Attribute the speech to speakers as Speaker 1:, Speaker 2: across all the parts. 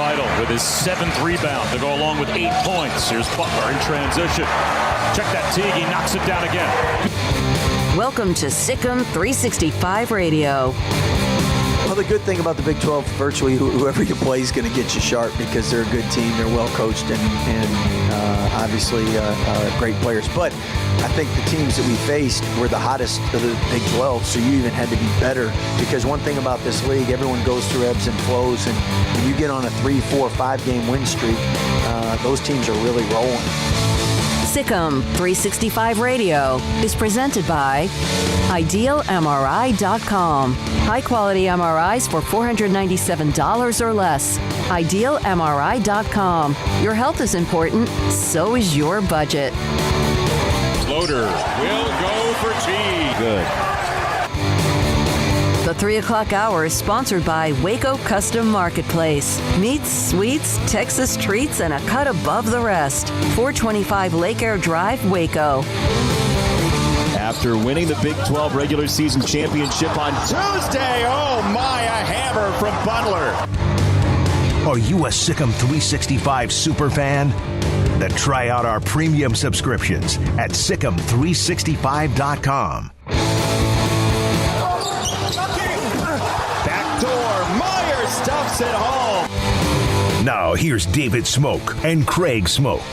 Speaker 1: vital with his 7th rebound to go along with 8 points. Here's Butler in transition. Check that Teague. He knocks it down again.
Speaker 2: Welcome to SicEm365 Radio.
Speaker 3: Well, the good thing about the Big 12, virtually whoever you play is going to get you sharp because they're a good team. They're well coached and obviously great players. But I think the teams that we faced were the hottest of the Big 12, so you even had to be better because one thing about this league, everyone goes through ebbs and flows, and when you get on a 3, 4, 5 game win streak, those teams are really rolling.
Speaker 2: SicEm365 Radio is presented by IdealMRI.com. High-quality MRIs for $497 or less. IdealMRI.com. Your health is important, so is your budget.
Speaker 1: Floater will go for T. Good.
Speaker 2: The 3 o'clock hour is sponsored by Waco Custom Marketplace. Meats, sweets, Texas treats, and a cut above the rest. 425 Lake Air Drive, Waco.
Speaker 4: After winning the Big 12 regular season championship on Tuesday, oh my, a hammer from Butler.
Speaker 5: Are you a SicEm365 super fan? Then try out our premium subscriptions at SicEm365.com.
Speaker 4: Stuffs it home.
Speaker 5: Now here's David Smoak and Craig Smoak.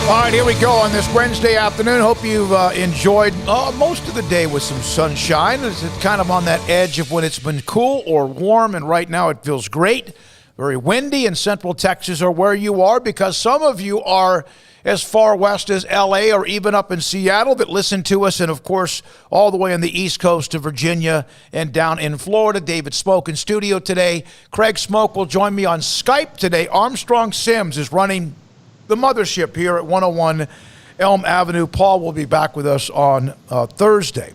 Speaker 6: All right, here we go on this Wednesday afternoon. Hope you've enjoyed most of the day with some sunshine. It's kind of on that edge of when it's been cool or warm, and right now it feels great. Very windy in Central Texas or where you are, because some of you are as far west as L.A. or even up in Seattle that listen to us, and, of course, all the way on the East Coast to Virginia and down in Florida. David Smoak in studio today. Craig Smoak will join me on Skype today. Armstrong Sims is running the mothership here at 101 Elm Avenue. Paul will be back with us on Thursday.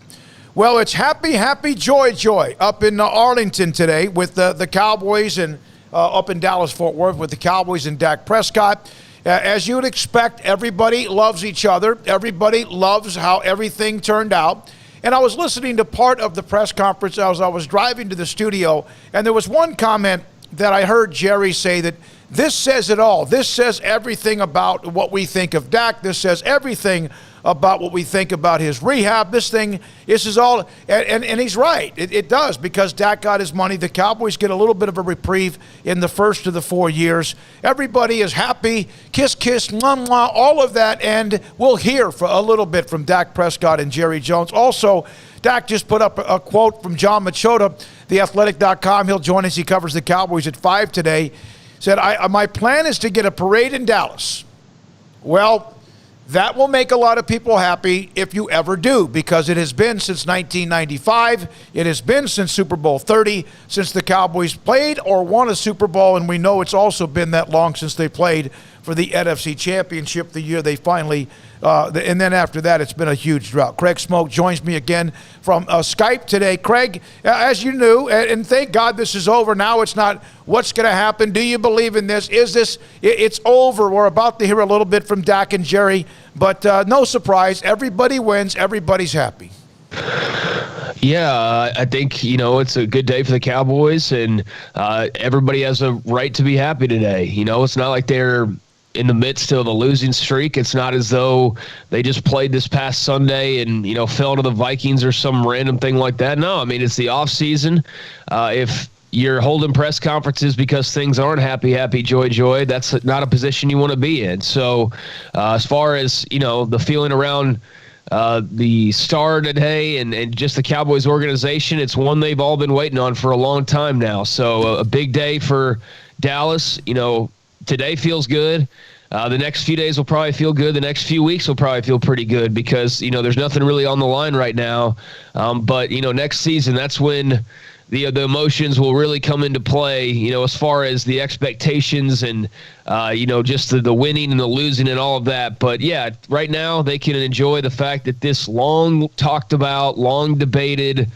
Speaker 6: Well, it's happy, joy up in Arlington today with the Cowboys, and up in Dallas-Fort Worth with the Cowboys and Dak Prescott. As you would expect, everybody loves each other. Everybody loves how everything turned out. And I was listening to part of the press conference as I was driving to the studio, and there was one comment that I heard Jerry say that this says it all. This says everything about what we think of Dak. This says everything about what we think about his rehab. This is all, and he's right. It does, because Dak got his money. The Cowboys get a little bit of a reprieve in the first of the 4 years. Everybody is happy. Kiss, kiss, mwah, mwah, all of that, and we'll hear for a little bit from Dak Prescott and Jerry Jones. Also, Dak just put up a quote from John Machota, theathletic.com. He'll join us. He covers the Cowboys at 5 today. Said, my plan is to get a parade in Dallas. Well, that will make a lot of people happy if you ever do, because it has been since 1995. It has been since Super Bowl 30, since the Cowboys played or won a Super Bowl, and we know it's also been that long since they played for the NFC Championship the year they finally, and then after that, it's been a huge drought. Craig Smoak joins me again from Skype today. Craig, as you knew, and thank God this is over now. It's not what's going to happen. Do you believe in this? Is this, it's over. We're about to hear a little bit from Dak and Jerry, but no surprise. Everybody wins. Everybody's happy.
Speaker 7: Yeah, I think, it's a good day for the Cowboys, and everybody has a right to be happy today. It's not like they're in the midst of a losing streak. It's not as though they just played this past Sunday and, fell to the Vikings or some random thing like that. No, I mean, it's the off season. If you're holding press conferences because things aren't happy, joy, that's not a position you want to be in. So as far as, the feeling around the star today and just the Cowboys organization, it's one they've all been waiting on for a long time now. So a big day for Dallas. Today feels good. The next few days will probably feel good. The next few weeks will probably feel pretty good because, there's nothing really on the line right now. But next season, that's when the emotions will really come into play, as far as the expectations and, just the winning and the losing and all of that. But, yeah, right now they can enjoy the fact that this long talked about, long debated,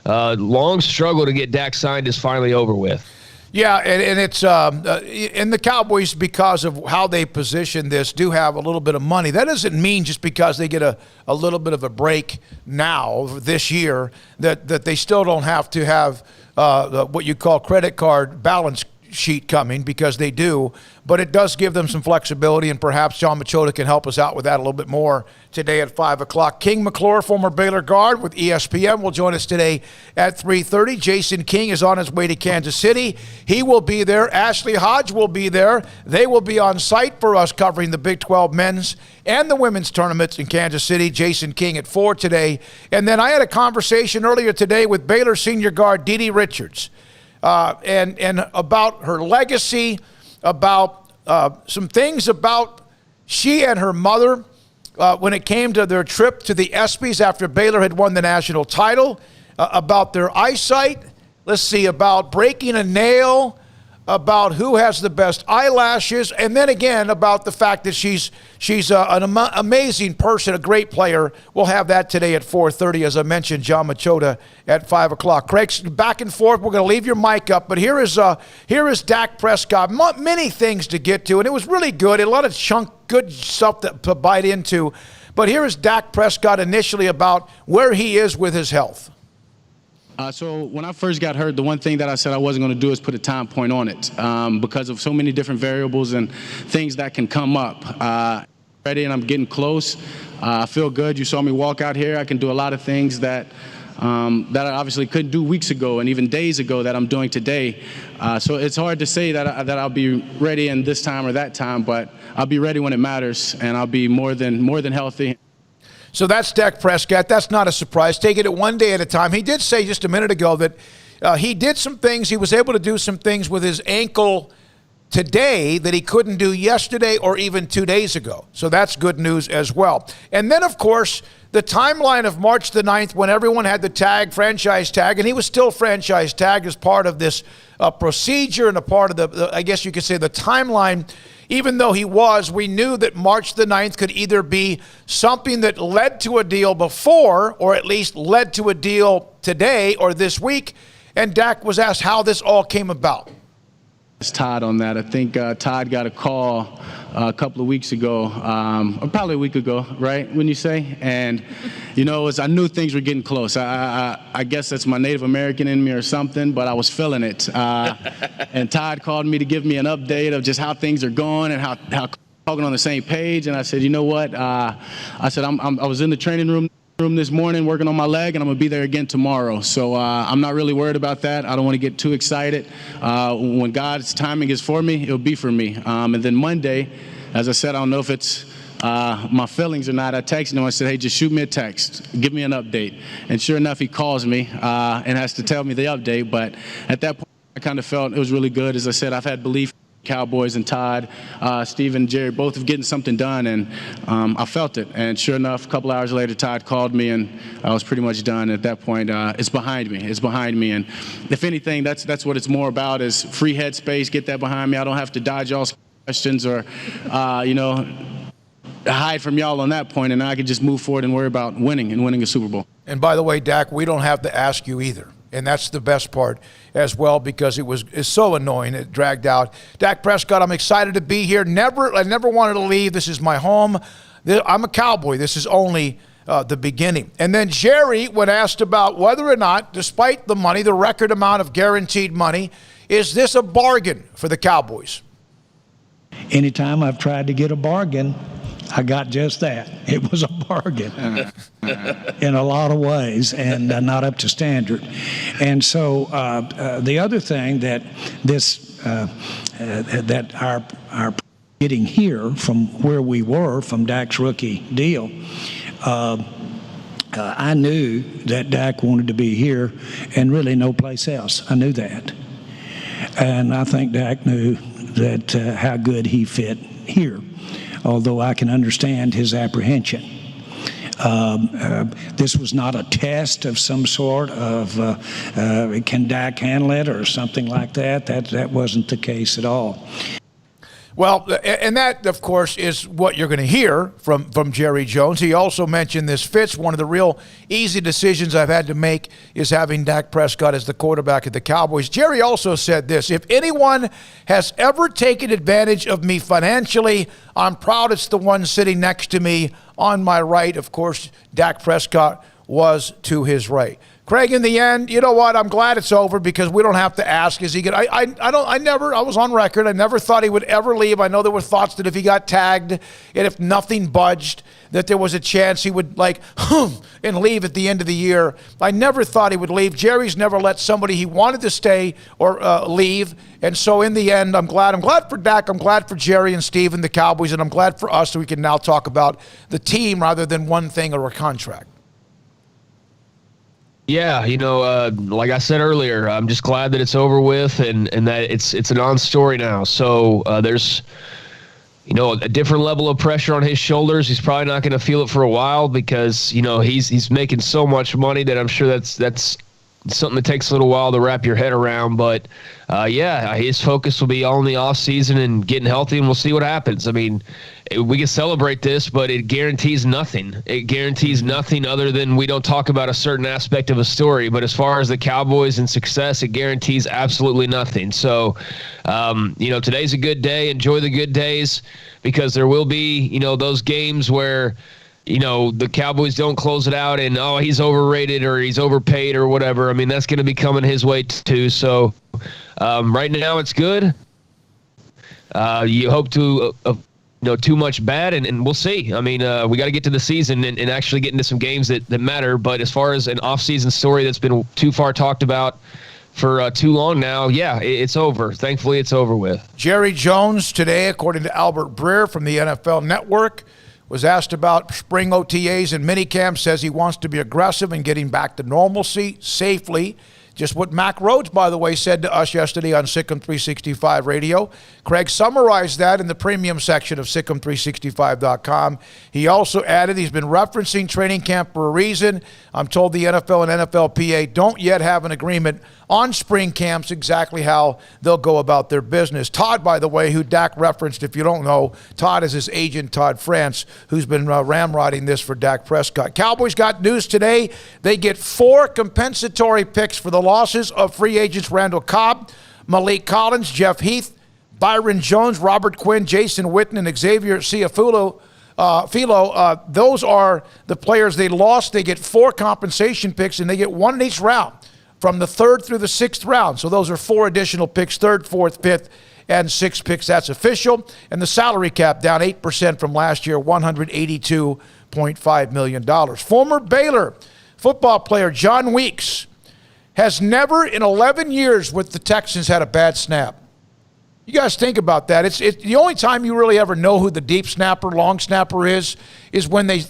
Speaker 7: long struggle to get Dak signed is finally over with.
Speaker 6: Yeah, and it's and the Cowboys, because of how they position this, do have a little bit of money. That doesn't mean just because they get a little bit of a break now this year that they still don't have to have what you call credit card balance sheet coming because they do, but it does give them some flexibility, and perhaps John Machota can help us out with that a little bit more today at 5 o'clock. King McClure, former Baylor guard with ESPN, will join us today at 3:30. Jason King is on his way to Kansas City. He will be there. Ashley Hodge will be there. They will be on site for us covering the Big 12 men's and the women's tournaments in Kansas City. Jason King at 4 today. And then I had a conversation earlier today with Baylor senior guard Dede Richards. And about her legacy, about some things about she and her mother when it came to their trip to the ESPYs after Baylor had won the national title, about their eyesight, about breaking a nail, about who has the best eyelashes, and then again about the fact that she's an amazing person, a great player. We'll have that today at 4:30, as I mentioned, John Machota at 5 o'clock. Craig, back and forth. We're going to leave your mic up, but here is Dak Prescott. Many things to get to, and it was really good. A lot of good stuff to bite into. But here is Dak Prescott initially about where he is with his health.
Speaker 8: So when I first got hurt, the one thing that I said I wasn't going to do is put a time point on it because of so many different variables and things that can come up. Ready, and I'm getting close. I feel good. You saw me walk out here. I can do a lot of things that I obviously couldn't do weeks ago and even days ago that I'm doing today. So it's hard to say that I'll be ready in this time or that time, but I'll be ready when it matters, and I'll be more than healthy.
Speaker 6: So that's Dak Prescott. That's not a surprise. Taking it one day at a time. He did say just a minute ago that he did some things. He was able to do some things with his ankle today that he couldn't do yesterday or even 2 days ago. So that's good news as well. And then, of course, the timeline of March the 9th when everyone had the franchise tag, and he was still franchise tagged as part of this procedure and a part of the, I guess you could say, the timeline. Even though we knew that March the 9th could either be something that led to a deal before or at least led to a deal today or this week. And Dak was asked how this all came about.
Speaker 8: It's Todd on that. I think Todd got a call a couple of weeks ago, or probably a week ago, right, wouldn't you say? And, I knew things were getting close. I guess that's my Native American in me or something, but I was feeling it. And Todd called me to give me an update of just how things are going and how talking on the same page. And I said, you know what? I was in the training room this morning working on my leg, and I'm going to be there again tomorrow. So I'm not really worried about that. I don't want to get too excited. When God's timing is for me, it'll be for me. And then Monday, as I said, I don't know if it's my feelings or not. I texted him. I said, hey, just shoot me a text. Give me an update. And sure enough, he calls me and has to tell me the update. But at that point, I kind of felt it was really good. As I said, I've had belief. Cowboys and Todd, Steve and Jerry, both of getting something done, and I felt it. And sure enough, a couple hours later, Todd called me, and I was pretty much done. At that point, it's behind me. It's behind me, and if anything, that's what it's more about: is free head space. Get that behind me. I don't have to dodge y'all's questions or, hide from y'all on that point, and I can just move forward and worry about winning a Super Bowl.
Speaker 6: And by the way, Dak, we don't have to ask you either. And that's the best part as well, because it's so annoying. It dragged out. Dak Prescott, I'm excited to be here. I never wanted to leave. This is my home. I'm a Cowboy. This is only the beginning. And then Jerry, when asked about whether or not, despite the money, the record amount of guaranteed money, is this a bargain for the Cowboys?
Speaker 9: Anytime I've tried to get a bargain, I got just that. It was a bargain in a lot of ways, and not up to standard. And so the other thing that that our getting here from where we were from Dak's rookie deal, I knew that Dak wanted to be here and really no place else. I knew that, and I think Dak knew that how good he fit here. Although I can understand his apprehension. This was not a test of some sort of can Dak handle it or something like that. That wasn't the case at all.
Speaker 6: Well, and that, of course, is what you're going to hear from Jerry Jones. He also mentioned this fits. One of the real easy decisions I've had to make is having Dak Prescott as the quarterback of the Cowboys. Jerry also said this: if anyone has ever taken advantage of me financially, I'm proud it's the one sitting next to me on my right. Of course, Dak Prescott was to his right. Craig, in the end, you know what? I'm glad it's over because we don't have to ask. Is he going to? I was on record. I never thought he would ever leave. I know there were thoughts that if he got tagged and if nothing budged, that there was a chance he would and leave at the end of the year. I never thought he would leave. Jerry's never let somebody he wanted to stay or leave. And so in the end, I'm glad. I'm glad for Dak. I'm glad for Jerry and Steve and the Cowboys. And I'm glad for us so we can now talk about the team rather than one thing or a contract.
Speaker 7: Yeah, like I said earlier, I'm just glad that it's over with and that it's a non-story now. So there's, a different level of pressure on his shoulders. He's probably not going to feel it for a while because, he's making so much money that I'm sure that's something that takes a little while to wrap your head around. But, his focus will be all in the offseason and getting healthy, and we'll see what happens. I mean, we can celebrate this, but it guarantees nothing. It guarantees nothing other than we don't talk about a certain aspect of a story. But as far as the Cowboys and success, it guarantees absolutely nothing. So, today's a good day. Enjoy the good days because there will be, those games where – the Cowboys don't close it out and, he's overrated or he's overpaid or whatever. I mean, that's going to be coming his way too. So right now it's good. You hope to, too much bad, and we'll see. I mean, we got to get to the season and actually get into some games that matter. But as far as an off-season story that's been too far talked about for too long now, it's over. Thankfully, it's over with.
Speaker 6: Jerry Jones today, according to Albert Breer from the NFL Network, was asked about spring OTAs and minicamp, says he wants to be aggressive in getting back to normalcy safely. Just what Mack Rhodes, by the way, said to us yesterday on SicEm365 Radio. Craig summarized that in the premium section of SicEm365.com. He also added he's been referencing training camp for a reason. I'm told the NFL and NFLPA don't yet have an agreement on spring camps, exactly how they'll go about their business. Todd, by the way, who Dak referenced, if you don't know, Todd is his agent, Todd France, who's been ramrodding this for Dak Prescott. Cowboys got news today. They get 4 compensatory picks for the losses of free agents Randall Cobb, Malik Collins, Jeff Heath, Byron Jones, Robert Quinn, Jason Witten, and Xavier Ciafilo. Those are the players they lost. They get 4 compensation picks, and they get 1 in each round, from the 3rd through the 6th round. So those are 4 additional picks, 3rd, 4th, 5th, and 6th picks. That's official. And the salary cap down 8% from last year, $182.5 million. Former Baylor football player John Weeks has never in 11 years with the Texans had a bad snap. You guys think about that. It's the only time you really ever know who the deep snapper, long snapper is when they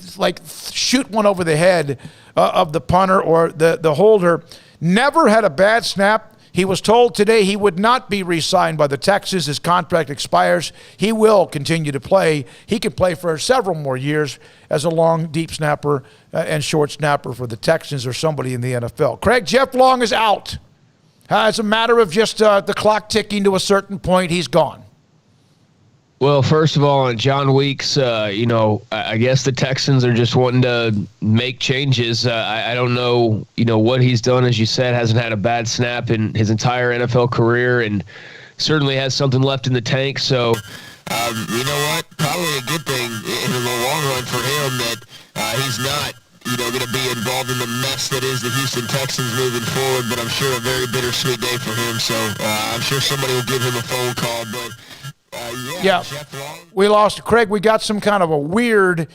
Speaker 6: shoot one over the head of the punter or the holder. Never had a bad snap. He was told today he would not be re-signed by the Texans. His contract expires. He will continue to play. He could play for several more years as a long, deep snapper and short snapper for the Texans or somebody in the NFL. Craig, Jeff Long is out. As a matter of just the clock ticking to a certain point, he's gone.
Speaker 7: Well, first of all, on John Weeks, I guess the Texans are just wanting to make changes. I don't know, what he's done. As you said, hasn't had a bad snap in his entire NFL career and certainly has something left in the tank. So,
Speaker 10: you know what? Probably a good thing in the long run for him that he's not, going to be involved in the mess that is the Houston Texans moving forward. But I'm sure a very bittersweet day for him. So I'm sure somebody will give him a phone call. But
Speaker 6: yeah, we lost Craig. We got some kind of a weird,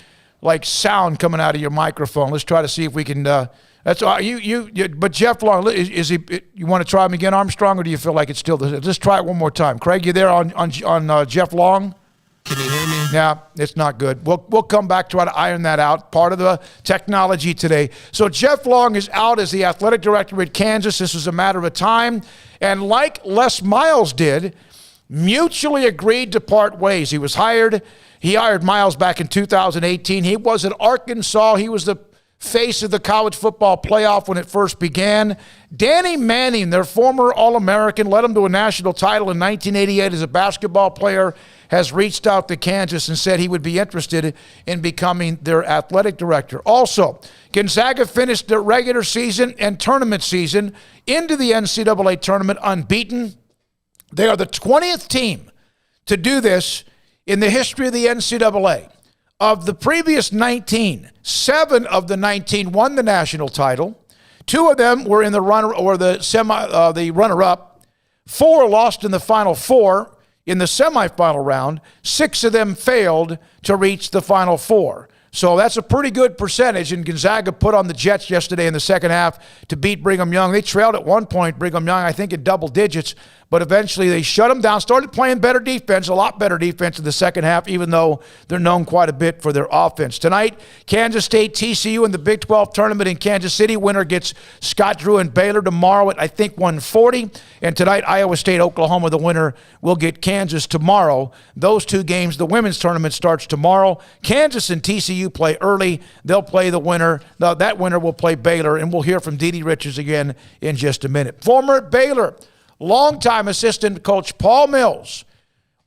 Speaker 6: sound coming out of your microphone. Let's try to see if we can. That's you. But Jeff Long, is he? You want to try him again, Armstrong, or do you feel like it's still? Let's try it one more time. Craig, you there on Jeff Long?
Speaker 10: Can you hear me?
Speaker 6: Yeah, it's not good. We'll come back, try to iron that out. Part of the technology today. So Jeff Long is out as the athletic director at Kansas. This was a matter of time, and like Les Miles did, mutually agreed to part ways. He hired Miles back in 2018. He was at Arkansas. He was the face of the college football playoff when it first began. Danny Manning, their former All-American, led them to a national title in 1988 as a basketball player, has reached out to Kansas and said he would be interested in becoming their athletic director. Also, Gonzaga finished their regular season and tournament season into the NCAA tournament unbeaten. They are the 20th team to do this in the history of the NCAA. Of the previous 19, 7 of the 19 won the national title. 2 of them were in the runner-up. 4 lost in the Final Four in the semifinal round. 6 of them failed to reach the Final Four. So that's a pretty good percentage, and Gonzaga put on the Jets yesterday in the second half to beat Brigham Young. They trailed at one point, Brigham Young, I think in double digits, but eventually they shut them down, started playing better defense, a lot better defense in the second half, even though they're known quite a bit for their offense. Tonight, Kansas State, TCU in the Big 12 tournament in Kansas City. Winner gets Scott Drew and Baylor tomorrow at, I think, 1:40. And tonight, Iowa State, Oklahoma, the winner will get Kansas tomorrow. Those 2 games, the women's tournament starts tomorrow. Kansas and TCU play early. They'll play the winner. Now, that winner will play Baylor, and we'll hear from Dede Richards again in just a minute. Former Baylor longtime assistant coach Paul Mills.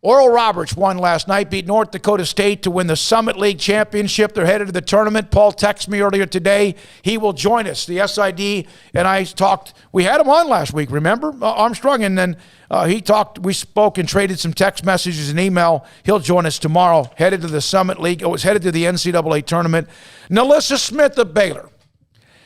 Speaker 6: Oral Roberts won last night, beat North Dakota State to win the Summit League Championship. They're headed to the tournament. Paul texted me earlier today. He will join us. The SID and I talked. We had him on last week, remember, Armstrong? And then he talked. We spoke and traded some text messages and email. He'll join us tomorrow, headed to the Summit League. It was headed to the NCAA tournament. Nalissa Smith of Baylor,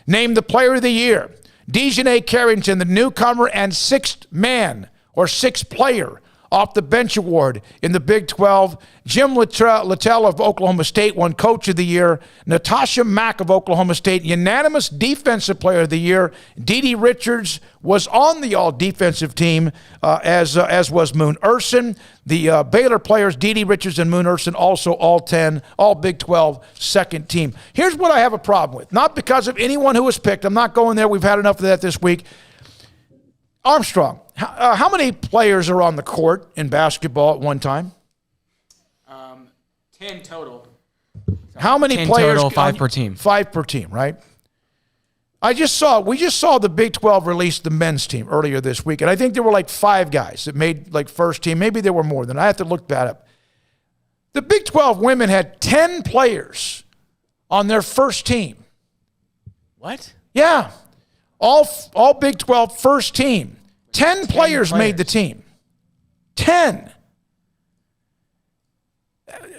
Speaker 6: named the Player of the Year. Dejanay Carrington, the newcomer and 6th man or 6th player off the bench award in the Big 12. Jim Littell of Oklahoma State won Coach of the Year. Natasha Mack of Oklahoma State, unanimous Defensive Player of the Year. Dede Richards was on the all-defensive team, as was Moon Urson. The Baylor players, Dede Richards and Moon Urson, also all Big 12 second team. Here's what I have a problem with. Not because of anyone who was picked. I'm not going there. We've had enough of that this week. Armstrong, how many players are on the court in basketball at one time?
Speaker 11: 10 total.
Speaker 6: How many
Speaker 11: 10
Speaker 6: players?
Speaker 11: Total, 5 per team.
Speaker 6: 5 per team, right? We just saw the Big 12 release the men's team earlier this week, and I think there were like 5 guys that made like first team. Maybe there were more than. I have to look that up. The Big 12 women had 10 players on their first team.
Speaker 11: What?
Speaker 6: Yeah. All Big 12 first team. 10 players made the team. 10.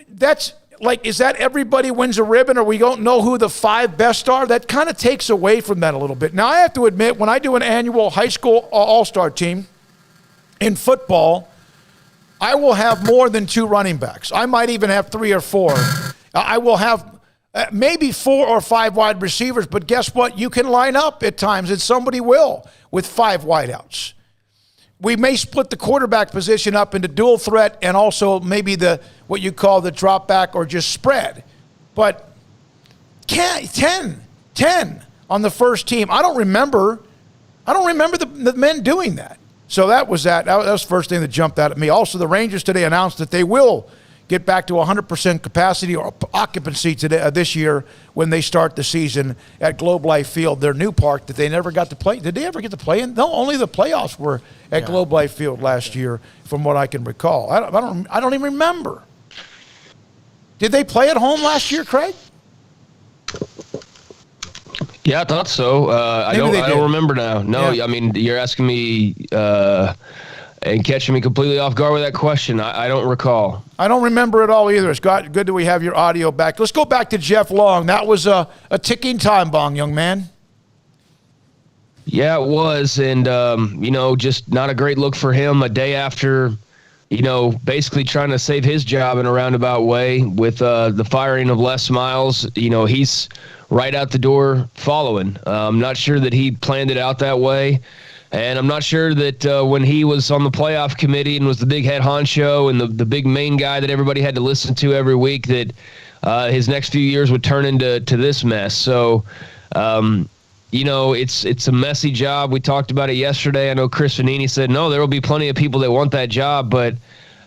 Speaker 6: That's like, is that everybody wins a ribbon or we don't know who the 5 best are? That kind of takes away from that a little bit. Now, I have to admit, when I do an annual high school all-star team in football, I will have more than 2 running backs. I might even have 3 or 4. I will have maybe 4 or 5 wide receivers, but guess what? You can line up at times, and somebody will, with 5 wideouts. We may split the quarterback position up into dual threat and also maybe what you call the drop back or just spread. But 10 on the first team. I don't remember the men doing that. So that was that. That was the first thing that jumped out at me. Also, the Rangers today announced that they will get back to 100% capacity or occupancy today, this year when they start the season at Globe Life Field, their new park that they never got to play. Did they ever get to play in? No, only the playoffs were at Globe Life Field last year, from what I can recall. I don't even remember. Did they play at home last year, Craig?
Speaker 7: Yeah, I thought so. I don't remember now. No, yeah. I mean, you're asking me and catching me completely off guard with that question. I don't recall. I don't remember it all either. It's good that we have your audio back. Let's go back to Jeff Long. That was a ticking time bomb, young man. Yeah, it was. And, just not a great look for him a day after, basically trying to save his job in a roundabout way with the firing of Les Miles. He's right out the door following. I'm not sure that he planned it out that way. And I'm not sure that when he was on the playoff committee and was the big head honcho and the big main guy that everybody had to listen to every week, that his next few years would turn into this mess. So, it's a messy job. We talked about it yesterday. I know Chris Vanini said, no, there will be plenty of people that want that job. But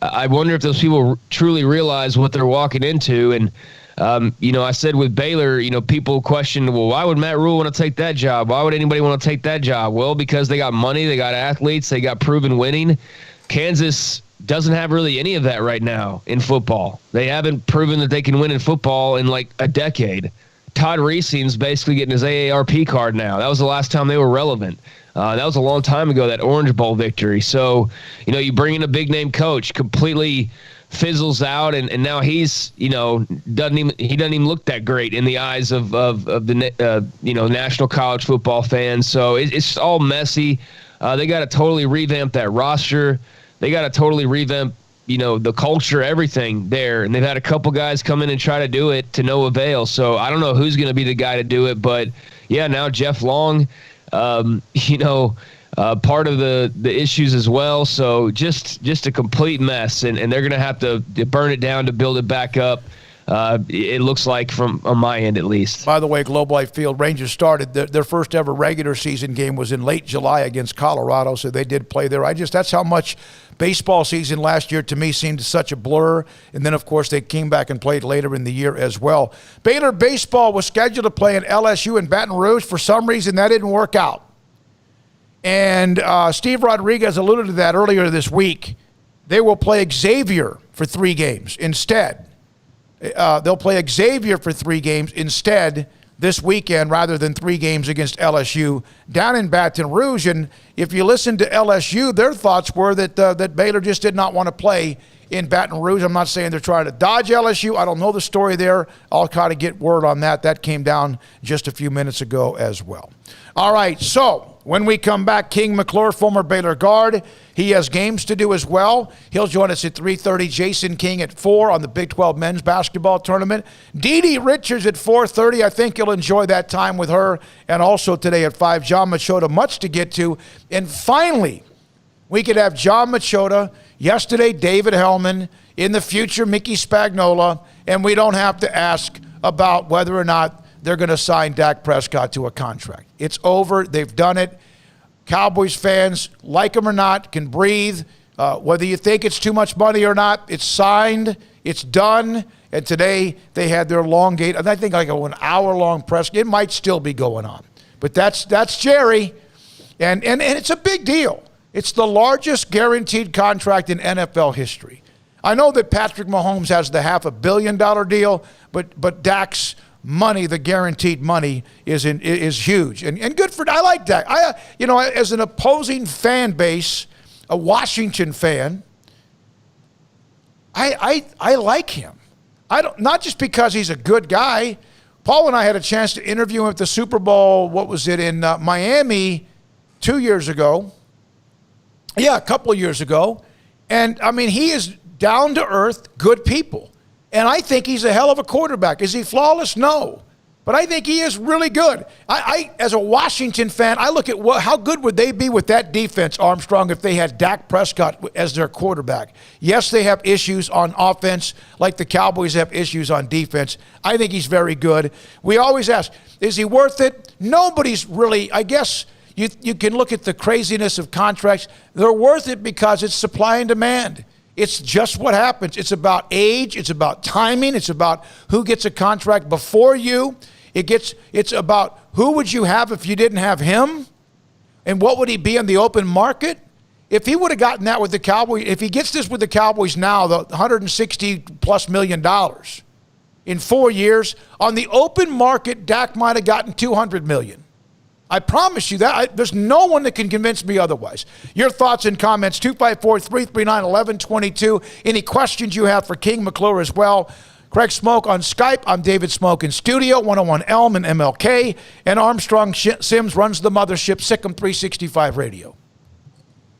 Speaker 7: I wonder if those people truly realize what they're walking into. And, I said with Baylor, people questioned, well, why would Matt Rule want to take that job? Why would anybody want to take that job? Well, because they got money, they got athletes, they got proven winning. Kansas doesn't have really any of that right now in football. They haven't proven that they can win in football in like a decade. Todd Reesing's basically getting his AARP card now. That was the last time they were relevant. That was a long time ago, that Orange Bowl victory. So, you bring in a big-name coach, completely fizzles out, and now he's, doesn't even look that great in the eyes of the national college football fans. So it's all messy. They got to totally revamp that roster. They got to totally revamp, the culture, everything there. And they've had a couple guys come in and try to do it to no avail. So I don't know who's going to be the guy to do it, but yeah, now Jeff Long, part of the issues as well. So just a complete mess, and they're going to have to burn it down to build it back up. It looks like from on my end at least.
Speaker 6: By the way, Globe Life Field, Rangers started their first ever regular season game was in late July against Colorado, so they did play there. That's how much baseball season last year to me seemed such a blur. And then, of course, they came back and played later in the year as well. Baylor baseball was scheduled to play in LSU in Baton Rouge. For some reason, that didn't work out. And Steve Rodriguez alluded to that earlier this week. They will play Xavier for 3 games instead. They'll play Xavier for 3 games instead this weekend rather than 3 games against LSU down in Baton Rouge. And if you listen to LSU, their thoughts were that Baylor just did not want to play in Baton Rouge. I'm not saying they're trying to dodge LSU. I don't know the story there. I'll kind of get word on that. That came down just a few minutes ago as well. All right, so when we come back, King McClure, former Baylor guard, he has games to do as well. He'll join us at 3:30. Jason King at 4 on the Big 12 men's basketball tournament. Dede Richards at 4:30. I think you'll enjoy that time with her. And also today at 5, John Machota, much to get to. And finally, we could have John Machota, yesterday David Hellman, in the future Mickey Spagnola, and we don't have to ask about whether or not they're going to sign Dak Prescott to a contract. It's over. They've done it. Cowboys fans, like them or not, can breathe. Whether you think it's too much money or not, it's signed. It's done. And today they had their elongate, I think like an hour-long press. It might still be going on. But that's Jerry. And it's a big deal. It's the largest guaranteed contract in NFL history. I know that Patrick Mahomes has the $500 million deal, but Dak's money, the guaranteed money, is huge and good for. I like Dak. As an opposing fan base, a Washington fan, I like him. Not just because he's a good guy. Paul and I had a chance to interview him at the Super Bowl. What was it in Miami 2 years ago? Yeah, a couple of years ago. And I mean, he is down to earth, good people. And I think he's a hell of a quarterback. Is he flawless? No. But I think he is really good. I as a Washington fan, I look at how good would they be with that defense, Armstrong, if they had Dak Prescott as their quarterback. Yes, they have issues on offense, like the Cowboys have issues on defense. I think he's very good. We always ask, is he worth it? Nobody's really, I guess you can look at the craziness of contracts. They're worth it because it's supply and demand. It's just what happens. It's about age. It's about timing. It's about who gets a contract before you. It's about who would you have if you didn't have him, and what would he be in the open market? If he would have gotten that with the Cowboys, if he gets this with the Cowboys now, the $160+ million in 4 years, on the open market, Dak might have gotten $200 million. I promise you that. There's no one that can convince me otherwise. Your thoughts and comments, 254-339-1122. Any questions you have for King McClure as well. Craig Smoak on Skype. I'm David Smoak in studio, 101 Elm and MLK. And Armstrong Sims runs the mothership, SicEm365 Radio.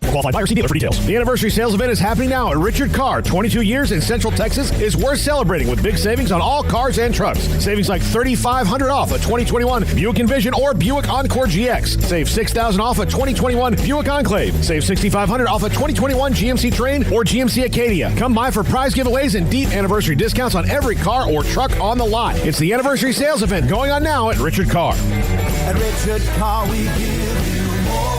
Speaker 12: Qualified buyer, see dealer for details. The anniversary sales event is happening now at Richard Car. 22 years in Central Texas is worth celebrating with big savings on all cars and trucks. Savings like $3,500 off a 2021 Buick Envision or Buick Encore GX. Save $6,000 off a 2021 Buick Enclave. Save $6,500 off a 2021 GMC Train or GMC Acadia. Come by for prize giveaways and deep anniversary discounts on every car or truck on the lot. It's the anniversary sales event going on now at Richard Car.
Speaker 13: At Richard Car, we give you more.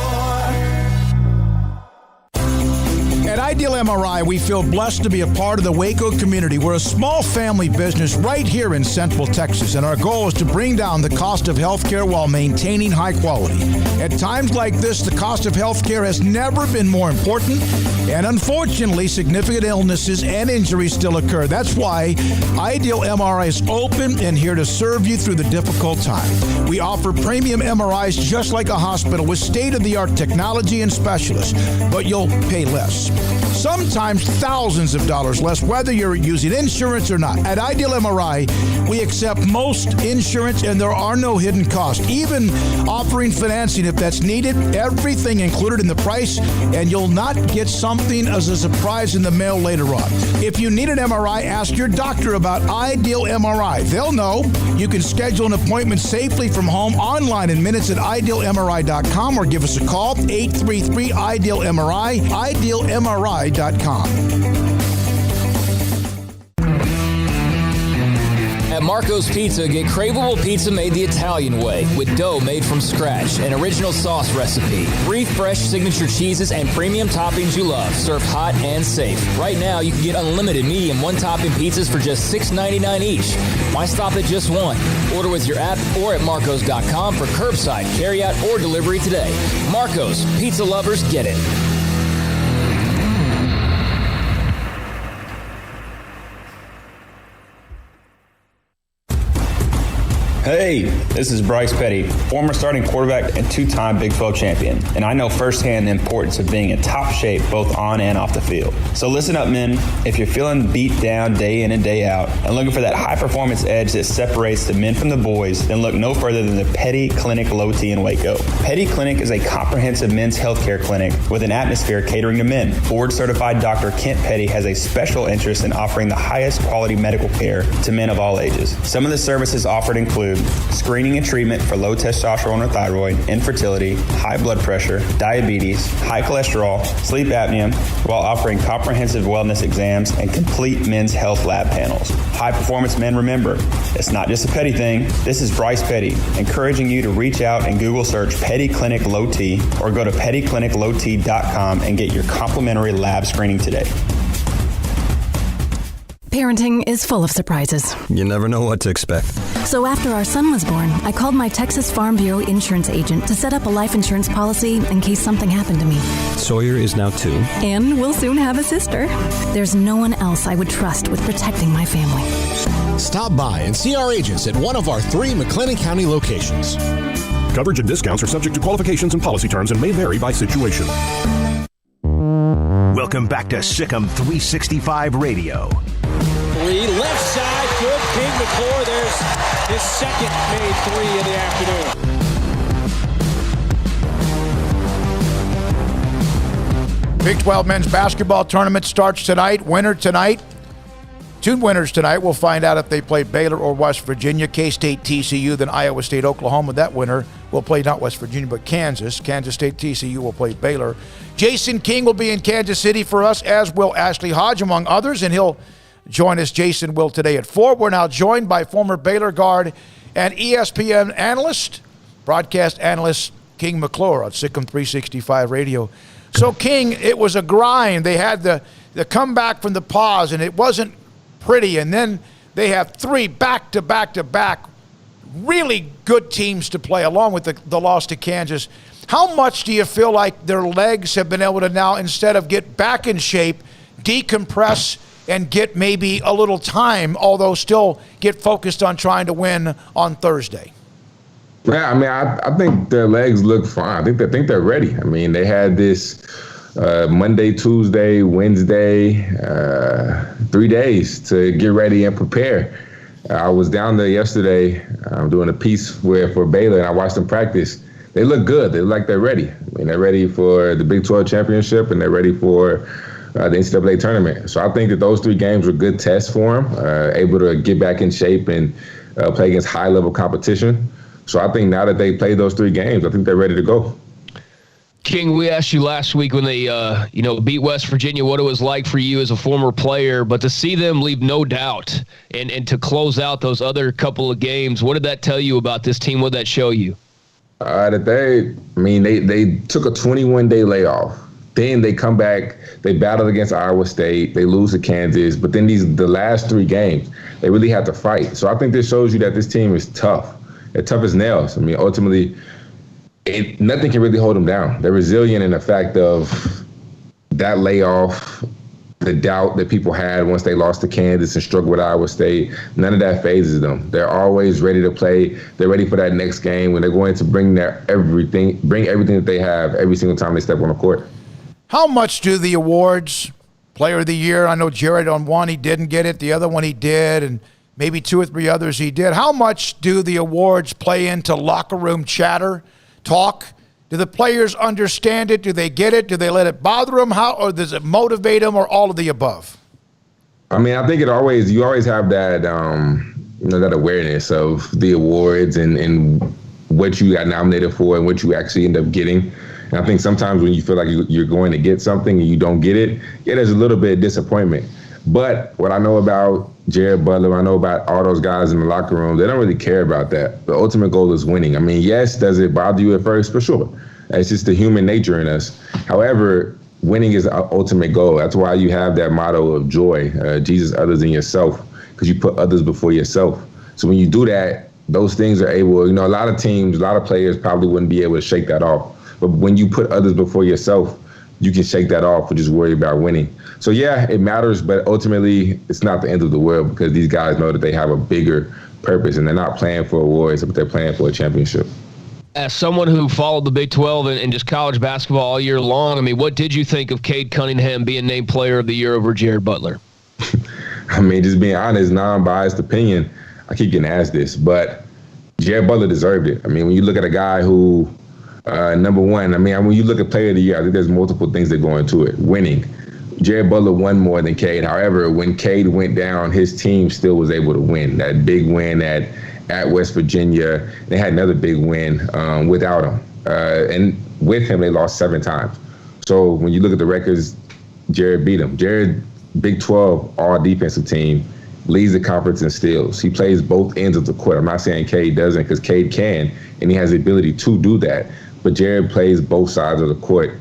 Speaker 13: At Ideal MRI, we feel blessed to be a part of the Waco community. We're a small family business right here in Central Texas, and our goal is to bring down the cost of healthcare while maintaining high quality. At times like this, the cost of healthcare has never been more important, and unfortunately, significant illnesses and injuries still occur. That's why Ideal MRI is open and here to serve you through the difficult time. We offer premium MRIs just like a hospital with state-of-the-art technology and specialists, but you'll pay less. sometimes thousands of dollars less, whether you're using insurance or not. At Ideal MRI, we accept most insurance, and there are no hidden costs, even offering financing if that's needed. Everything included in the price, and you'll not get something as a surprise in the mail later on. If you need an MRI, ask your doctor about Ideal MRI. They'll know. You can schedule an appointment safely from home online in minutes at idealmri.com or give us a call, 833-IDEAL-MRI, idealmri.com.
Speaker 14: At Marco's Pizza, get craveable pizza made the Italian way with dough made from scratch, an original sauce recipe, 3 fresh signature cheeses, and premium toppings you love, served hot and safe. Right now, you can get unlimited medium one-topping pizzas for just $6.99 each. Why stop at just one? Order with your app or at marcos.com for curbside, carryout, or delivery today. Marco's, pizza lovers get it.
Speaker 15: Hey, this is Bryce Petty, former starting quarterback and 2-time Big 12 champion, and I know firsthand the importance of being in top shape both on and off the field. So listen up, men. If you're feeling beat down day in and day out and looking for that high-performance edge that separates the men from the boys, then look no further than the Petty Clinic Low T in Waco. Petty Clinic is a comprehensive men's healthcare clinic with an atmosphere catering to men. Board-certified Dr. Kent Petty has a special interest in offering the highest quality medical care to men of all ages. Some of the services offered include screening and treatment for low testosterone or thyroid, infertility, high blood pressure, diabetes, high cholesterol, sleep apnea, while offering comprehensive wellness exams and complete men's health lab panels. High performance men, remember, it's not just a Petty thing. This is Bryce Petty, encouraging you to reach out and Google search Petty Clinic Low T or go to pettycliniclowt.com and get your complimentary lab screening today.
Speaker 16: Parenting is full of surprises.
Speaker 17: You never know what to expect.
Speaker 16: So after our son was born, I called my Texas Farm Bureau insurance agent to set up a life insurance policy in case something happened to me.
Speaker 17: Sawyer is now 2.
Speaker 16: And we'll soon have a sister. There's no one else I would trust with protecting my family.
Speaker 12: Stop by and see our agents at one of our 3 McLennan County locations. Coverage and discounts are subject to qualifications and policy terms and may vary by situation.
Speaker 5: Welcome back to SicEm365 Radio.
Speaker 18: 3, left side, good. King McClure, there's his second made 3 of the afternoon.
Speaker 6: Big 12 men's basketball tournament starts tonight. Winner tonight. 2 winners tonight. We'll find out if they play Baylor or West Virginia. K-State, TCU, then Iowa State, Oklahoma. That winner will play not West Virginia, but Kansas. Kansas State, TCU will play Baylor. Jason King will be in Kansas City for us, as will Ashley Hodge, among others, and he'll join us. Jason will today at 4. We're now joined by former Baylor guard and ESPN analyst, broadcast analyst King McClure on SicEm365 Radio. So, King, it was a grind. They had the comeback from the pause, and it wasn't pretty. And then they have 3 back-to-back-to-back really good teams to play, along with the loss to Kansas. How much do you feel like their legs have been able to now, instead of get back in shape, decompress and get maybe a little time, although still get focused on trying to win on Thursday?
Speaker 19: Yeah, I mean, I think their legs look fine. I think they're ready. I mean, they had this Monday, Tuesday, Wednesday, 3 days to get ready and prepare. I was down there yesterday doing a piece for Baylor, and I watched them practice. They look good. They look like they're ready. I mean, they're ready for the Big 12 championship, and they're ready for the NCAA tournament. So I think that those 3 games were good tests for them, able to get back in shape and play against high-level competition. So I think now that they played those 3 games, I think they're ready to go.
Speaker 7: King, we asked you last week when they, beat West Virginia what it was like for you as a former player, but to see them leave no doubt and to close out those other couple of games, what did that tell you about this team? What did that show you?
Speaker 19: That they took a 21-day layoff. Then they come back, they battled against Iowa State, they lose to Kansas, but then the last 3 games, they really had to fight. So I think this shows you that this team is tough. They're tough as nails. I mean, ultimately, nothing can really hold them down. They're resilient in the fact of that layoff, the doubt that people had once they lost to Kansas and struggled with Iowa State. None of that phases them. They're always ready to play. They're ready for that next game when they're going to bring everything that they have every single time they step on the court.
Speaker 6: How much do the awards, Player of the Year, I know Jared on one, he didn't get it. The other one he did, and maybe 2 or 3 others he did. How much do the awards play into locker room chatter, talk? Do the players understand it? Do they get it? Do they let it bother them? Or does it motivate them, or all of the above?
Speaker 19: I mean, I think you always have that, that awareness of the awards and what you got nominated for and what you actually end up getting. And I think sometimes when you feel like you're going to get something and you don't get it, there's a little bit of disappointment. But what I know about Jared Butler, I know about all those guys in the locker room, they don't really care about that. The ultimate goal is winning. I mean, yes, does it bother you at first? For sure. It's just the human nature in us. However, winning is the ultimate goal. That's why you have that motto of joy, Jesus, others, and yourself, because you put others before yourself. So when you do that, those things are able, a lot of teams, a lot of players probably wouldn't be able to shake that off. But when you put others before yourself, you can shake that off or just worry about winning. So, yeah, it matters, but ultimately it's not the end of the world because these guys know that they have a bigger purpose and they're not playing for awards, but they're playing for a championship.
Speaker 7: As someone who followed the Big 12 and just college basketball all year long, I mean, what did you think of Cade Cunningham being named Player of the Year over Jared Butler?
Speaker 19: I mean, just being honest, non-biased opinion, I keep getting asked this, but Jared Butler deserved it. I mean, when you look at a guy who, number one, when you look at Player of the Year, I think there's multiple things that go into it. Winning. Jared Butler won more than Cade. However, when Cade went down, his team still was able to win. That big win at West Virginia. They had another big win without him. And with him, they lost 7 times. So when you look at the records, Jared beat him. Jared, Big 12, all-defensive team, leads the conference in steals. He plays both ends of the court. I'm not saying Cade doesn't, because Cade can, and he has the ability to do that. But Jared plays both sides of the court.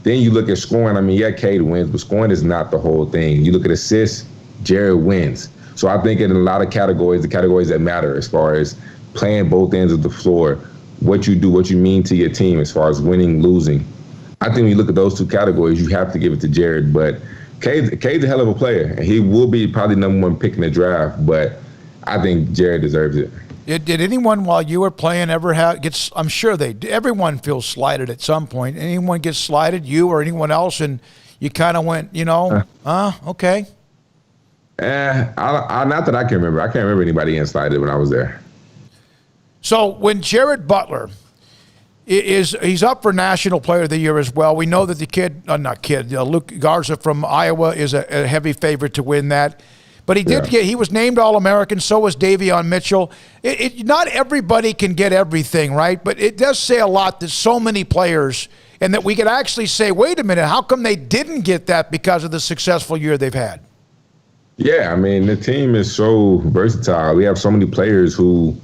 Speaker 19: Then you look at scoring. Cade wins, but scoring is not the whole thing. You look at assists, Jared wins. So I think in a lot of categories, the categories that matter as far as playing both ends of the floor, what you do, what you mean to your team as far as winning, losing. I think when you look at those 2 categories, you have to give it to Jared. But Cade's a hell of a player, and he will be probably number 1 pick in the draft, but I think Jared deserves it.
Speaker 6: Did anyone while you were playing ever I'm sure everyone feels slighted at some point. Anyone get slighted, you or anyone else, and you kind of went, okay.
Speaker 19: Not that I can remember. I can't remember anybody getting slighted when I was there.
Speaker 6: So when Jared Butler he's up for National Player of the Year as well. We know that the Luke Garza from Iowa is a heavy favorite to win that. But he was named All-American, so was Davion Mitchell. Not everybody can get everything, right? But it does say a lot that so many players, and that we could actually say, wait a minute, how come they didn't get that because of the successful year they've had?
Speaker 19: Yeah, the team is so versatile. We have so many players who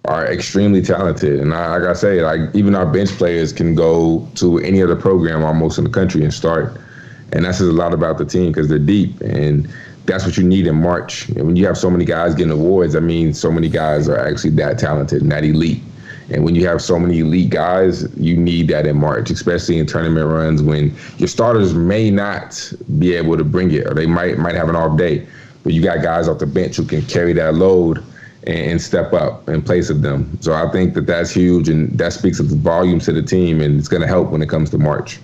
Speaker 19: are extremely talented. And like I say, even our bench players can go to any other program almost in the country and start. And that says a lot about the team because they're deep. And that's what you need in March. And when you have so many guys getting awards, that means so many guys are actually that talented and that elite. And when you have so many elite guys, you need that in March, especially in tournament runs when your starters may not be able to bring it, or they might have an off day. But you got guys off the bench who can carry that load and step up in place of them. So I think that that's huge, and that speaks of the volume to the team, and it's going to help when it comes to March.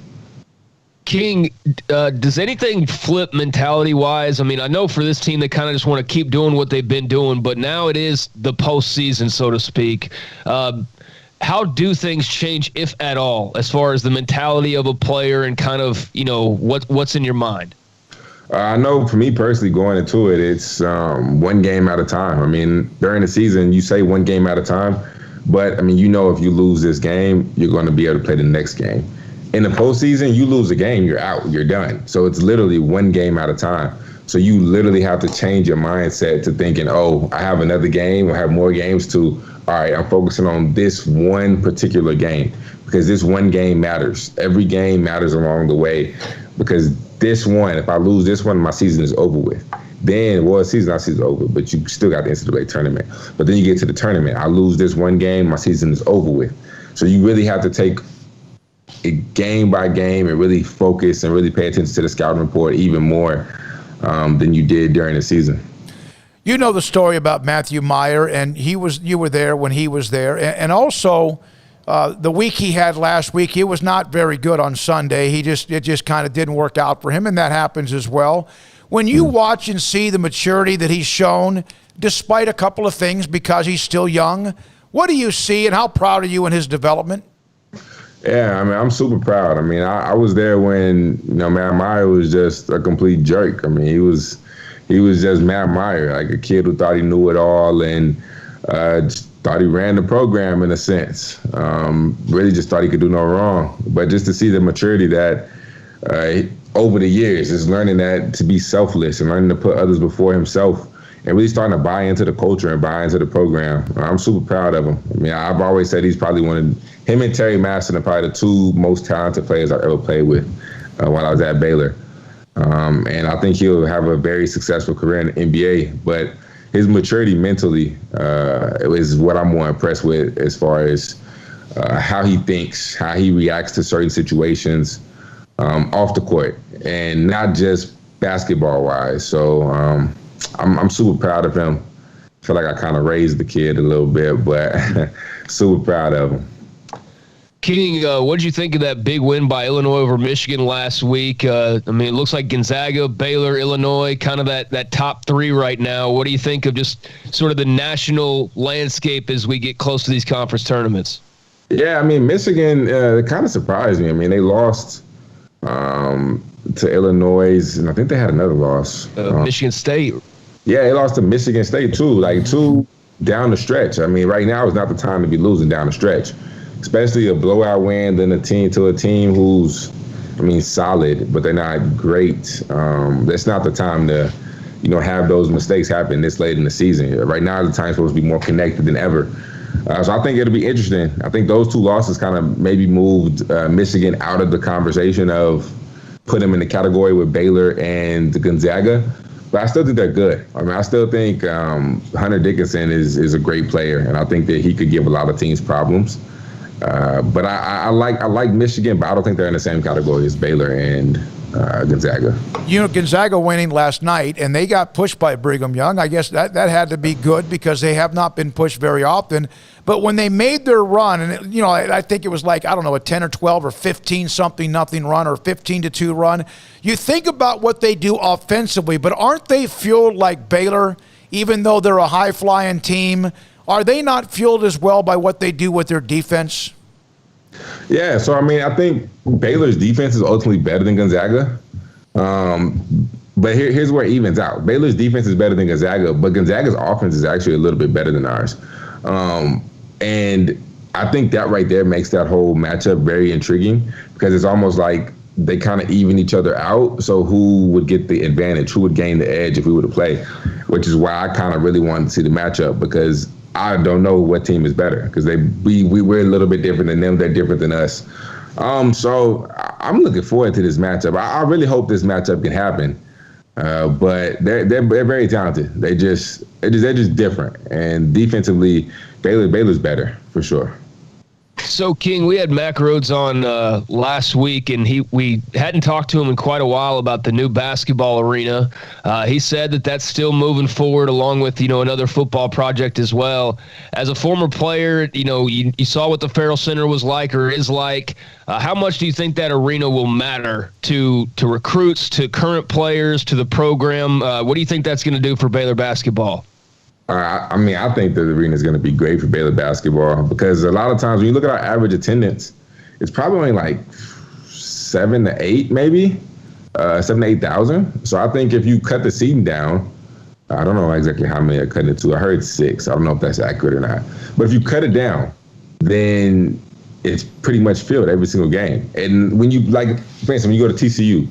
Speaker 7: King, does anything flip mentality-wise? I know for this team, they kind of just want to keep doing what they've been doing, but now it is the postseason, so to speak. How do things change, if at all, as far as the mentality of a player and kind of, what's in your mind?
Speaker 19: I know for me personally going into it, it's 1 game at a time. During the season, you say 1 game at a time, but if you lose this game, you're going to be able to play the next game. In the postseason, you lose a game, you're out, you're done. So it's literally 1 game at a time. So you literally have to change your mindset to thinking, I have another game, I have more games to, all right, I'm focusing on this one particular game because this 1 game matters. Every game matters along the way because this one, if I lose this one, my season is over with. Then, season's over, but you still got the NCAA tournament. But then you get to the tournament. I lose this 1 game, my season is over with. So you really have to take it game by game and really focus and really pay attention to the scouting report even more than you did during the season.
Speaker 6: You know the story about Matthew Meyer, and you were there when he was there. And also, the week he had last week, he was not very good on Sunday. It just kind of didn't work out for him, and that happens as well. When you watch and see the maturity that he's shown, despite a couple of things because he's still young, what do you see, and how proud are you in his development?
Speaker 19: Yeah, I mean, I'm super proud. I mean, I was there when, Matt Meyer was just a complete jerk. I mean, he was just Matt Meyer, like a kid who thought he knew it all and just thought he ran the program in a sense. Really just thought he could do no wrong. But just to see the maturity that over the years is learning that to be selfless and learning to put others before himself and really starting to buy into the culture and buy into the program. I'm super proud of him. I mean, I've always said he's probably him and Terry Maston are probably the two most talented players I've ever played with when I was at Baylor. And I think he'll have a very successful career in the NBA. But his maturity mentally is what I'm more impressed with as far as how he thinks, how he reacts to certain situations off the court, and not just basketball-wise. So I'm super proud of him. I feel like I kind of raised the kid a little bit, but super proud of him.
Speaker 7: King, what did you think of that big win by Illinois over Michigan last week? I mean, it looks like Gonzaga, Baylor, Illinois, kind of that top three right now. What do you think of just sort of the national landscape as we get close to these conference tournaments?
Speaker 19: Yeah, I mean, Michigan kind of surprised me. I mean, they lost to Illinois, and I think they had another loss.
Speaker 7: Michigan State.
Speaker 19: Yeah, they lost to Michigan State, too, like two down the stretch. I mean, right now is not the time to be losing down the stretch. Especially a blowout win than a team who's, solid, but they're not great. That's not the time to, have those mistakes happen this late in the season. Right now, the time's supposed to be more connected than ever. So I think it'll be interesting. I think those two losses kind of maybe moved Michigan out of the conversation of put them in the category with Baylor and Gonzaga. But I still think they're good. I mean, I still think Hunter Dickinson is a great player, and I think that he could give a lot of teams problems. But I like Michigan, but I don't think they're in the same category as Baylor and Gonzaga.
Speaker 6: Gonzaga winning last night, and they got pushed by Brigham Young. I guess that had to be good because they have not been pushed very often. But when they made their run, and I think it was like, I don't know, a 10 or 12 or 15-something nothing run or 15-2 run. You think about what they do offensively, but aren't they fueled like Baylor, even though they're a high-flying team? Are they not fueled as well by what they do with their defense?
Speaker 19: Yeah, so I think Baylor's defense is ultimately better than Gonzaga. But here's where it evens out. Baylor's defense is better than Gonzaga, but Gonzaga's offense is actually a little bit better than ours. And I think that right there makes that whole matchup very intriguing because it's almost like they kind of even each other out. So who would get the advantage? Who would gain the edge if we were to play? Which is why I kind of really wanted to see the matchup because I don't know what team is better because we're a little bit different than them. They're different than us. So I'm looking forward to this matchup. I really hope this matchup can happen. But they're very talented. They're just different. And defensively, Baylor's better for sure.
Speaker 7: So, King, we had Mac Rhodes on last week, and we hadn't talked to him in quite a while about the new basketball arena. He said that that's still moving forward along with, another football project as well. As a former player, you saw what the Farrell Center was like or is like. How much do you think that arena will matter to recruits, to current players, to the program? What do you think that's going to do for Baylor basketball?
Speaker 19: I think the arena is going to be great for Baylor basketball because a lot of times when you look at our average attendance, it's probably only like 7 to 8, maybe 7,000 to 8,000. So I think if you cut the seating down, I don't know exactly how many I cut it to. I heard 6. I don't know if that's accurate or not. But if you cut it down, then it's pretty much filled every single game. And when you for instance, when you go to TCU,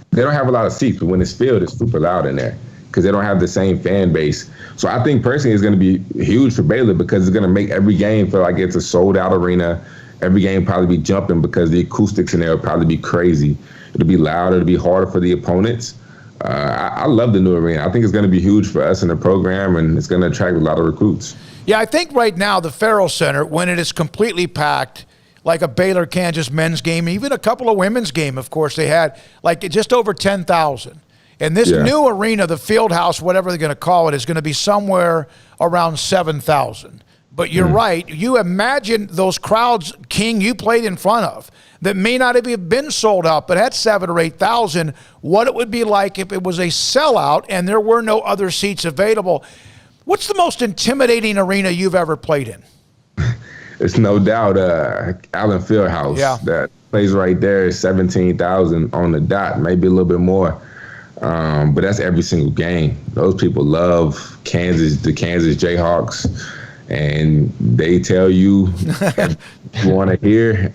Speaker 19: they don't have a lot of seats, but when it's filled, it's super loud in there because they don't have the same fan base. So I think personally it's going to be huge for Baylor because it's going to make every game feel like it's a sold-out arena. Every game probably be jumping because the acoustics in there will probably be crazy. It'll be loud. It'll be harder for the opponents. I love the new arena. I think it's going to be huge for us in the program, and it's going to attract a lot of recruits.
Speaker 6: Yeah, I think right now the Farrell Center, when it is completely packed, like a Baylor-Kansas men's game, even a couple of women's game, of course, they had like just over 10,000. And this new arena, the field house, whatever they're going to call it, is going to be somewhere around 7,000. But you're right. You imagine those crowds, King, you played in front of, that may not have been sold out, but had 7,000 or 8,000, what it would be like if it was a sellout and there were no other seats available. What's the most intimidating arena you've ever played in?
Speaker 19: It's no doubt Allen Fieldhouse.
Speaker 6: Yeah.
Speaker 19: That place right there is 17,000 on the dot, maybe a little bit more. But that's every single game. Those people love the Kansas Jayhawks, and they tell you you want to hear,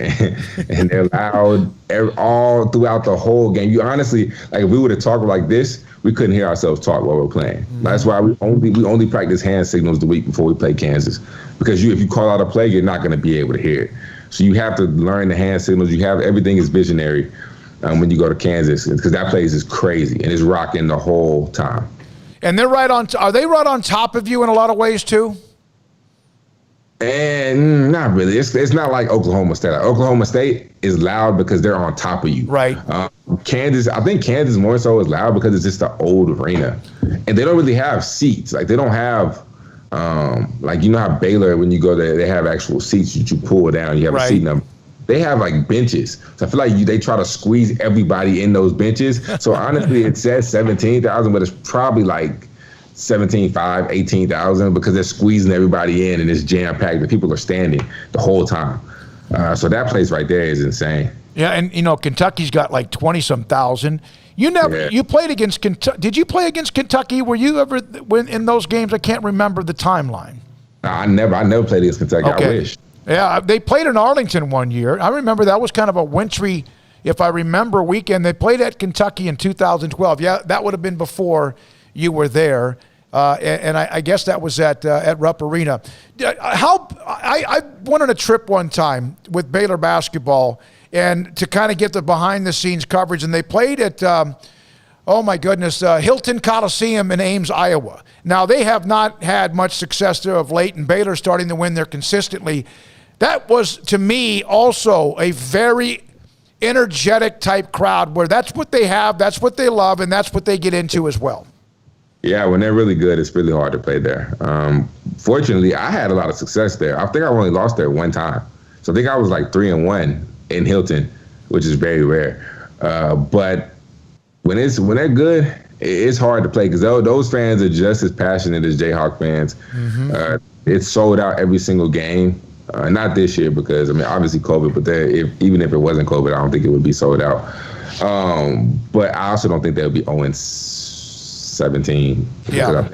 Speaker 19: and they're loud all throughout the whole game. You honestly, like, if we would have talked like this, we couldn't hear ourselves talk while we're playing. That's why we only practice hand signals the week before we play Kansas, because if you call out a play, you're not going to be able to hear it. So you have to learn the hand signals. Everything is visionary when you go to Kansas, because that place is crazy and it's rocking the whole time.
Speaker 6: And they're are they right on top of you in a lot of ways too?
Speaker 19: And not really. It's not like Oklahoma State. Like, Oklahoma State is loud because they're on top of you.
Speaker 6: Right.
Speaker 19: Kansas, I think Kansas more so is loud because it's just an old arena. And they don't really have seats. Like, they don't have, like, you know how Baylor, when you go there, they have actual seats that you pull down. You have a seat number. They have, like, benches. So I feel like they try to squeeze everybody in those benches. So honestly, it says 17,000, but it's probably like 17,500, 18,000, because they're squeezing everybody in and it's jam-packed. The people are standing the whole time. So that place right there is insane.
Speaker 6: Yeah, and, Kentucky's got like 20-some thousand. You played against Kentucky. Did you play against Kentucky? Were you ever in those games? I can't remember the timeline.
Speaker 19: I never played against Kentucky.
Speaker 6: Okay.
Speaker 19: I wish.
Speaker 6: Yeah, they played in Arlington one year. I remember that was kind of a wintry, if I remember, weekend. They played at Kentucky in 2012. Yeah, that would have been before you were there, and I guess that was at Rupp Arena. I went on a trip one time with Baylor basketball, and to kind of get the behind-the-scenes coverage, and they played at, Hilton Coliseum in Ames, Iowa. Now, they have not had much success there of late, and Baylor's starting to win there consistently. That was, to me, also a very energetic type crowd where that's what they have, that's what they love, and that's what they get into as well.
Speaker 19: Yeah, when they're really good, it's really hard to play there. Fortunately, I had a lot of success there. I think I only lost there one time. So I think I was like 3-1 in Hilton, which is very rare. But when they're good, it's hard to play because those fans are just as passionate as Jayhawk fans. Mm-hmm. It's sold out every single game. Not this year because, obviously COVID, but even if it wasn't COVID, I don't think it would be sold out. But I also don't think they would be 0-17.
Speaker 6: Yeah.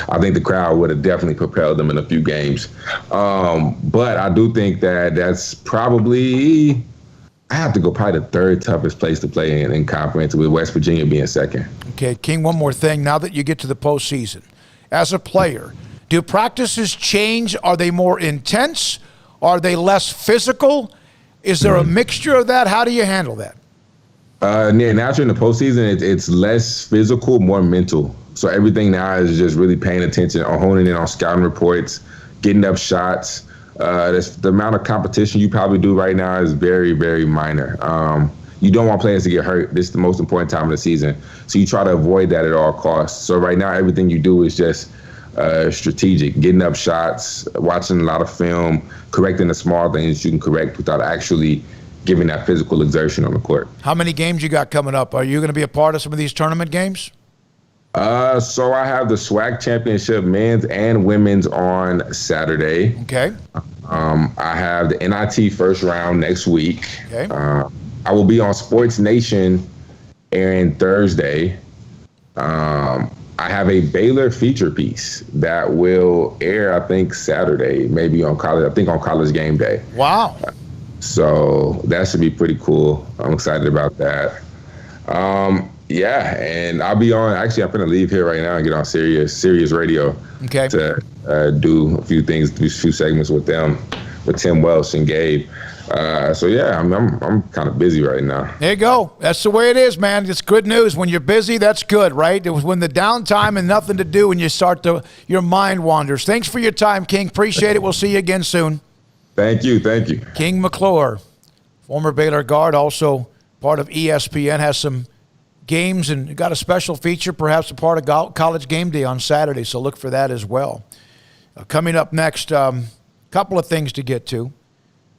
Speaker 19: I think the crowd would have definitely propelled them in a few games. But I do think that's probably, I have to go probably the third toughest place to play in conference, with West Virginia being second.
Speaker 6: Okay, King, one more thing. Now that you get to the postseason, as a player, do practices change? Are they more intense? Are they less physical? Is there a mixture of that? How do you handle that?
Speaker 19: Now in the postseason, it's less physical, more mental. So everything now is just really paying attention on honing in on scouting reports, getting up shots. The amount of competition you probably do right now is very, very minor. You don't want players to get hurt. This is the most important time of the season. So you try to avoid that at all costs. So right now, everything you do is just strategic, getting up shots, watching a lot of film, correcting the small things you can correct without actually giving that physical exertion on the court.
Speaker 6: How many games you got coming up? Are you going to be a part of some of these tournament games?
Speaker 19: So I have the SWAC Championship men's and women's on Saturday.
Speaker 6: Okay.
Speaker 19: I have the NIT first round next week.
Speaker 6: Okay.
Speaker 19: I will be on Sports Nation airing Thursday. I have a Baylor feature piece that will air, I think, Saturday, maybe on College Game Day.
Speaker 6: Wow.
Speaker 19: So that should be pretty cool. I'm excited about that. Yeah, and I'll be on. Actually, I'm going to leave here right now and get on Sirius Radio.
Speaker 6: Okay.
Speaker 19: To do a few things, do a few segments with them, with Tim Welsh and Gabe. So yeah, I'm kind of busy right now.
Speaker 6: There you go. That's the way it is, man. It's good news. When you're busy, that's good, right? It was when the downtime and nothing to do and you start your mind wanders. Thanks for your time, King. Appreciate it. We'll see you again soon.
Speaker 19: Thank you.
Speaker 6: King McClure, former Baylor guard, also part of ESPN, has some games and got a special feature, perhaps a part of College Game Day on Saturday, so look for that as well. Coming up next, couple of things to get to.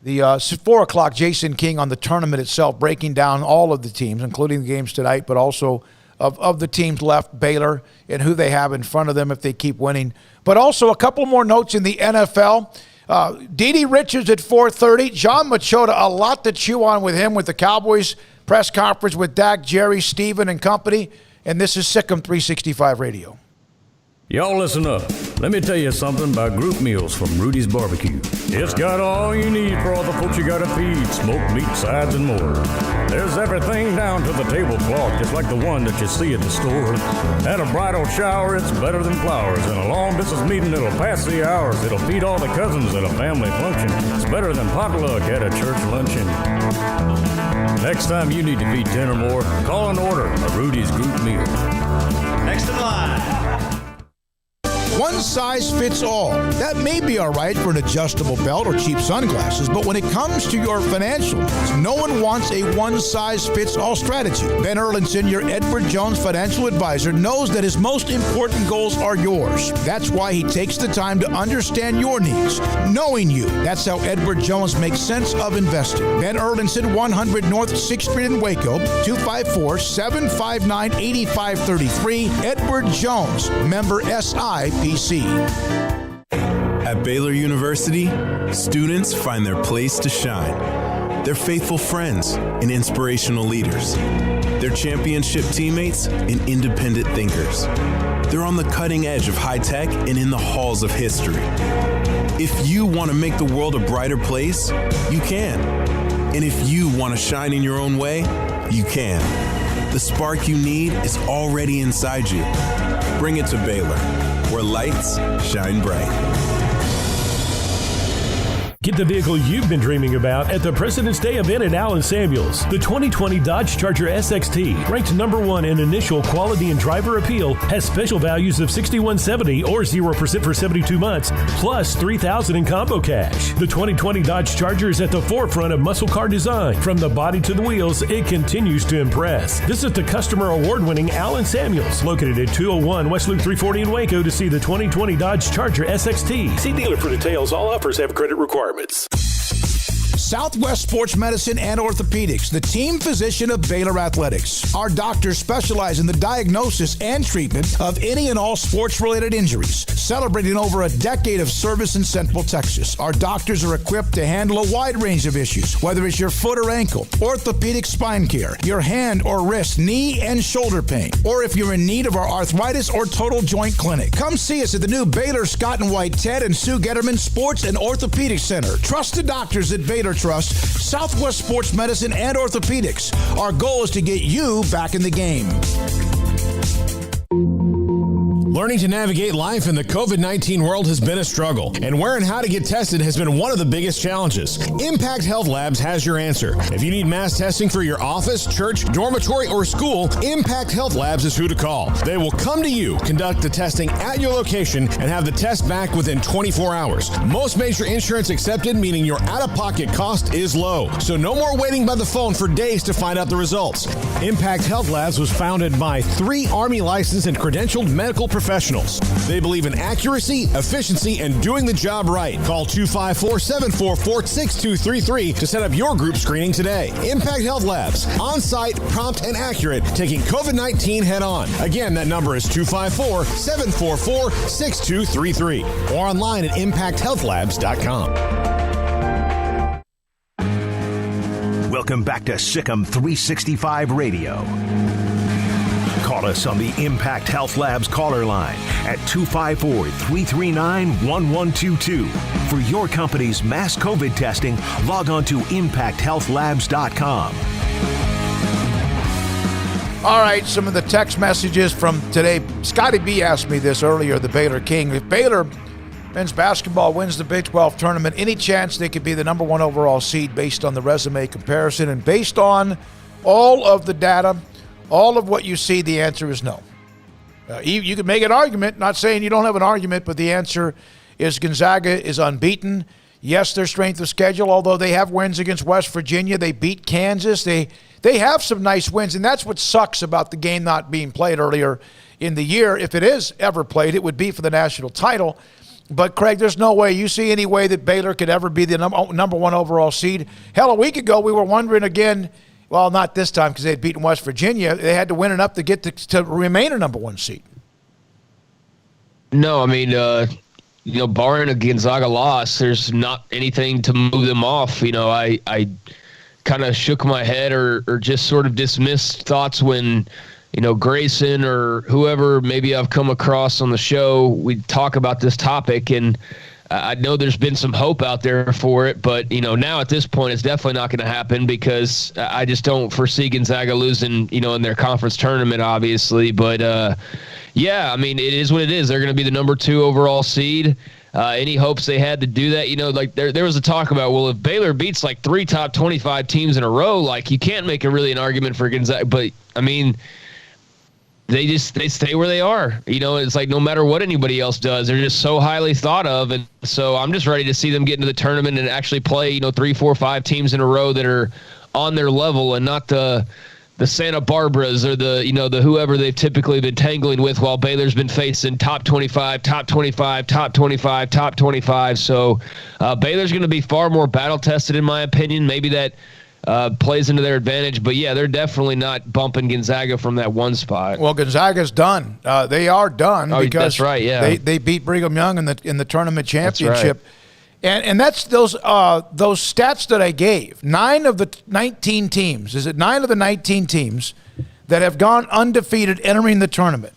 Speaker 6: The 4 o'clock, Jason King on the tournament itself, breaking down all of the teams, including the games tonight, but also of the teams left, Baylor, and who they have in front of them if they keep winning. But also a couple more notes in the NFL. Dede Richards at 4:30. John Machota, a lot to chew on with him with the Cowboys press conference with Dak, Jerry, Steven, and company. And this is SicEm365 Radio.
Speaker 20: Y'all listen up. Let me tell you something about group meals from Rudy's Barbecue. It's got all you need for all the folks you gotta feed, smoked meat, sides, and more. There's everything down to the tablecloth, just like the one that you see at the store. At a bridal shower, it's better than flowers. In a long business meeting, it'll pass the hours. It'll feed all the cousins at a family function. It's better than potluck at a church luncheon. Next time you need to feed 10 or more, call and order a Rudy's group meal.
Speaker 13: Next in line. One size fits all. That may be all right for an adjustable belt or cheap sunglasses, but when it comes to your financials, no one wants a one-size-fits-all strategy. Ben Erlinson, your Edward Jones financial advisor, knows that his most important goals are yours. That's why he takes the time to understand your needs, knowing you. That's how Edward Jones makes sense of investing. Ben Erlinson, 100 North 6th Street in Waco, 254-759-8533. Edward Jones, member SIPC.
Speaker 21: At Baylor University, students find their place to shine. They're faithful friends and inspirational leaders. They're championship teammates and independent thinkers. They're on the cutting edge of high tech and in the halls of history. If you want to make the world a brighter place, you can. And if you want to shine in your own way, you can. The spark you need is already inside you. Bring it to Baylor, where lights shine bright.
Speaker 22: Get the vehicle you've been dreaming about at the President's Day event at Allen Samuels. The 2020 Dodge Charger Sxt, ranked #1 in initial quality and driver appeal, has special values of $6,170 or 0% for 72 months, plus $3,000 in combo cash. The 2020 Dodge Charger is at the forefront of muscle car design. From the body to the wheels, it continues to impress. Visit the customer award-winning Allen Samuels, located at 201 West Loop 340 in Waco, to see the 2020 Dodge Charger Sxt. See dealer for details. All offers have credit requirements.
Speaker 13: Southwest Sports Medicine and Orthopedics, the team physician of Baylor Athletics. Our doctors specialize in the diagnosis and treatment of any and all sports-related injuries. Celebrating over a decade of service in Central Texas, our doctors are equipped to handle a wide range of issues, whether it's your foot or ankle, orthopedic spine care, your hand or wrist, knee and shoulder pain, or if you're in need of our arthritis or total joint clinic. Come see us at the new Baylor Scott and White Ted and Sue Getterman Sports and Orthopedic Center. Trust the doctors at Baylor Trust, Southwest Sports Medicine and Orthopedics. Our goal is to get you back in the game.
Speaker 12: Learning to navigate life in the COVID-19 world has been a struggle, and where and how to get tested has been one of the biggest challenges. Impact Health Labs has your answer. If you need mass testing for your office, church, dormitory, or school, Impact Health Labs is who to call. They will come to you, conduct the testing at your location, and have the test back within 24 hours. Most major insurance accepted, meaning your out-of-pocket cost is low. So no more waiting by the phone for days to find out the results. Impact Health Labs was founded by 3 Army licensed and credentialed medical professionals. They believe in accuracy, efficiency, and doing the job right. Call 254-744-6233 to set up your group screening today. Impact Health Labs, on-site, prompt, and accurate, taking COVID-19 head-on. Again, that number is 254-744-6233 or online at impacthealthlabs.com.
Speaker 5: Welcome back to SicEm365 Radio. Call us on the Impact Health Labs caller line at 254-339-1122. For your company's mass COVID testing, log on to impacthealthlabs.com.
Speaker 6: All right, some of the text messages from today. Scotty B asked me this earlier, the Baylor King. If Baylor men's basketball wins the Big 12 tournament, any chance they could be the #1 overall seed based on the resume comparison and based on all of the data, all of what you see? The answer is no. You could make an argument, not saying you don't have an argument, but the answer is Gonzaga is unbeaten. Yes, their strength of schedule, although they have wins against West Virginia. They beat Kansas. They have some nice wins, and that's what sucks about the game not being played earlier in the year. If it is ever played, it would be for the national title. But, Craig, there's no way. You see any way that Baylor could ever be the number one overall seed? Hell, a week ago we were wondering again, well, not this time because they had beaten West Virginia. They had to win enough to get to remain a number one seed.
Speaker 7: No, I mean, barring a Gonzaga loss, there's not anything to move them off. I kind of shook my head or just sort of dismissed thoughts when – Grayson or whoever maybe I've come across on the show, we talk about this topic, and I know there's been some hope out there for it, but, now at this point it's definitely not going to happen because I just don't foresee Gonzaga losing, in their conference tournament, obviously. But, yeah, I mean, it is what it is. They're going to be the number 2 overall seed. Any hopes they had to do that, there was a talk about, well, if Baylor beats 3 top 25 teams in a row, you can't make an argument for Gonzaga. But, I mean, they stay where they are. It's no matter what anybody else does, they're just so highly thought of. And so I'm just ready to see them get into the tournament and actually play, 3, 4, 5 teams in a row that are on their level and not the Santa Barbaras or the whoever they've typically been tangling with while Baylor's been facing top 25, top 25, top 25, top 25. So Baylor's going to be far more battle tested in my opinion. Maybe that plays into their advantage, but yeah, they're definitely not bumping Gonzaga from that one spot.
Speaker 6: Well, Gonzaga's done. They are done because
Speaker 7: that's right. Yeah,
Speaker 6: they beat Brigham Young in the tournament championship, and that's those stats that I gave. 9 of the 19 teams. Is it 9 of the 19 teams that have gone undefeated entering the tournament?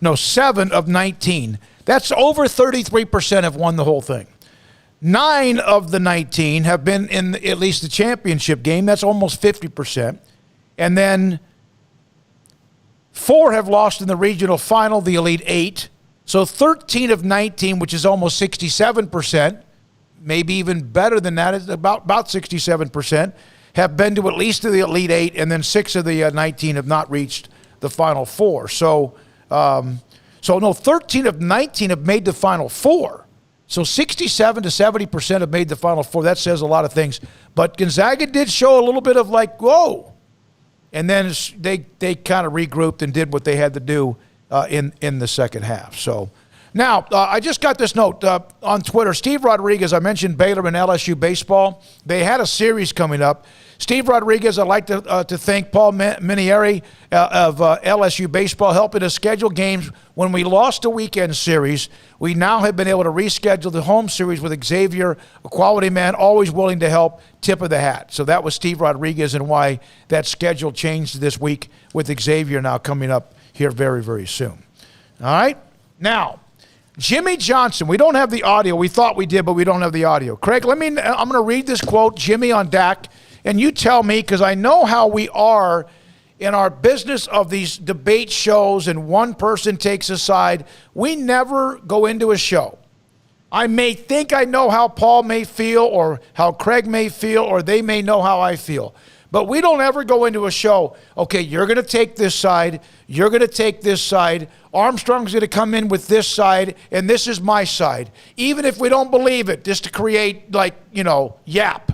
Speaker 6: No, 7 of 19. That's over 33% have won the whole thing. 9 of the 19 have been in at least the championship game. That's almost 50%. And then 4 have lost in the regional final, the Elite 8. So 13 of 19, which is almost 67%, maybe even better than that, is about 67%, have been to at least to the Elite 8, and then 6 of the 19 have not reached the Final 4. So 13 of 19 have made the Final 4. So 67 to 70% have made the Final 4. That says a lot of things. But Gonzaga did show a little bit of whoa. And then they kind of regrouped and did what they had to do in the second half. So now I just got this note on Twitter. Steve Rodriguez, I mentioned Baylor and LSU baseball. They had a series coming up. Steve Rodriguez, I'd like to thank Paul Minieri of LSU baseball helping us schedule games. When we lost a weekend series, we now have been able to reschedule the home series with Xavier, a quality man, always willing to help, tip of the hat. So that was Steve Rodriguez and why that schedule changed this week with Xavier now coming up here very, very soon. All right? Now, Jimmy Johnson, we don't have the audio. We thought we did, but we don't have the audio. Craig, I'm going to read this quote, Jimmy on Dak. And you tell me, because I know how we are in our business of these debate shows and one person takes a side. We never go into a show. I may think I know how Paul may feel or how Craig may feel or they may know how I feel. But we don't ever go into a show, okay, you're going to take this side, you're going to take this side, Armstrong's going to come in with this side, and this is my side. Even if we don't believe it, just to create, yap.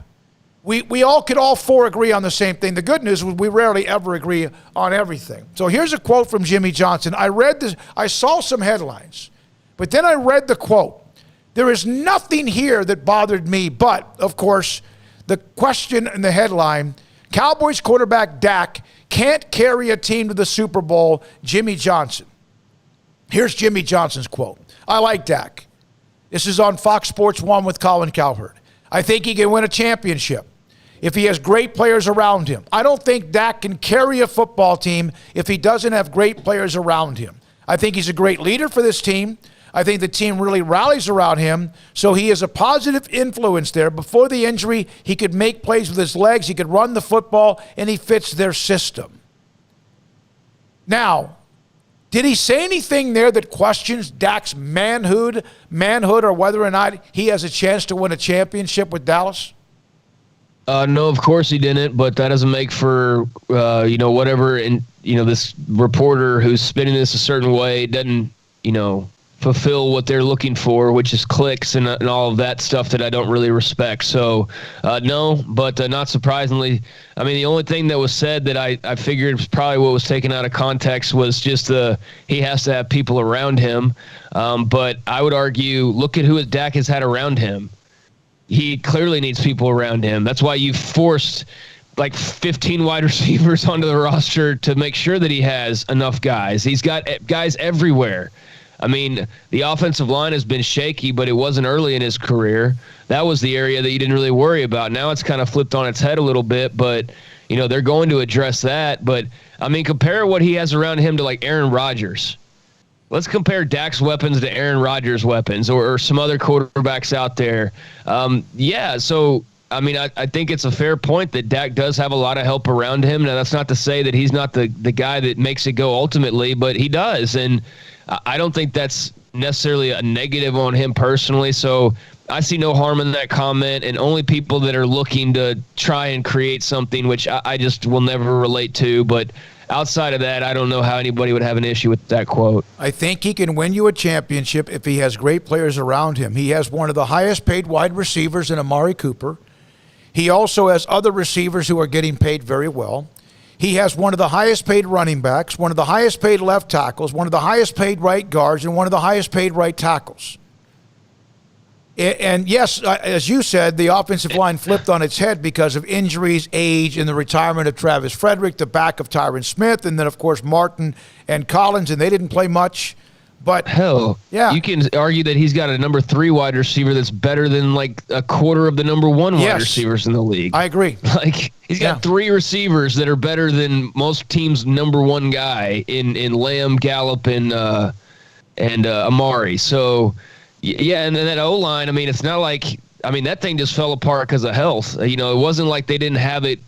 Speaker 6: We all could all 4 agree on the same thing. The good news is we rarely ever agree on everything. So here's a quote from Jimmy Johnson. I read this. I saw some headlines, but then I read the quote. There is nothing here that bothered me, but, of course, the question in the headline, Cowboys quarterback Dak can't carry a team to the Super Bowl, Jimmy Johnson. Here's Jimmy Johnson's quote. I like Dak. This is on Fox Sports 1 with Colin Cowherd. I think he can win a championship if he has great players around him. I don't think Dak can carry a football team if he doesn't have great players around him. I think he's a great leader for this team. I think the team really rallies around him, so he is a positive influence there. Before the injury, he could make plays with his legs, he could run the football, and he fits their system. Now, did he say anything there that questions Dak's manhood, or whether or not he has a chance to win a championship with Dallas?
Speaker 7: No, of course he didn't, but that doesn't make for, whatever, and, this reporter who's spinning this a certain way doesn't, fulfill what they're looking for, which is clicks and all of that stuff that I don't really respect. So, no, but not surprisingly, I mean, the only thing that was said that I figured was probably what was taken out of context was just he has to have people around him. But I would argue, look at who Dak has had around him. He clearly needs people around him. That's why you forced like 15 wide receivers onto the roster to make sure that he has enough guys. He's got guys everywhere. I mean, the offensive line has been shaky, but it wasn't early in his career. That was the area that you didn't really worry about. Now it's kind of flipped on its head a little bit, but, you know, they're going to address that. But, I mean, compare what he has around him to, like, Aaron Rodgers. Let's compare Dak's weapons to Aaron Rodgers' weapons or some other quarterbacks out there. So, I mean, I think it's a fair point that Dak does have a lot of help around him. Now, that's not to say that he's not the guy that makes it go ultimately, but he does. And I don't think that's necessarily a negative on him personally. So I see no harm in that comment, and only people that are looking to try and create something, which I just will never relate to. But outside of that, I don't know how anybody would have an issue with that quote.
Speaker 6: I think he can win you a championship if he has great players around him. He has one of the highest paid wide receivers in Amari Cooper. He also has other receivers who are getting paid very well. He has one of the highest paid running backs, one of the highest paid left tackles, one of the highest paid right guards, and one of the highest paid right tackles. And yes, as you said, the offensive line flipped on its head because of injuries, age, and the retirement of Travis Frederick, the back of Tyron Smith, and then, of course, Martin and Collins, and they didn't play much. But
Speaker 7: hell,
Speaker 6: yeah,
Speaker 7: you can argue that he's got a number 3 wide receiver that's better than like a quarter of the number 1 wide receivers in the league.
Speaker 6: I agree.
Speaker 7: Like he's got 3 receivers that are better than most teams' number 1 guy in Lamb, Gallup, and Amari. So yeah, and then that O-line. I mean, it's not like that thing just fell apart because of health. You know, it wasn't like they didn't have it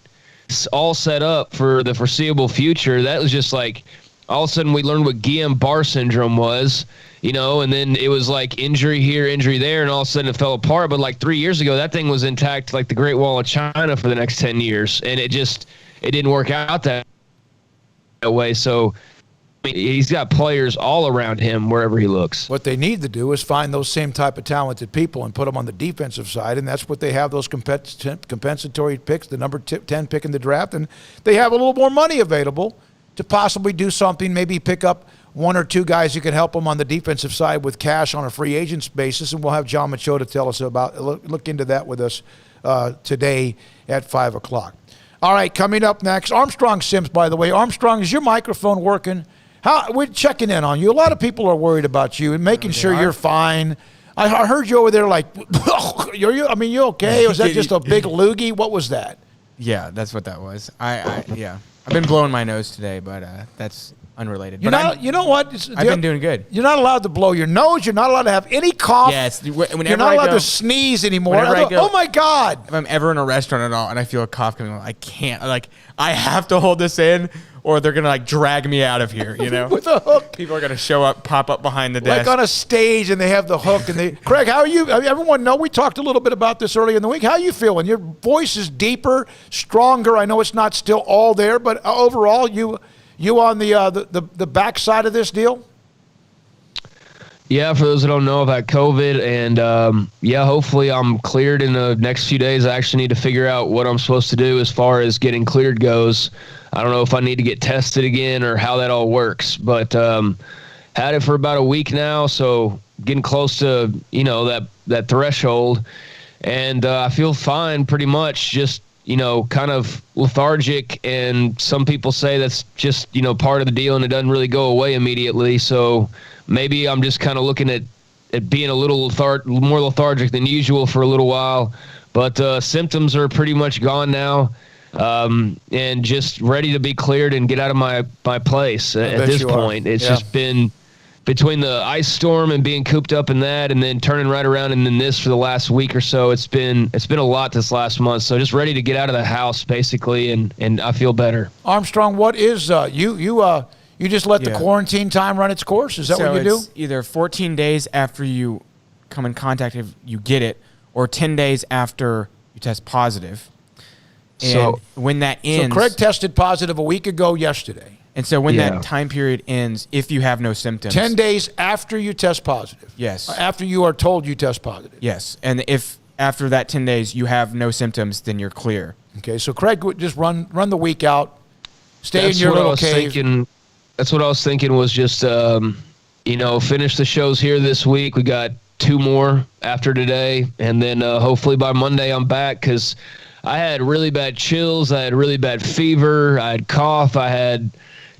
Speaker 7: all set up for the foreseeable future. That was just like, all of a sudden we learned what Guillain-Barré syndrome was, you know, and then it was like injury here, injury there, and all of a sudden it fell apart. But like 3 years ago, that thing was intact like the Great Wall of China for the next 10 years, and it didn't work out that way. So I mean, he's got players all around him wherever he looks.
Speaker 6: What they need to do is find those same type of talented people and put them on the defensive side, and that's what they have, those compensatory picks, the number 10 pick in the draft, and they have a little more money available to possibly do something, maybe pick up 1 or 2 guys who can help them on the defensive side with cash on a free agents basis, and we'll have John Machota tell us about, look into that with us today at 5 o'clock. All right, coming up next, Armstrong Sims, by the way. Armstrong, is your microphone working? We're checking in on you. A lot of people are worried about you and making sure you're fine. I heard you over there like, you okay? Was that just a big loogie? What was that?
Speaker 11: Yeah, that's what that was. Yeah. I've been blowing my nose today, but that's unrelated.
Speaker 6: You know what?
Speaker 11: I've been doing good.
Speaker 6: You're not allowed to blow your nose. You're not allowed to have any cough.
Speaker 11: Yes.
Speaker 6: You're not allowed to sneeze anymore. Oh, my God.
Speaker 11: If I'm ever in a restaurant at all and I feel a cough coming on, I can't. I have to hold this in, or they're going to, drag me out of here, you know?
Speaker 6: With a hook.
Speaker 11: People are going to pop up behind the desk.
Speaker 6: Like on a stage, and they have the hook. Craig, how are you? Everyone know, we talked a little bit about this earlier in the week. How are you feeling? Your voice is deeper, stronger. I know it's not still all there, but overall, you on the back side of this deal?
Speaker 7: Yeah, for those that don't know, I've had COVID, and hopefully I'm cleared in the next few days. I actually need to figure out what I'm supposed to do as far as getting cleared goes. I don't know if I need to get tested again or how that all works, but had it for about a week now, so getting close to, that threshold, and I feel fine pretty much, just, kind of lethargic, and some people say that's just, part of the deal and it doesn't really go away immediately, so maybe I'm just kind of looking at being a little more lethargic than usual for a little while, but symptoms are pretty much gone now. And just ready to be cleared and get out of my place at this point. It's just been between the ice storm and being cooped up in that, and then turning right around and then this for the last week or so. It's been a lot this last month. So just ready to get out of the house basically, and I feel better.
Speaker 6: Armstrong, what is you just let the quarantine time run its course? Is that what you do?
Speaker 11: Either 14 days after you come in contact if you get it, or 10 days after you test positive. And when that ends...
Speaker 6: So Craig tested positive a week ago yesterday.
Speaker 11: And so when that time period ends, if you have no symptoms.
Speaker 6: 10 days after you test positive.
Speaker 11: Yes.
Speaker 6: After you are told you test positive.
Speaker 11: Yes. And if after that 10 days you have no symptoms, then you're clear.
Speaker 6: Okay, so Craig, just run the week out. Stay in your little cave.
Speaker 7: That's what I was thinking was just, finish the shows here this week. We got 2 more after today. And then hopefully by Monday I'm back because I had really bad chills. I had really bad fever. I had cough. I had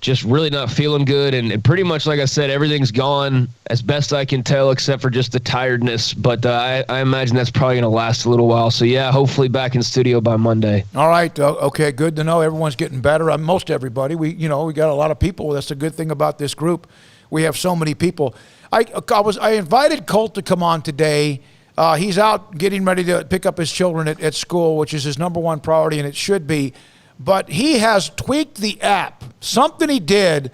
Speaker 7: just really not feeling good. And pretty much, like I said, everything's gone as best I can tell except for just the tiredness. But I imagine that's probably going to last a little while. So, yeah, hopefully back in studio by Monday.
Speaker 6: All right. Okay, good to know. Everyone's getting better. Most everybody. We got a lot of people. That's a good thing about this group. We have so many people. I invited Colt to come on today. He's out getting ready to pick up his children at school, which is his number one priority, and it should be. But he has tweaked the app, something he did,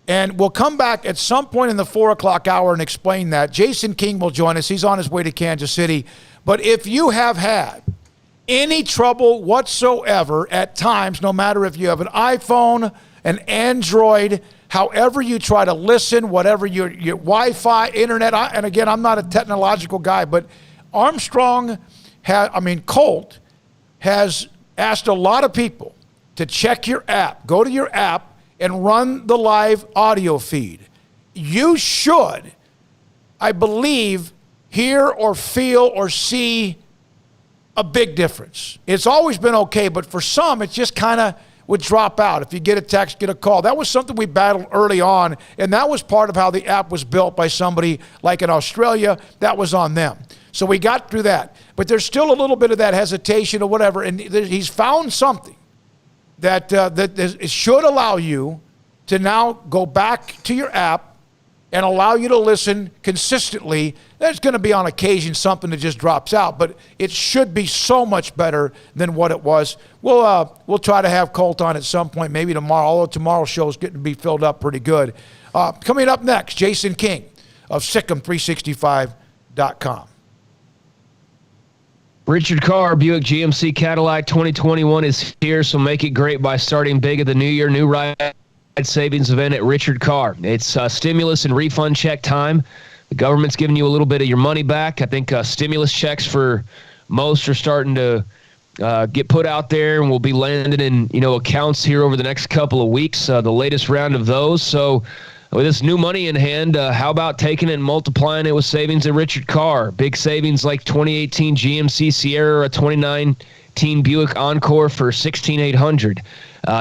Speaker 6: and we'll come back at some point in the 4 o'clock hour and explain that. Jason King will join us. He's on his way to Kansas City. But if you have had any trouble whatsoever at times, no matter if you have an iPhone, an Android, however you try to listen, whatever your Wi-Fi, internet, and again, I'm not a technological guy, but Colt has asked a lot of people to check your app. Go to your app and run the live audio feed. You should, I believe, hear or feel or see a big difference. It's always been okay, but for some, it just kind of would drop out. If you get a text, get a call. That was something we battled early on, and that was part of how the app was built by somebody like in Australia. That was on them. So we got through that. But there's still a little bit of that hesitation or whatever, and he's found something that should allow you to now go back to your app and allow you to listen consistently. There's going to be on occasion something that just drops out, but it should be so much better than what it was. We'll try to have Colt on at some point, maybe tomorrow, although tomorrow's show is getting to be filled up pretty good. Coming up next, Jason King of SicEm365.com.
Speaker 7: Richard Carr, Buick GMC Cadillac 2021 is here, so make it great by starting big at the New Year New Ride Savings event at Richard Carr. It's stimulus and refund check time. The government's giving you a little bit of your money back. I think stimulus checks for most are starting to get put out there and will be landed in accounts here over the next couple of weeks, the latest round of those. So with this new money in hand, how about taking it and multiplying it with savings at Richard Carr? Big savings like 2018 GMC Sierra, 2019 Buick Encore for $16,800.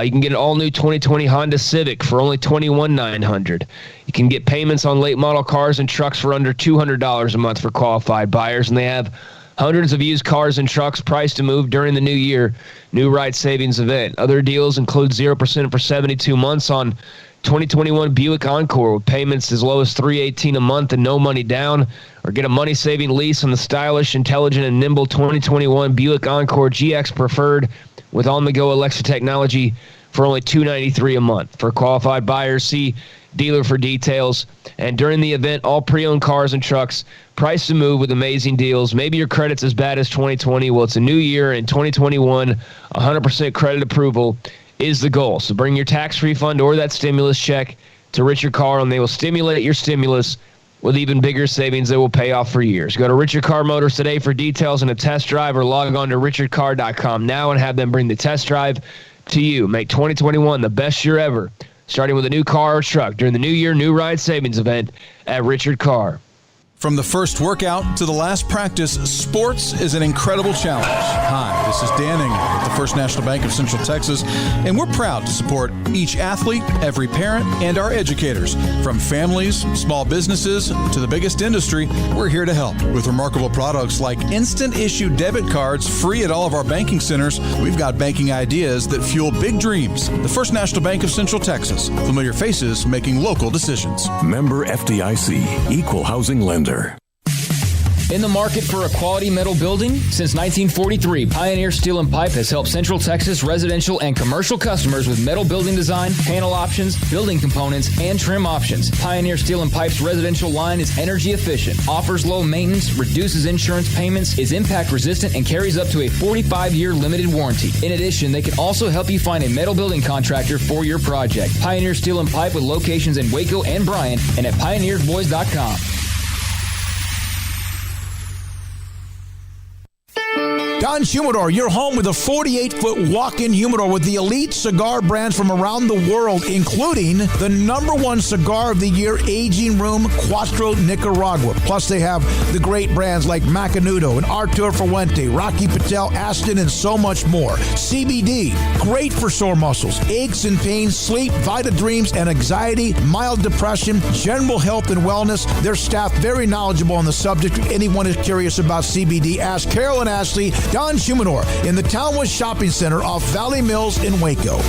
Speaker 7: You can get an all-new 2020 Honda Civic for only $21,900. You can get payments on late model cars and trucks for under $200 a month for qualified buyers, and they have hundreds of used cars and trucks priced to move during the New Year New Ride Savings event. Other deals include 0% for 72 months on 2021 Buick Encore with payments as low as $318 a month and no money down, or get a money-saving lease on the stylish, intelligent, and nimble 2021 Buick Encore GX Preferred with on-the-go Alexa technology for only $293 a month. For qualified buyers, see dealer for details. And during the event, all pre-owned cars and trucks priced to move with amazing deals. Maybe your credit's as bad as 2020. Well, it's a new year, and 2021, 100% credit approval is the goal. So bring your tax refund or that stimulus check to Richard Carr, and they will stimulate your stimulus with even bigger savings that will pay off for years. Go to Richard Carr Motors today for details and a test drive, or log on to richardcarr.com now and have them bring the test drive to you. Make 2021 the best year ever, starting with a new car or truck during the New Year New Ride Savings event at Richard Carr.
Speaker 1: From the first workout to the last practice, sports is an incredible challenge. Hi, this is Dan Engel at the First National Bank of Central Texas, and we're proud to support each athlete, every parent, and our educators. From families, small businesses, to the biggest industry, we're here to help. With remarkable products like instant issue debit cards free at all of our banking centers, we've got banking ideas that fuel big dreams. The First National Bank of Central Texas. Familiar faces making local decisions.
Speaker 3: Member FDIC, Equal Housing Lender.
Speaker 14: In the market for a quality metal building? Since 1943, Pioneer Steel and Pipe has helped Central Texas residential and commercial customers with metal building design, panel options, building components, and trim options. Pioneer Steel and Pipe's residential line is energy efficient, offers low maintenance, reduces insurance payments, is impact resistant, and carries up to a 45-year limited warranty. In addition, they can also help you find a metal building contractor for your project. Pioneer Steel and Pipe with locations in Waco and Bryan and at pioneersboys.com.
Speaker 13: Don's Humidor, your home with a 48-foot walk-in humidor with the elite cigar brands from around the world, including the #1 cigar of the year, Aging Room Cuatro Nicaragua. Plus, they have the great brands like Macanudo and Artur Fuente, Rocky Patel, Aston, and so much more. CBD, great for sore muscles, aches and pains, sleep, Vita Dreams, and anxiety, mild depression, general health and wellness. Their staff very knowledgeable on the subject. If anyone is curious about CBD, ask Carol and Ashley. Don's Humidor in the Townwood Shopping Center off Valley Mills in Waco.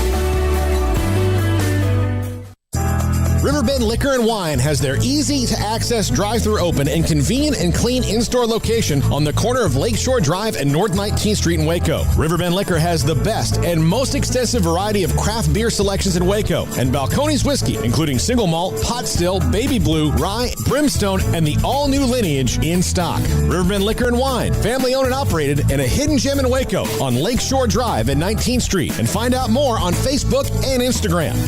Speaker 12: Riverbend Liquor and Wine has their easy-to-access drive-thru open and convenient and clean in-store location on the corner of Lakeshore Drive and North 19th Street in Waco. Riverbend Liquor has the best and most extensive variety of craft beer selections in Waco, and Balcones Whiskey, including single malt, pot still, baby blue, rye, brimstone, and the all-new lineage in stock. Riverbend Liquor and Wine, family-owned and operated, and a hidden gem in Waco on Lakeshore Drive and 19th Street. And find out more on Facebook and Instagram.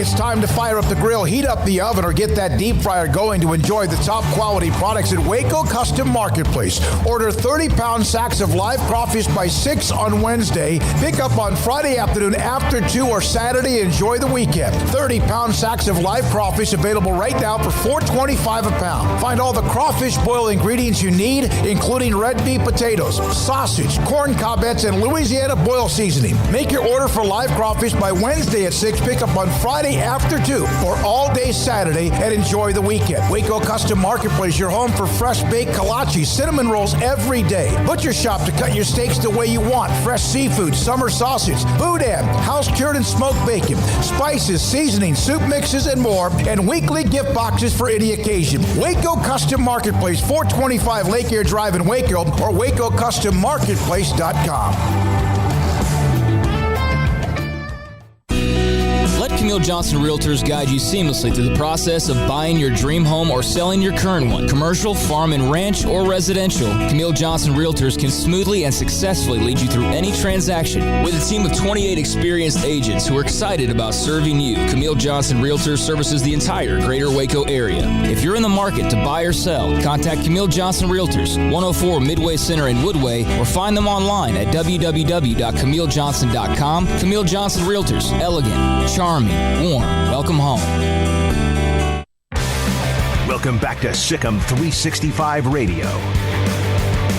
Speaker 6: It's time to fire up the grill, heat up the oven, or get that deep fryer going to enjoy the top quality products at Waco Custom Marketplace. Order 30-pound sacks of live crawfish by 6 on Wednesday. Pick up on Friday afternoon after 2 or Saturday. Enjoy the weekend. 30-pound sacks of live crawfish available right now for $4.25 a pound. Find all the crawfish boil ingredients you need, including red beef potatoes, sausage, corn cobbettes, and Louisiana boil seasoning. Make your order for live crawfish by Wednesday at 6. Pick up on Friday after 2 or all day Saturday, and enjoy the weekend. Waco Custom Marketplace, your home for fresh baked kolache, cinnamon rolls every day. Butcher shop to cut your steaks the way you want. Fresh seafood, summer sausage, boudin, house cured and smoked bacon, spices, seasonings, soup mixes, and more, and weekly gift boxes for any occasion. Waco Custom Marketplace, 425 Lake Air Drive in Waco, or WacoCustomMarketplace.com.
Speaker 14: Let Camille Johnson Realtors guide you seamlessly through the process of buying your dream home or selling your current one. Commercial, farm and ranch, or residential, Camille Johnson Realtors can smoothly and successfully lead you through any transaction. With a team of 28 experienced agents who are excited about serving you, Camille Johnson Realtors services the entire greater Waco area. If you're in the market to buy or sell, contact Camille Johnson Realtors, 104 Midway Center in Woodway, or find them online at www.camillejohnson.com. Camille Johnson Realtors, elegant, charming, warm. Welcome home.
Speaker 5: Welcome back to SicEm365 Radio.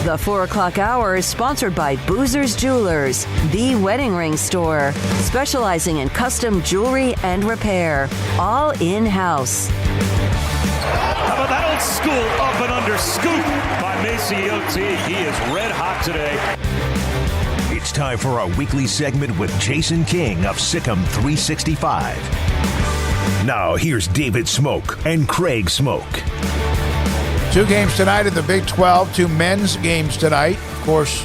Speaker 2: The 4 o'clock hour is sponsored by Boozer's Jewelers, the wedding ring store, specializing in custom jewelry and repair, all in-house.
Speaker 3: How about that old school up and under scoop by Macy OT? He is red hot today.
Speaker 5: It's time for our weekly segment with Jason King of SicEm365. Now, here's David Smoak and Craig Smoak.
Speaker 6: 2 games tonight in the Big 12, 2 men's games tonight. Of course,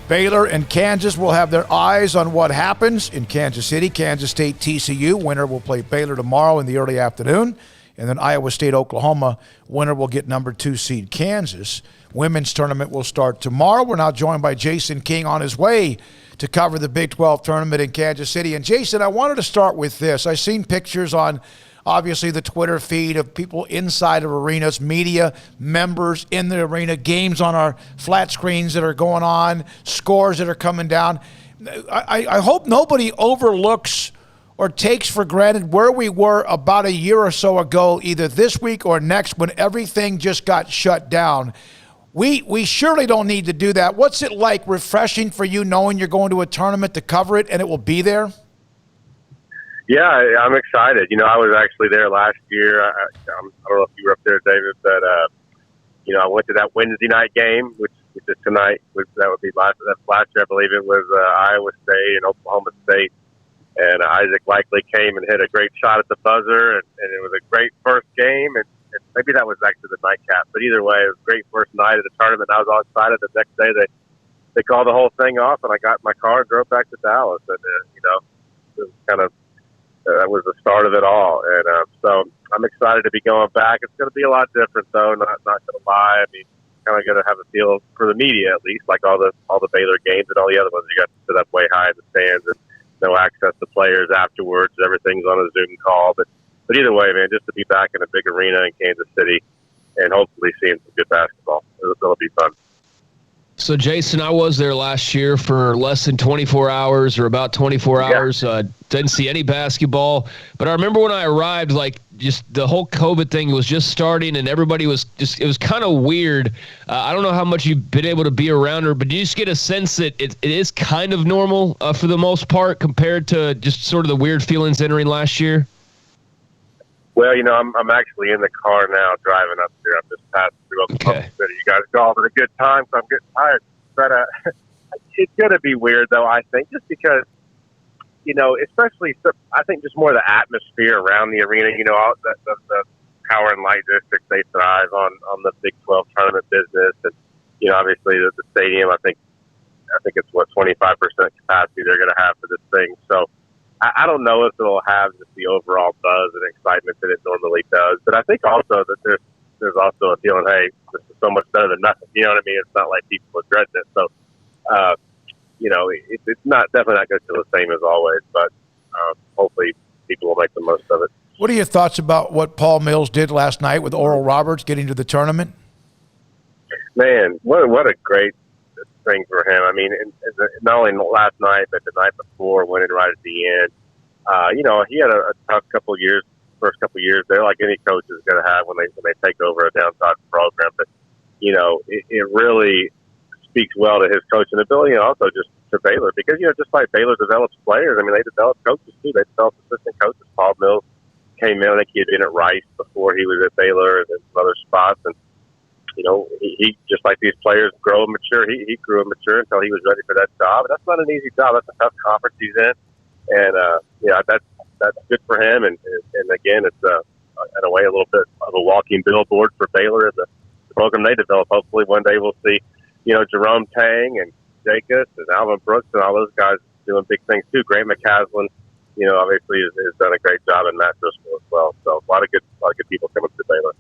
Speaker 6: Baylor and Kansas will have their eyes on what happens in Kansas City. Kansas State, TCU. Winner will play Baylor tomorrow in the early afternoon. And then Iowa State, Oklahoma. Winner will get number 2 seed Kansas. Women's tournament will start tomorrow. We're now joined by Jason King on his way to cover the Big 12 tournament in Kansas City. And Jason, I wanted to start with this. I've seen pictures on, obviously, the Twitter feed of people inside of arenas, media members in the arena, games on our flat screens that are going on, scores that are coming down. I hope nobody overlooks or takes for granted where we were about a year or so ago, either this week or next, when everything just got shut down. We surely don't need to do that. What's it like, refreshing for you, knowing you're going to a tournament to cover it and it will be there?
Speaker 23: Yeah, I'm excited. You know, I was actually there last year. I don't know if you were up there, David, but, I went to that Wednesday night game, which is tonight. That would be last year, I believe it was Iowa State and Oklahoma State. And Isaac Likely came and hit a great shot at the buzzer, and it was a great first game. And maybe that was actually the nightcap. But either way, it was a great first night of the tournament. I was all excited. The next day, they called the whole thing off, and I got in my car and drove back to Dallas. And, it was kind of that was the start of it all. And so I'm excited to be going back. It's going to be a lot different, though, not going to lie. I mean, kind of going to have a feel for the media, at least, like all the Baylor games and all the other ones. You got to sit up way high in the stands and no access to players afterwards. Everything's on a Zoom call. But either way, man, just to be back in a big arena in Kansas City and hopefully seeing some good basketball, it'll be fun.
Speaker 7: So, Jason, I was there last year for less than 24 hours or about 24 hours. Didn't see any basketball. But I remember when I arrived, like, just the whole COVID thing was just starting and everybody was just – it was kind of weird. I don't know how much you've been able to be around her, but do you just get a sense that it is kind of normal for the most part compared to just sort of the weird feelings entering last year?
Speaker 23: Well, I'm actually in the car now driving up here. I'm just passing through Oklahoma City. You guys go having a good time, so I'm getting tired. But it's going to be weird, though, I think, just because, especially, I think just more the atmosphere around the arena. The Power and Light District, they thrive on the Big 12 tournament business. And, obviously, the stadium, I think it's, 25% capacity they're going to have for this thing. So, I don't know if it'll have just the overall buzz and excitement that it normally does, but I think also that there's also a feeling, hey, this is so much better than nothing. You know what I mean? It's not like people are dreading it. So, it's definitely not going to feel the same as always, but hopefully people will make the most of it.
Speaker 6: What are your thoughts about what Paul Mills did last night with Oral Roberts getting to the tournament?
Speaker 23: Man, what a great thing for him. I mean, not only last night, but the night before, winning right at the end. He had a tough first couple years there, like any coach is going to have when they take over a downside program. But it really speaks well to his coaching ability, and also just to Baylor, because just like Baylor develops players, I mean, they develop coaches too. They develop assistant coaches. Paul Mills came in, I think he had been at Rice before he was at Baylor and some other spots, and he just like these players grow and mature. He grew and matured until he was ready for that job. And that's not an easy job. That's a tough conference he's in, and that's good for him. And again, it's in a way a little bit of a walking billboard for Baylor and the program they develop. Hopefully, one day we'll see Jerome Tang and Jacobs and Alvin Brooks and all those guys doing big things too. Grant McCaslin, obviously has done a great job in Matt Driscoll as well. So a lot of good people coming to Baylor.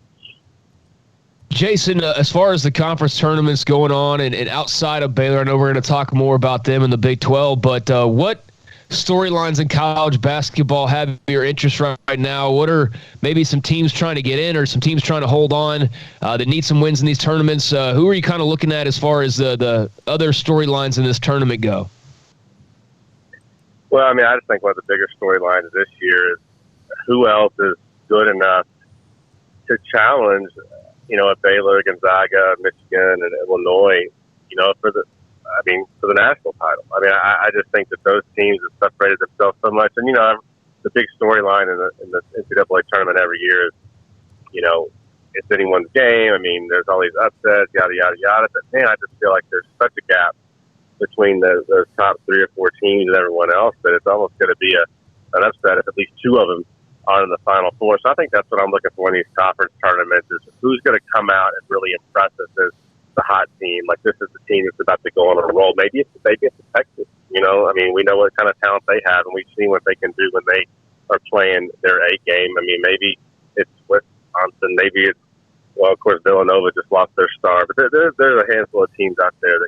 Speaker 7: Jason, as far as the conference tournaments going on and outside of Baylor, I know we're going to talk more about them in the Big 12, but what storylines in college basketball have your interest right now? What are maybe some teams trying to get in or some teams trying to hold on that need some wins in these tournaments? Who are you kind of looking at as far as the other storylines in this tournament go?
Speaker 23: Well, I mean, I just think one of the bigger storylines this year is who else is good enough to challenge at Baylor, Gonzaga, Michigan, and Illinois, for the national title. I mean, I just think that those teams have separated themselves so much. And, the big storyline in the NCAA tournament every year is, it's anyone's game. I mean, there's all these upsets, yada, yada, yada. But, man, I just feel like there's such a gap between those top 3 or 4 teams and everyone else that it's almost going to be an upset if at least 2 of them are in the Final Four. So I think that's what I'm looking for in these conference tournaments is who's going to come out and really impress us as the hot team. Like, this is the team that's about to go on a roll. Maybe it's Texas. I mean, we know what kind of talent they have, and we've seen what they can do when they are playing their A game. I mean, maybe it's Wisconsin. Maybe it's, well, of course, Villanova just lost their star. But there's a handful of teams out there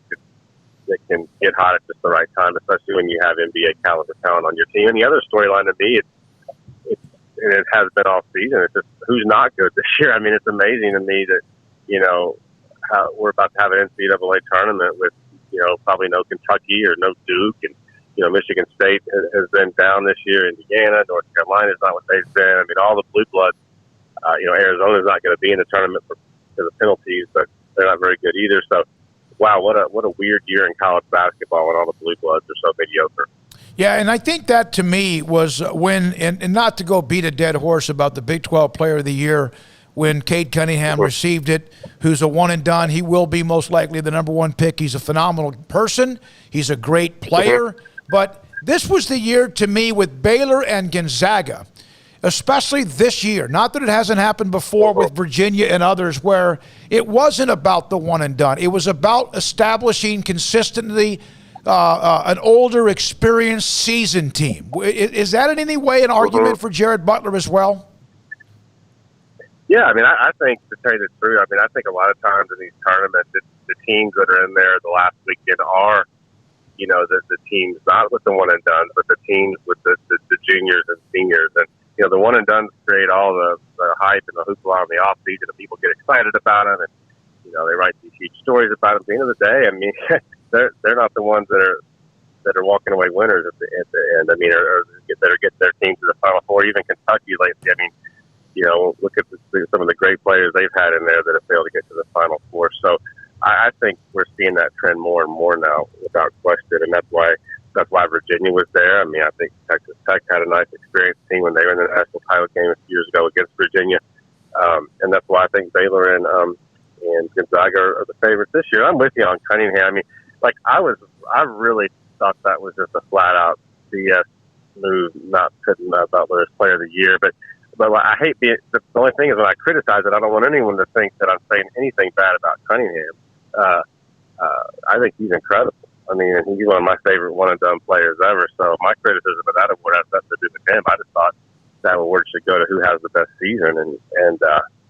Speaker 23: that can get hot at just the right time, especially when you have NBA caliber talent on your team. And the other storyline to me, and it has been all season, it's just who's not good this year. I mean, it's amazing to me that, how we're about to have an NCAA tournament with, probably no Kentucky or no Duke. And, Michigan State has been down this year. Indiana, North Carolina is not what they've been. I mean, all the blue bloods, Arizona's not going to be in the tournament because of penalties, but they're not very good either. So, wow, what a weird year in college basketball when all the blue bloods are so mediocre.
Speaker 6: Yeah, and I think that to me was when, and not to go beat a dead horse about the Big 12 Player of the Year, when Cade Cunningham received it, who's a one and done. He will be most likely the number 1 pick. He's a phenomenal person. He's a great player. But this was the year to me with Baylor and Gonzaga.
Speaker 13: especially this year. Not that it hasn't happened before with Virginia and others where it wasn't about the one and done. It was about establishing consistently an older, experienced, seasoned team. Is that in any way an argument for Jared Butler as well?
Speaker 23: Yeah, I mean, I think, to tell you the truth, I mean, I think a lot of times in these tournaments, the teams that are in there the last weekend are, you know, the teams, not with the one and done, but the teams with the juniors and seniors. And, you know, the one and done create all the hype and the hoopla in the off season, and people get excited about them, and, you know, they write these huge stories about them. At the end of the day, I mean, they're not the ones that are walking away winners at the end. I mean, or that are getting their team to the Final Four. Even Kentucky lately, I mean, you know, look at some of the great players they've had in there that have failed to get to the Final Four. So I think we're seeing that trend more and more now, without question, and that's why Virginia was there. I mean, I think Texas Tech had a nice experienced team when they were in the national title game a few years ago against Virginia, and that's why I think Baylor and Gonzaga are the favorites this year. I'm with you on Cunningham. I mean, like I really thought that was just a flat out BS move, not putting Butler as Player of the Year, but I hate being. The only thing is when I criticize it, I don't want anyone to think that I'm saying anything bad about Cunningham. I think he's incredible. I mean, he's one of my favorite one-and-done players ever. So my criticism of that award has nothing to do with him. I just thought that award should go to who has the best season, and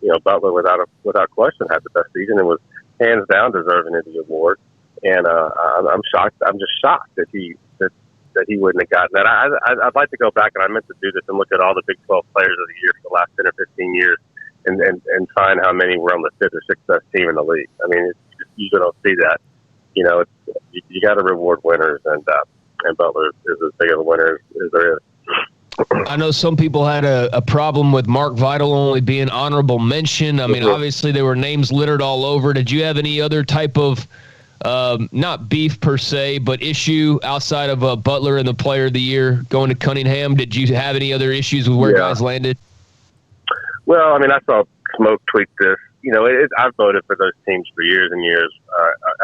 Speaker 23: you know, Butler without question had the best season and was hands down deserving of the award. And I'm shocked. I'm just shocked that he wouldn't have gotten that. I'd like to go back, and I meant to do this, and look at all the Big 12 players of the year for the last 10 or 15 years and find how many were on the 5th or 6th best team in the league. I mean, you don't see that. You know, you got to reward winners, and Butler is as big of a winner as there is.
Speaker 7: I know some people had a problem with Mark Vital only being honorable mention. I mean, obviously there were names littered all over. Did you have any other type of not beef per se, but issue outside of Butler and the Player of the Year going to Cunningham? Did you have any other issues with where guys landed?
Speaker 23: Well, I mean, I saw Smoak tweet this. You know, I've voted for those teams for years and years,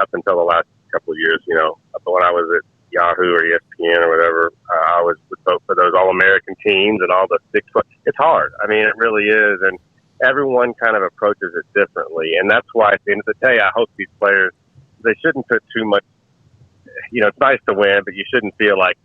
Speaker 23: up until the last couple of years. You know, when I was at Yahoo or ESPN or whatever, I would vote for those All-American teams and all the 6 foot. It's hard. I mean, it really is, and everyone kind of approaches it differently, and that's why at the end of the day, I hope these players, they shouldn't put too much. You know, it's nice to win, but you shouldn't feel like,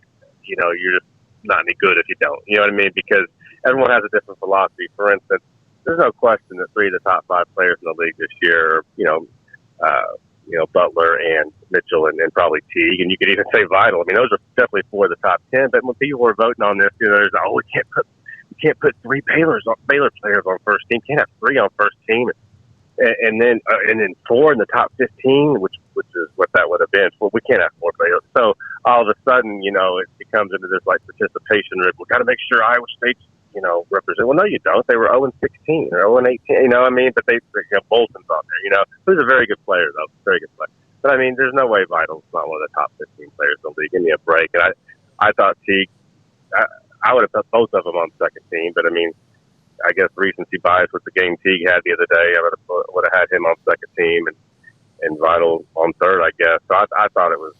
Speaker 23: you know, you're just not any good if you don't. You know what I mean? Because everyone has a different philosophy. For instance, there's no question that 3 of the top 5 players in the league this year are, you know, Butler and Mitchell and probably Teague, and you could even say Vital. I mean, those are definitely 4 of the top 10. But when people were voting on this, you know, there's we can't put 3 Baylor players on first team. Can't have 3 on first team, and then 4 in the top 15, which is what that would have been. Well, we can't have 4 Baylor. So all of a sudden, you know, it becomes into this like participation rib. We got to make sure Iowa State's, you know, represent. Well, no, you don't. They were 0-16 or 0-18. You know what I mean? But you know, Bolton's on there. You know, who's a very good player though, very good player. But I mean, there's no way Vital's not one of the top 15 players in the league. Give me a break. And I thought Teague. I would have put both of them on second team. But I mean, I guess recency bias with the game Teague had the other day. I would have had him on second team and Vital on third, I guess. So I thought it was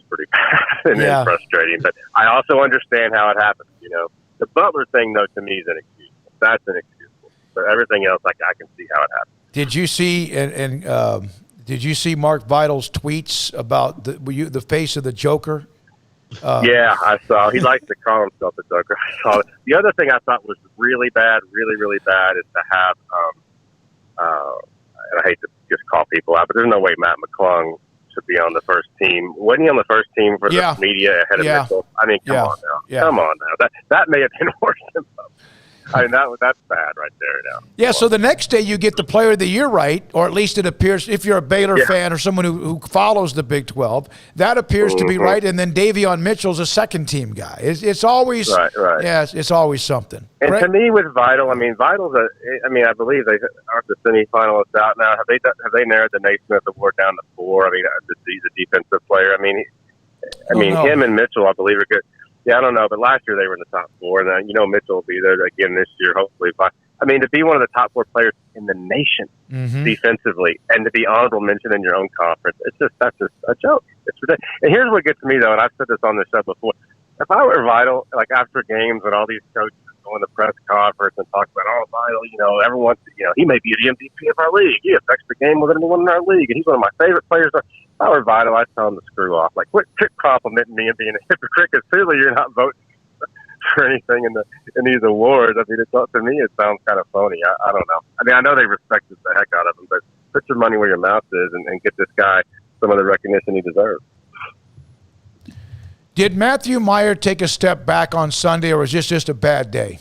Speaker 23: pretty bad and frustrating. But I also understand how it happened. You know. The Butler thing, though, to me is inexcusable. That's inexcusable. But everything else, I can see how it happened.
Speaker 13: Did you see did you see Mark Vital's tweets about the face of the Joker?
Speaker 23: Yeah, I saw. He likes to call himself the Joker. I saw it. The other thing I thought was really bad, really, really bad, is to have, and I hate to just call people out, but there's no way Matt McClung should be on the first team. Wasn't he on the first team for the media ahead of Mitchell? I mean, come on now. Yeah. Come on now. That may have been worse than both. I mean, that's bad right there now.
Speaker 13: Yeah, so the next day you get the Player of the Year right, or at least it appears, if you're a Baylor fan or someone who follows the Big 12, that appears to be right, and then Davion Mitchell's a second-team guy. It's always right. Yeah, it's always something.
Speaker 23: And to me, with Vital, I mean, I believe they are the semifinalists out now. Have they narrowed the Naismith Award down to 4? I mean, he's a defensive player. I mean, him and Mitchell, I believe, are good. Yeah, I don't know, but last year they were in the top 4, and you know Mitchell will be there again this year, hopefully. But I mean, to be one of the top 4 players in the nation defensively, and to be honorable mention in your own conference, that's just a joke. It's ridiculous. And here's what gets me though, and I've said this on the show before: if I were Vital, like after games and all these coaches go in the press conference and talk about, oh, Vital, everyone, he may be the MVP of our league. He affects the game more than anyone in our league, and he's one of my favorite players. If I were Vital, I'd tell him to screw off. Like, quit complimenting me and being a hypocrite, because clearly you're not voting for anything in these awards. I mean, to me, it sounds kind of phony. I don't know. I mean, I know they respected the heck out of him, but put your money where your mouth is and get this guy some of the recognition he deserves.
Speaker 6: Did Matthew Meyer take a step back on Sunday, or was this just a bad day?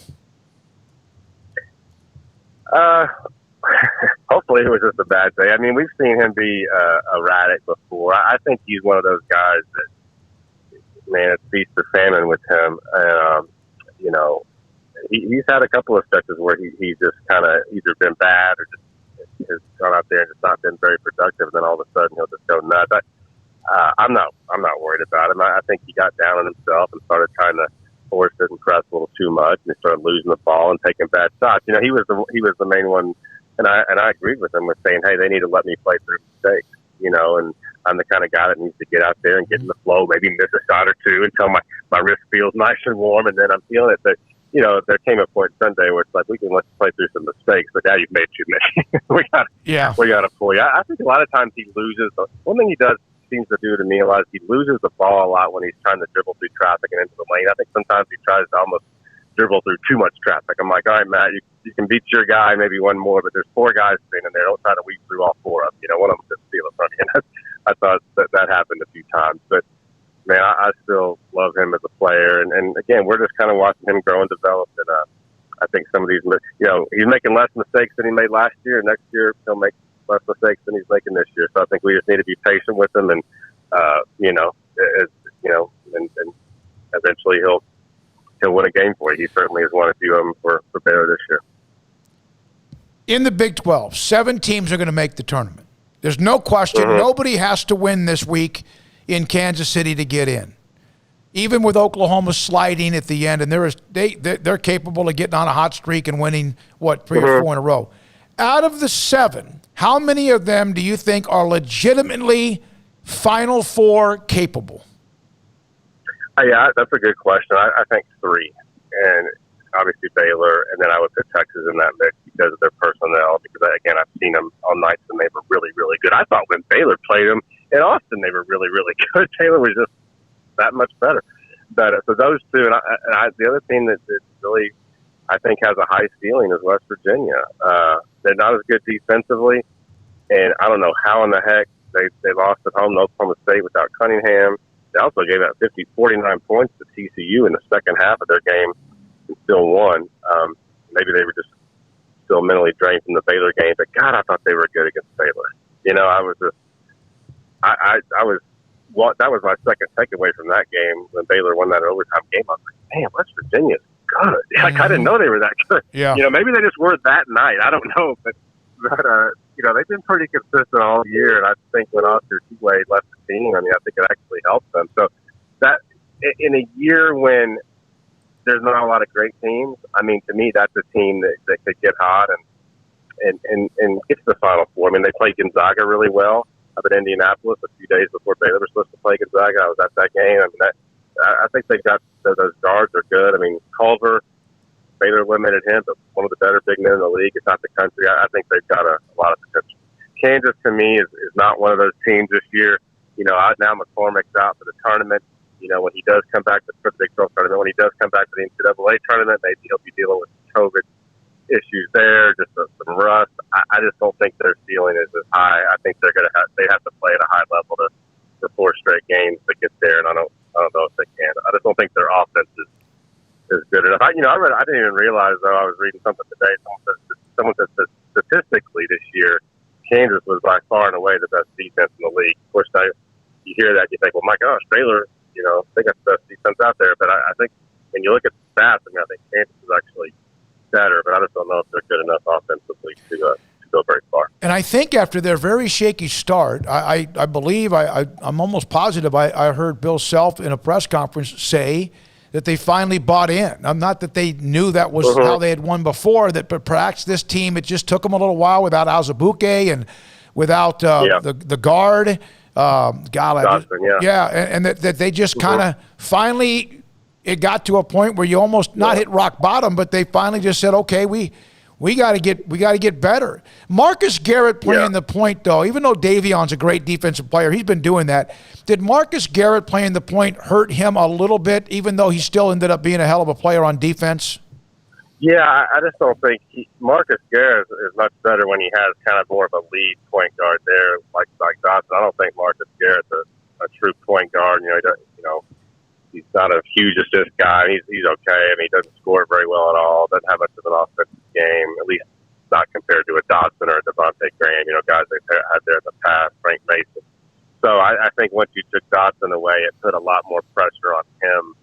Speaker 23: Hopefully it was just a bad day. I mean, we've seen him be erratic before. I think he's one of those guys that, man, it's feast or famine with him. And, he's had a couple of stretches where he just kind of either been bad or just has gone out there and just not been very productive. And then all of a sudden he'll just go nuts. I'm not worried about him. I think he got down on himself and started trying to force it and press a little too much, and he started losing the ball and taking bad shots. He was the main one, and I agreed with him with saying, hey, they need to let me play through mistakes. And I'm the kind of guy that needs to get out there and get in the flow, maybe miss a shot or two until my wrist feels nice and warm, and then I'm feeling it. But there came a point Sunday where it's like, let's play through some mistakes, but now you've made too many. we got to pull you. I think a lot of times he loses. One thing he does seems to do to me a lot is he loses the ball a lot when he's trying to dribble through traffic and into the lane. I think sometimes he tries to almost dribble through too much traffic. I'm like, all right, Matt, you can beat your guy, maybe one more, but there's four guys standing there. Don't try to weave through all four of them. One of them could steal it from you. And I thought that happened a few times. But, man, I still love him as a player. And again, we're just kind of watching him grow and develop. And I think some of these, he's making less mistakes than he made last year. Next year, he'll make less mistakes than he's making this year. So I think we just need to be patient with him, and and eventually he'll win a game for you. He certainly has won a few of them for Baylor this year.
Speaker 6: In the Big 12, 7 teams are going to make the tournament. There's no question.
Speaker 23: Mm-hmm.
Speaker 6: Nobody has to win this week in Kansas City to get in. Even with Oklahoma sliding at the end, and they're capable of getting on a hot streak and winning, 3 or 4 in a row. Out of the 7, how many of them do you think are legitimately Final Four capable?
Speaker 23: Yeah, that's a good question. I think 3, and obviously Baylor, and then I would put Texas in that mix because of their personnel. Because again, I've seen them on nights and they were really, really good. I thought when Baylor played them in Austin, they were really, really good. Taylor was just that much better. So those 2, and the other team that really I think has a high ceiling is West Virginia. They're not as good defensively, and I don't know how in the heck they lost at home to Oklahoma State without Cunningham. They also gave out 49 points to TCU in the second half of their game and still won. Maybe they were just still mentally drained from the Baylor game, but God, I thought they were good against Baylor. That was my second takeaway from that game when Baylor won that overtime game. I was like, man, West Virginia's good. Like, I didn't know they were that good.
Speaker 6: Yeah.
Speaker 23: Maybe they just were that night. I don't know, but they've been pretty consistent all year, and I think when Oscar T-Wade left the team, I think it actually helped them. So that in a year when there's not a lot of great teams, to me, that's a team that could get hot and get to the Final Four. They played Gonzaga really well up at Indianapolis a few days before Baylor was supposed to play Gonzaga. I was at that game. I think they got those guards are good. Culver, Baylor eliminated him, but one of the better big men in the league, if not the country. I think they've got a lot of potential. Kansas, to me, is not one of those teams this year. Now McCormick's out for the tournament. When he does come back for the Big 12 tournament, when he does come back to the NCAA tournament, maybe he'll be dealing with COVID issues there, just some rust. I just don't think their ceiling is as high. I think they have to play at a high level for 4 straight games to get there, and I don't know if they can. I just don't think their offense is good enough. I didn't even realize, though, I was reading something today. Someone said statistically this year, Kansas was by far and away the best defense in the league. Of course, you hear that, you think, well, my gosh, Baylor, they got the best defense out there. But I think when you look at the stats, I think Kansas is actually better, but I just don't know if they're good enough offensively to go very far.
Speaker 6: And I think after their very shaky start, I believe, I'm almost positive, I heard Bill Self in a press conference say that they finally bought in. Not that they knew that was how they had won before, but perhaps this team, it just took them a little while without Azubuike and without the guard. And that they just kind of finally it got to a point where you almost not hit rock bottom, but they finally just said, okay, we got to get better. Marcus Garrett playing the point, though, even though Davion's a great defensive player, he's been doing that. Did Marcus Garrett playing the point hurt him a little bit, even though he still ended up being a hell of a player on defense?
Speaker 23: Yeah, I just don't think Marcus Garrett is much better when he has kind of more of a lead point guard there, like Dodson. I don't think Marcus Garrett's a true point guard. He's not a huge assist guy. He's okay. I mean, he doesn't score very well at all. Doesn't have much of an offensive game, at least not compared to a Dodson or a Devontae Graham. Guys they've had there in the past, Frank Mason. So I think once you took Dodson away, it put a lot more pressure on him.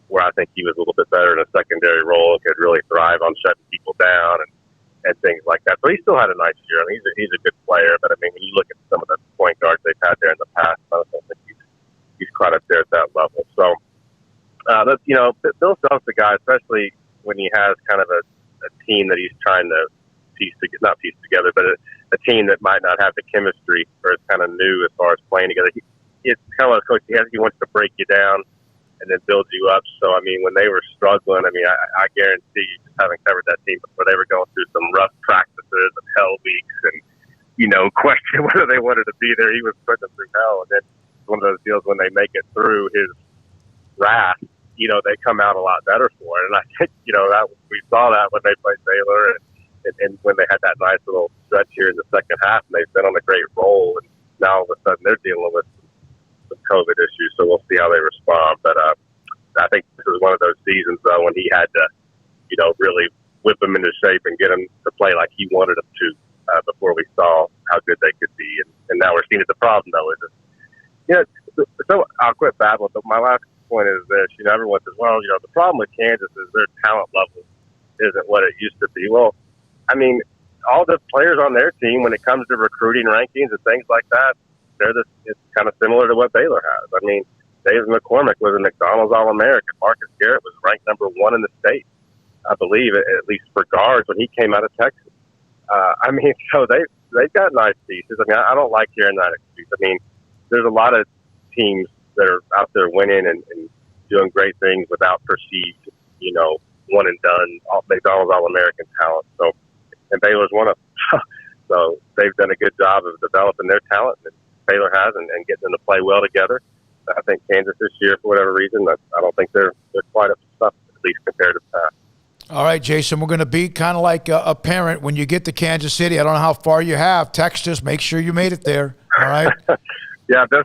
Speaker 23: Where I think he was a little bit better in a secondary role, could really thrive on shutting people down and things like that. So he still had a nice year. I mean, he's a good player, but I mean, when you look at some of the point guards they've had there in the past, I don't think he's quite up there at that level. So, Bill Self's the guy, especially when he has kind of a team that he's trying to not piece together, but a team that might not have the chemistry or is kind of new as far as playing together. It's kind of like a coach. He wants to break you down and then build you up. So, I mean, when they were struggling, I mean, I guarantee you, just having covered that team before, they were going through some rough practices and hell weeks and, question whether they wanted to be there. He was putting them through hell. And then one of those deals when they make it through his wrath, they come out a lot better for it. And I think, that we saw that when they played Baylor and when they had that nice little stretch here in the second half, and they've been on a great roll. And now all of a sudden they're dealing with some COVID issues, so we'll see how they respond. But I think this was one of those seasons, though, when he had to, really whip them into shape and get them to play like he wanted them to before we saw how good they could be. And now we're seeing it. The problem, though, is so I'll quit babbling, but my last point is this. Everyone says, well, the problem with Kansas is their talent level isn't what it used to be. Well, I mean, all the players on their team, when it comes to recruiting rankings and things like that, it's kind of similar to what Baylor has. I mean, David McCormick was a McDonald's All-American. Marcus Garrett was ranked number 1 in the state, I believe, at least for guards when he came out of Texas. I mean, so they've got nice pieces. I mean, I don't like hearing that excuse. I mean, there's a lot of teams that are out there winning and doing great things without perceived, one and done McDonald's All-American talent. So, and Baylor's one of them. So they've done a good job of developing their talent, and Baylor has, and getting them to play well together. I think Kansas this year, for whatever reason, I don't think they're quite up to stuff, at least compared to the past.
Speaker 6: All right, Jason, we're going to be kind of like a parent when you get to Kansas City. I don't know how far you have. Text us. Make sure you made it there. All right?
Speaker 23: Yeah, this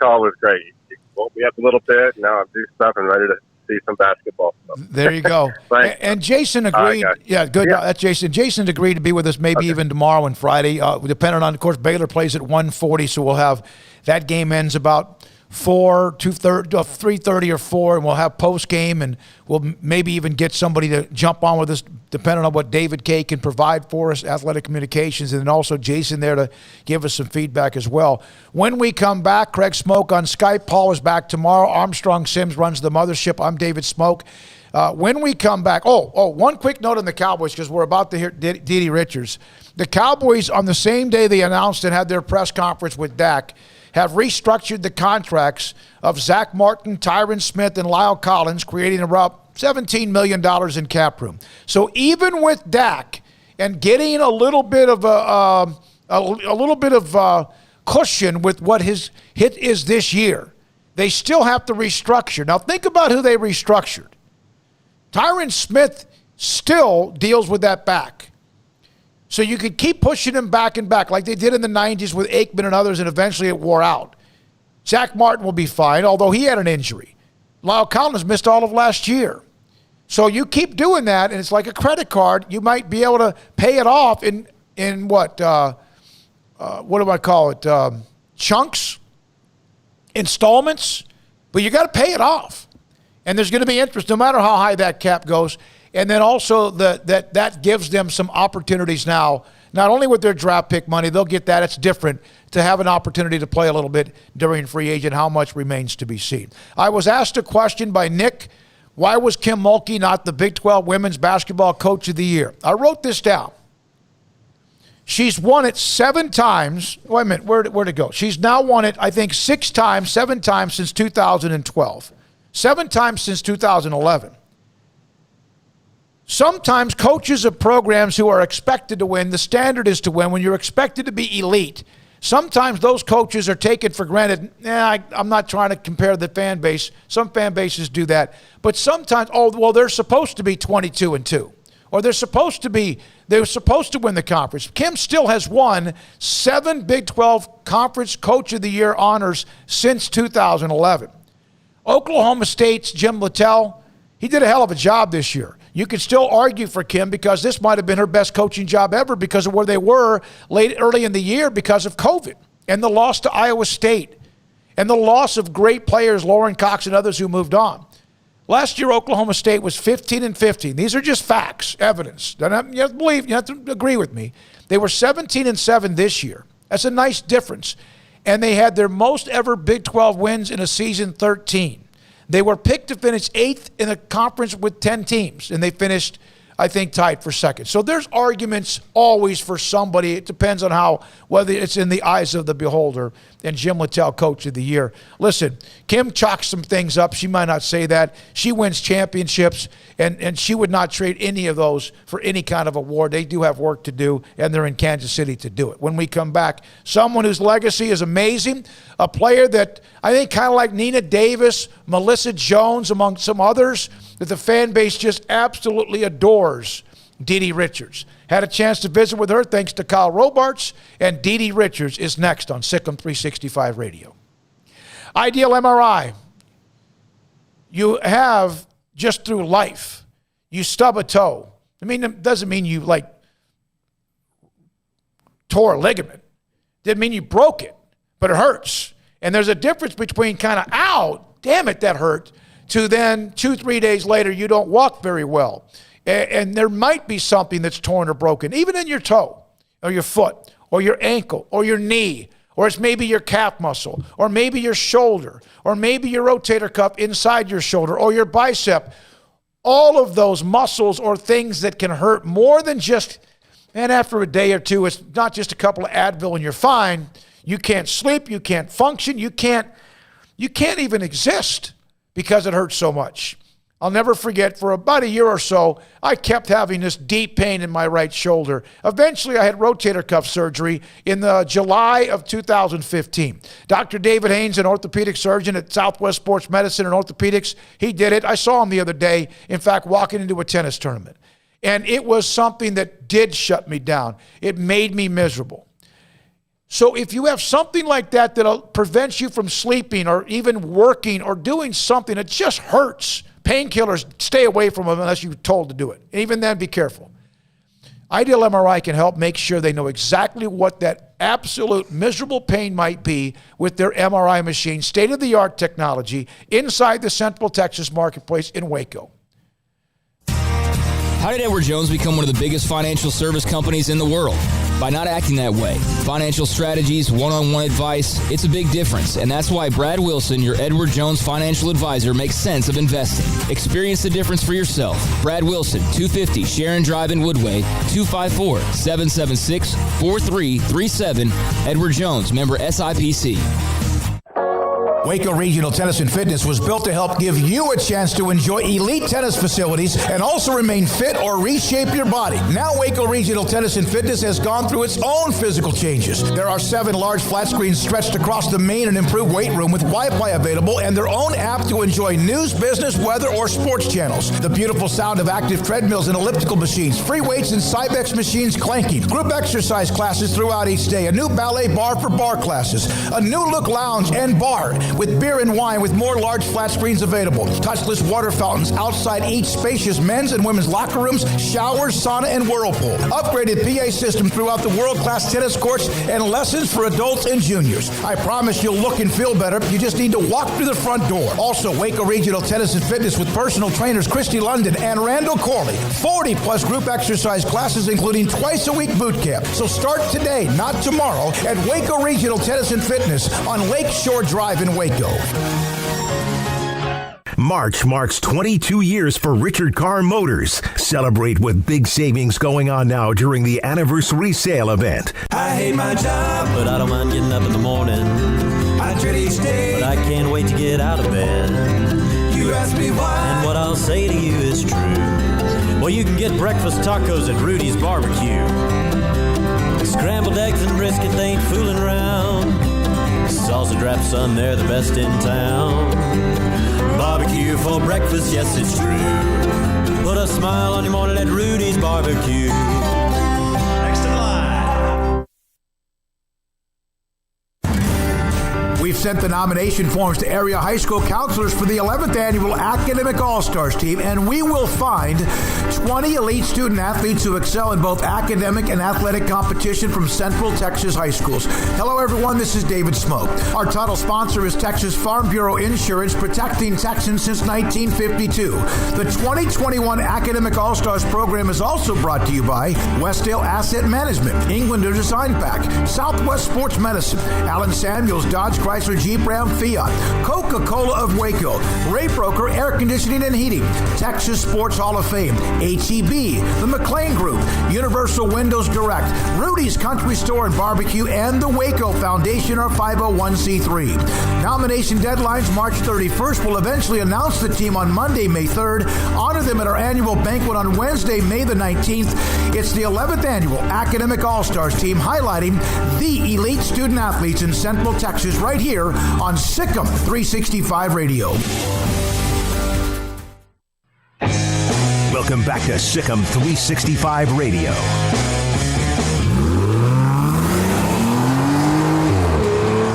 Speaker 23: call was great. You woke me up a little bit. Now I'm doing stuff and ready to see some basketball stuff.
Speaker 6: There you go. And Jason agreed. Right, yeah, good. Yeah. That's Jason. Jason's agreed to be with us maybe even tomorrow and Friday, depending on, of course, Baylor plays at 1:40, so we'll have that game ends about 3:30 or 4, and we'll have post game, and we'll maybe even get somebody to jump on with us, depending on what David K can provide for us, Athletic Communications, and then also Jason there to give us some feedback as well. When we come back, Craig Smoak on Skype. Paul is back tomorrow. Armstrong Sims runs the mothership. I'm David Smoak. When we come back, one quick note on the Cowboys, because we're about to hear Dede Richards. The Cowboys, on the same day they announced and had their press conference with Dak, have restructured the contracts of Zach Martin, Tyron Smith, and Lyle Collins, creating about $17 million in cap room. So even with Dak and getting a little bit of cushion with what his hit is this year, they still have to restructure. Now think about who they restructured. Tyron Smith still deals with that back. So you could keep pushing him back and back like they did in the 90s with Aikman and others, and eventually it wore out. Zach Martin will be fine, although he had an injury. Lyle Collins missed all of last year. So you keep doing that, and it's like a credit card. You might be able to pay it off in what do I call it, chunks, installments, but you got to pay it off. And there's going to be interest no matter how high that cap goes. And then also that gives them some opportunities now, not only with their draft pick money, they'll get that. It's different to have an opportunity to play a little bit during free agent. How much remains to be seen. I was asked a question by Nick, why was Kim Mulkey not the Big 12 Women's Basketball Coach of the Year? I wrote this down. She's won it 7 times. Wait a minute, where'd it go? She's now won it, I think, 7 times since 2012. 7 times since 2011. Sometimes coaches of programs who are expected to win, the standard is to win. When you're expected to be elite, sometimes those coaches are taken for granted. I'm not trying to compare the fan base. Some fan bases do that. But sometimes, they're supposed to be 22-2. Or they're supposed to win the conference. Kim still has won 7 Big 12 Conference Coach of the Year honors since 2011. Oklahoma State's Jim Littell, he did a hell of a job this year. You could still argue for Kim because this might have been her best coaching job ever because of where they were early in the year because of COVID and the loss to Iowa State and the loss of great players, Lauren Cox and others who moved on. Last year, Oklahoma State was 15-15. These are just facts, evidence. You have to agree with me. They were 17-7 this year. That's a nice difference. And they had their most ever Big 12 wins in a season, 13. They were picked to finish 8th in a conference with 10 teams, and they finished, I think, tied for second. So there's arguments always for somebody. It depends on whether it's in the eyes of the beholder. And Jim Littell, Coach of the Year. Listen, Kim chalks some things up. She might not say that. She wins championships, and she would not trade any of those for any kind of award. They do have work to do, and they're in Kansas City to do it. When we come back, someone whose legacy is amazing, a player that I think kind of like Nina Davis, Melissa Jones, among some others, that the fan base just absolutely adores, Dede Richards. Had a chance to visit with her thanks to Kyle Robarts, and Dede Richards is next on SicEm365 Radio. Ideal MRI. You have, just through life, you stub a toe. It doesn't mean you, tore a ligament. Didn't mean you broke it, but it hurts. And there's a difference between kind of, ow, damn it, that hurt, to then 2-3 days later, you don't walk very well. And there might be something that's torn or broken, even in your toe or your foot or your ankle or your knee, or it's maybe your calf muscle or maybe your shoulder or maybe your rotator cuff inside your shoulder or your bicep. All of those muscles or things that can hurt more than just, and after a day or two, it's not just a couple of Advil and you're fine. You can't sleep, you can't function, you can't even exist because it hurts so much. I'll never forget, for about a year or so, I kept having this deep pain in my right shoulder. Eventually, I had rotator cuff surgery in the July of 2015. Dr. David Haynes, an orthopedic surgeon at Southwest Sports Medicine and Orthopedics, he did it. I saw him the other day, in fact, walking into a tennis tournament. And it was something that did shut me down. It made me miserable. So if you have something like that that prevents you from sleeping or even working or doing something that just hurts, painkillers, stay away from them unless you're told to do it. Even then, be careful. Ideal MRI can help make sure they know exactly what that absolute miserable pain might be with their MRI machine, state-of-the-art technology, inside the Central Texas marketplace in Waco.
Speaker 14: How did Edward Jones become one of the biggest financial service companies in the world? By not acting that way. Financial strategies, one-on-one advice, it's a big difference. And that's why Brad Wilson, your Edward Jones financial advisor, makes sense of investing. Experience the difference for yourself. Brad Wilson, 250 Sharon Drive in Woodway, 254-776-4337. Edward Jones, member SIPC.
Speaker 13: Waco Regional Tennis and Fitness was built to help give you a chance to enjoy elite tennis facilities and also remain fit or reshape your body. Now Waco Regional Tennis and Fitness has gone through its own physical changes. There are 7 large flat screens stretched across the main and improved weight room with Wi-Fi available and their own app to enjoy news, business, weather, or sports channels. The beautiful sound of active treadmills and elliptical machines, free weights and Cybex machines clanking, group exercise classes throughout each day, a new ballet bar for bar classes, a new look lounge and bar with beer and wine with more large flat screens available. Touchless water fountains outside each spacious men's and women's locker rooms, showers, sauna, and whirlpool. Upgraded PA system throughout the world-class tennis courts and lessons for adults and juniors. I promise you'll look and feel better. You just need to walk through the front door. Also, Waco Regional Tennis and Fitness with personal trainers Christy London and Randall Corley. 40-plus group exercise classes, including twice-a-week boot camp. So start today, not tomorrow, at Waco Regional Tennis and Fitness on Lake Shore Drive in Waco.
Speaker 5: March marks 22 years for Richard Carr Motors. Celebrate with big savings going on now during the anniversary sale event.
Speaker 4: I hate my job, but I don't mind getting up in the morning. I dread each day, but I can't wait to get out of bed. You You ask me why, and what I'll say to you is true. Well, you can get breakfast tacos at Rudy's Barbecue. Scrambled eggs and brisket, they ain't fooling around. Sausage wrap, son, they're the best in town. Barbecue for breakfast, yes, it's true. Put a smile on your morning at Rudy's Barbecue. Next in line.
Speaker 13: We've sent the nomination forms to area high school counselors for the 11th annual Academic All-Stars team, and we will find 20 elite student athletes who excel in both academic and athletic competition from Central Texas high schools. Hello, everyone. This is David Smoak. Our title sponsor is Texas Farm Bureau Insurance, protecting Texans since 1952. The 2021 Academic All-Stars program is also brought to you by Westdale Asset Management, Englander Design Pack, Southwest Sports Medicine, Allen Samuels, Dodge Chrysler Jeep Ram Fiat, Coca-Cola of Waco, Ray Broker Air Conditioning and Heating, Texas Sports Hall of Fame, HEB, the McLean Group, Universal Windows Direct, Rudy's Country Store and Barbecue, and the Waco Foundation are 501c3. Nomination deadlines March 31st. We'll eventually announce the team on Monday, May 3rd. Honor them at our annual banquet on Wednesday, May the 19th. It's the 11th annual Academic All-Stars team highlighting the elite student athletes in Central Texas right here on SicEm365 Radio.
Speaker 5: Welcome back to SicEm365 Radio.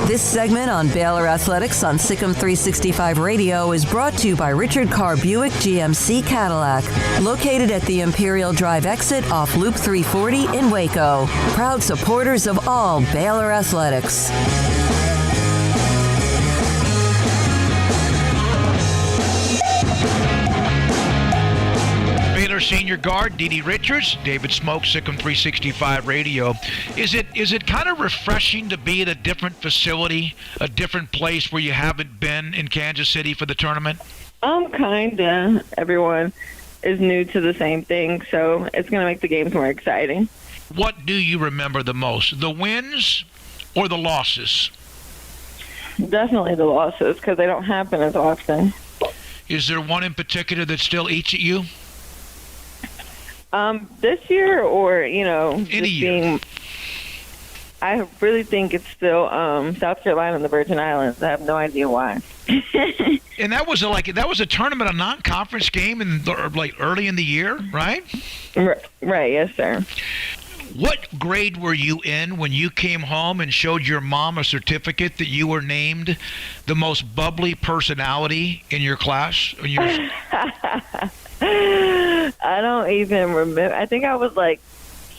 Speaker 2: This segment on Baylor Athletics on SicEm365 Radio is brought to you by Richard Carr Buick GMC Cadillac, located at the Imperial Drive exit off Loop 340 in Waco. Proud supporters of all Baylor Athletics.
Speaker 8: Senior guard Dede Richards, David Smoak, SicEm365 Radio. Is it kind of refreshing to be at a different facility, a different place where you haven't been in Kansas City for the tournament?
Speaker 9: Kinda. Everyone is new to the same thing, so it's going to make the games more exciting.
Speaker 8: What do you remember the most, the wins or the losses?
Speaker 9: Definitely the losses, because they don't happen as often.
Speaker 8: Is there one in particular that still eats at you?
Speaker 9: This year, or,
Speaker 8: any year.
Speaker 9: I really think it's still South Carolina and the Virgin Islands. I have no idea why.
Speaker 8: And that was a tournament, a non-conference game early in the year, right?
Speaker 9: Right, yes, sir.
Speaker 8: What grade were you in when you came home and showed your mom a certificate that you were named the most bubbly personality in your class?
Speaker 9: I don't even remember. I think I was like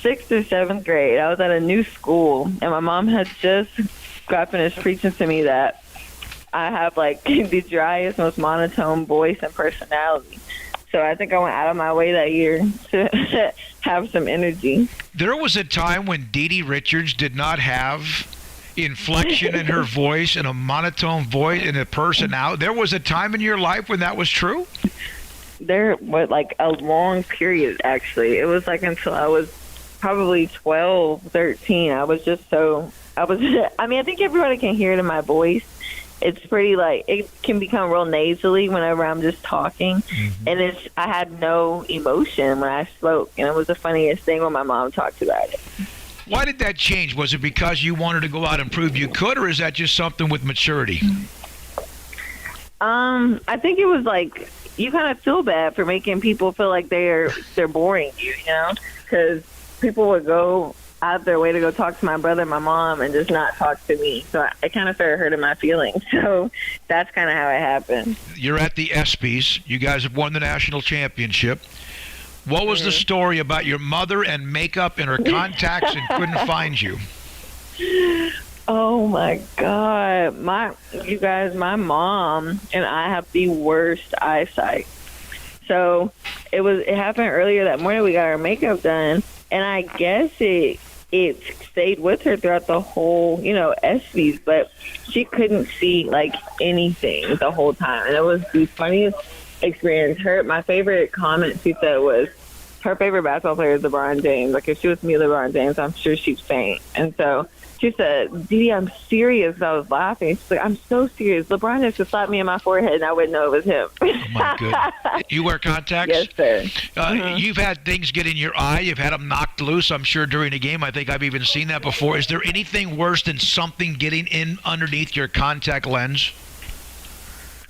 Speaker 9: 6th or 7th grade. I was at a new school, and my mom had just got finished preaching to me that I have like the driest, most monotone voice and personality. So I think I went out of my way that year to have some energy.
Speaker 8: There was a time when Dede Richards did not have inflection in her voice and a monotone voice and a personality. There was a time in your life when that was true?
Speaker 9: There was like a long period, actually. It was like until I was probably 12, 13. I think everybody can hear it in my voice. It's pretty it can become real nasally whenever I'm just talking. Mm-hmm. And I had no emotion when I spoke. And it was the funniest thing when my mom talked about it.
Speaker 8: Why did that change? Was it because you wanted to go out and prove you could, or is that just something with maturity?
Speaker 9: I think it was you kind of feel bad for making people feel like they're boring you, because people would go out of their way to go talk to my brother and my mom and just not talk to me. So I kind of started hurting my feelings. So that's kind of how it happened.
Speaker 8: You're at the ESPYs. You guys have won the national championship. What was the story about your mother and makeup and her contacts and couldn't find you?
Speaker 9: Oh my God. My mom and I have the worst eyesight. So it happened earlier that morning. We got our makeup done, and I guess it stayed with her throughout the whole, ESPYs, but she couldn't see anything the whole time. And it was the funniest experience. My favorite comment she said was her favorite basketball player is LeBron James. If she was me, LeBron James, I'm sure she'd faint. And so She said, Dede, I'm serious. I was laughing. She's like, I'm so serious. LeBron has to slap me in my forehead, and I wouldn't know it was him.
Speaker 8: Oh, my goodness. You wear contacts?
Speaker 9: Yes, sir.
Speaker 8: You've had things get in your eye. You've had them knocked loose, I'm sure, during a game. I think I've even seen that before. Is there anything worse than something getting in underneath your contact lens?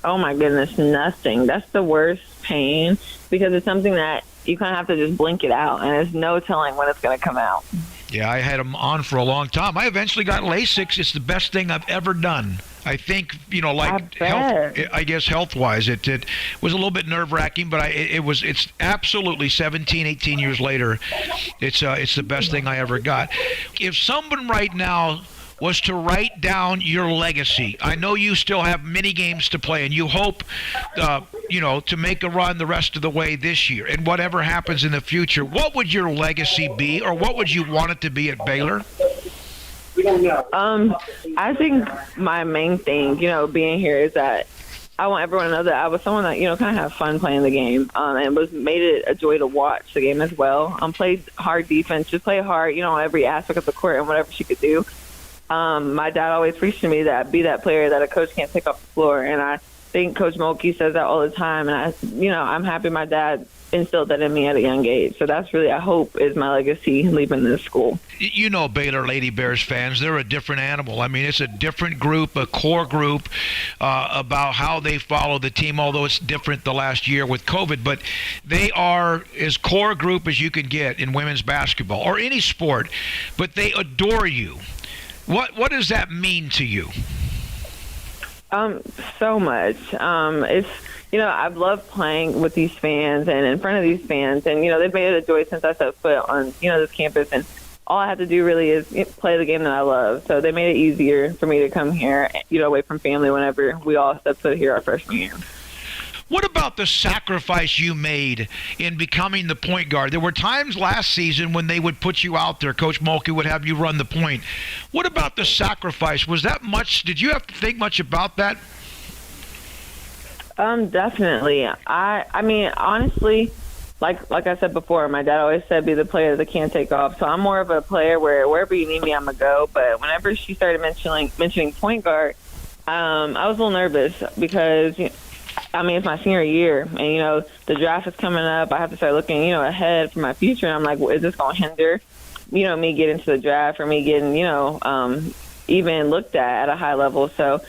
Speaker 9: Oh, my goodness, nothing. That's the worst pain because it's something that you kind of have to just blink it out, and there's no telling when it's going to come out.
Speaker 8: Yeah, I had them on for a long time. I eventually got LASIK. It's the best thing I've ever done. I think, like health, I guess health-wise, it was a little bit nerve-wracking, but it's absolutely 17, 18 years later, it's the best thing I ever got. If someone right now was to write down your legacy, I know you still have many games to play, and you hope, to make a run the rest of the way this year, and whatever happens in the future, what would your legacy be, or what would you want it to be at Baylor?
Speaker 9: I think my main thing, being here is that I want everyone to know that I was someone that, kind of had fun playing the game, and made it a joy to watch the game as well. Played hard defense, just play hard, every aspect of the court and whatever she could do. My dad always preached to me that be that player that a coach can't take off the floor, and I think Coach Mulkey says that all the time, and I'm happy my dad instilled that in me at a young age. So that's really, I hope, is my legacy leaving this school.
Speaker 8: Baylor Lady Bears fans, they're a different animal. I mean, it's a different group, a core group about how they follow the team, although it's different the last year with COVID. But they are as core a group as you can get in women's basketball or any sport, but they adore you. What does that mean to you?
Speaker 9: So much. It's, I've loved playing with these fans and in front of these fans, and, they've made it a joy since I set foot on, this campus, and all I have to do really is play the game that I love. So they made it easier for me to come here, away from family whenever we all set foot here our freshman year.
Speaker 8: What about the sacrifice you made in becoming the point guard? There were times last season when they would put you out there. Coach Mulkey would have you run the point. What about the sacrifice? Was that much? Did you have to think much about that?
Speaker 9: Definitely. I mean, honestly, like I said before, my dad always said be the player that can't take off. So I'm more of a player where wherever you need me, I'm going to go. But whenever she started mentioning point guard, I was a little nervous because, it's my senior year, and, the draft is coming up. I have to start looking, ahead for my future. And I'm like, well, is this going to hinder, me getting to the draft or me getting, even looked at a high level? So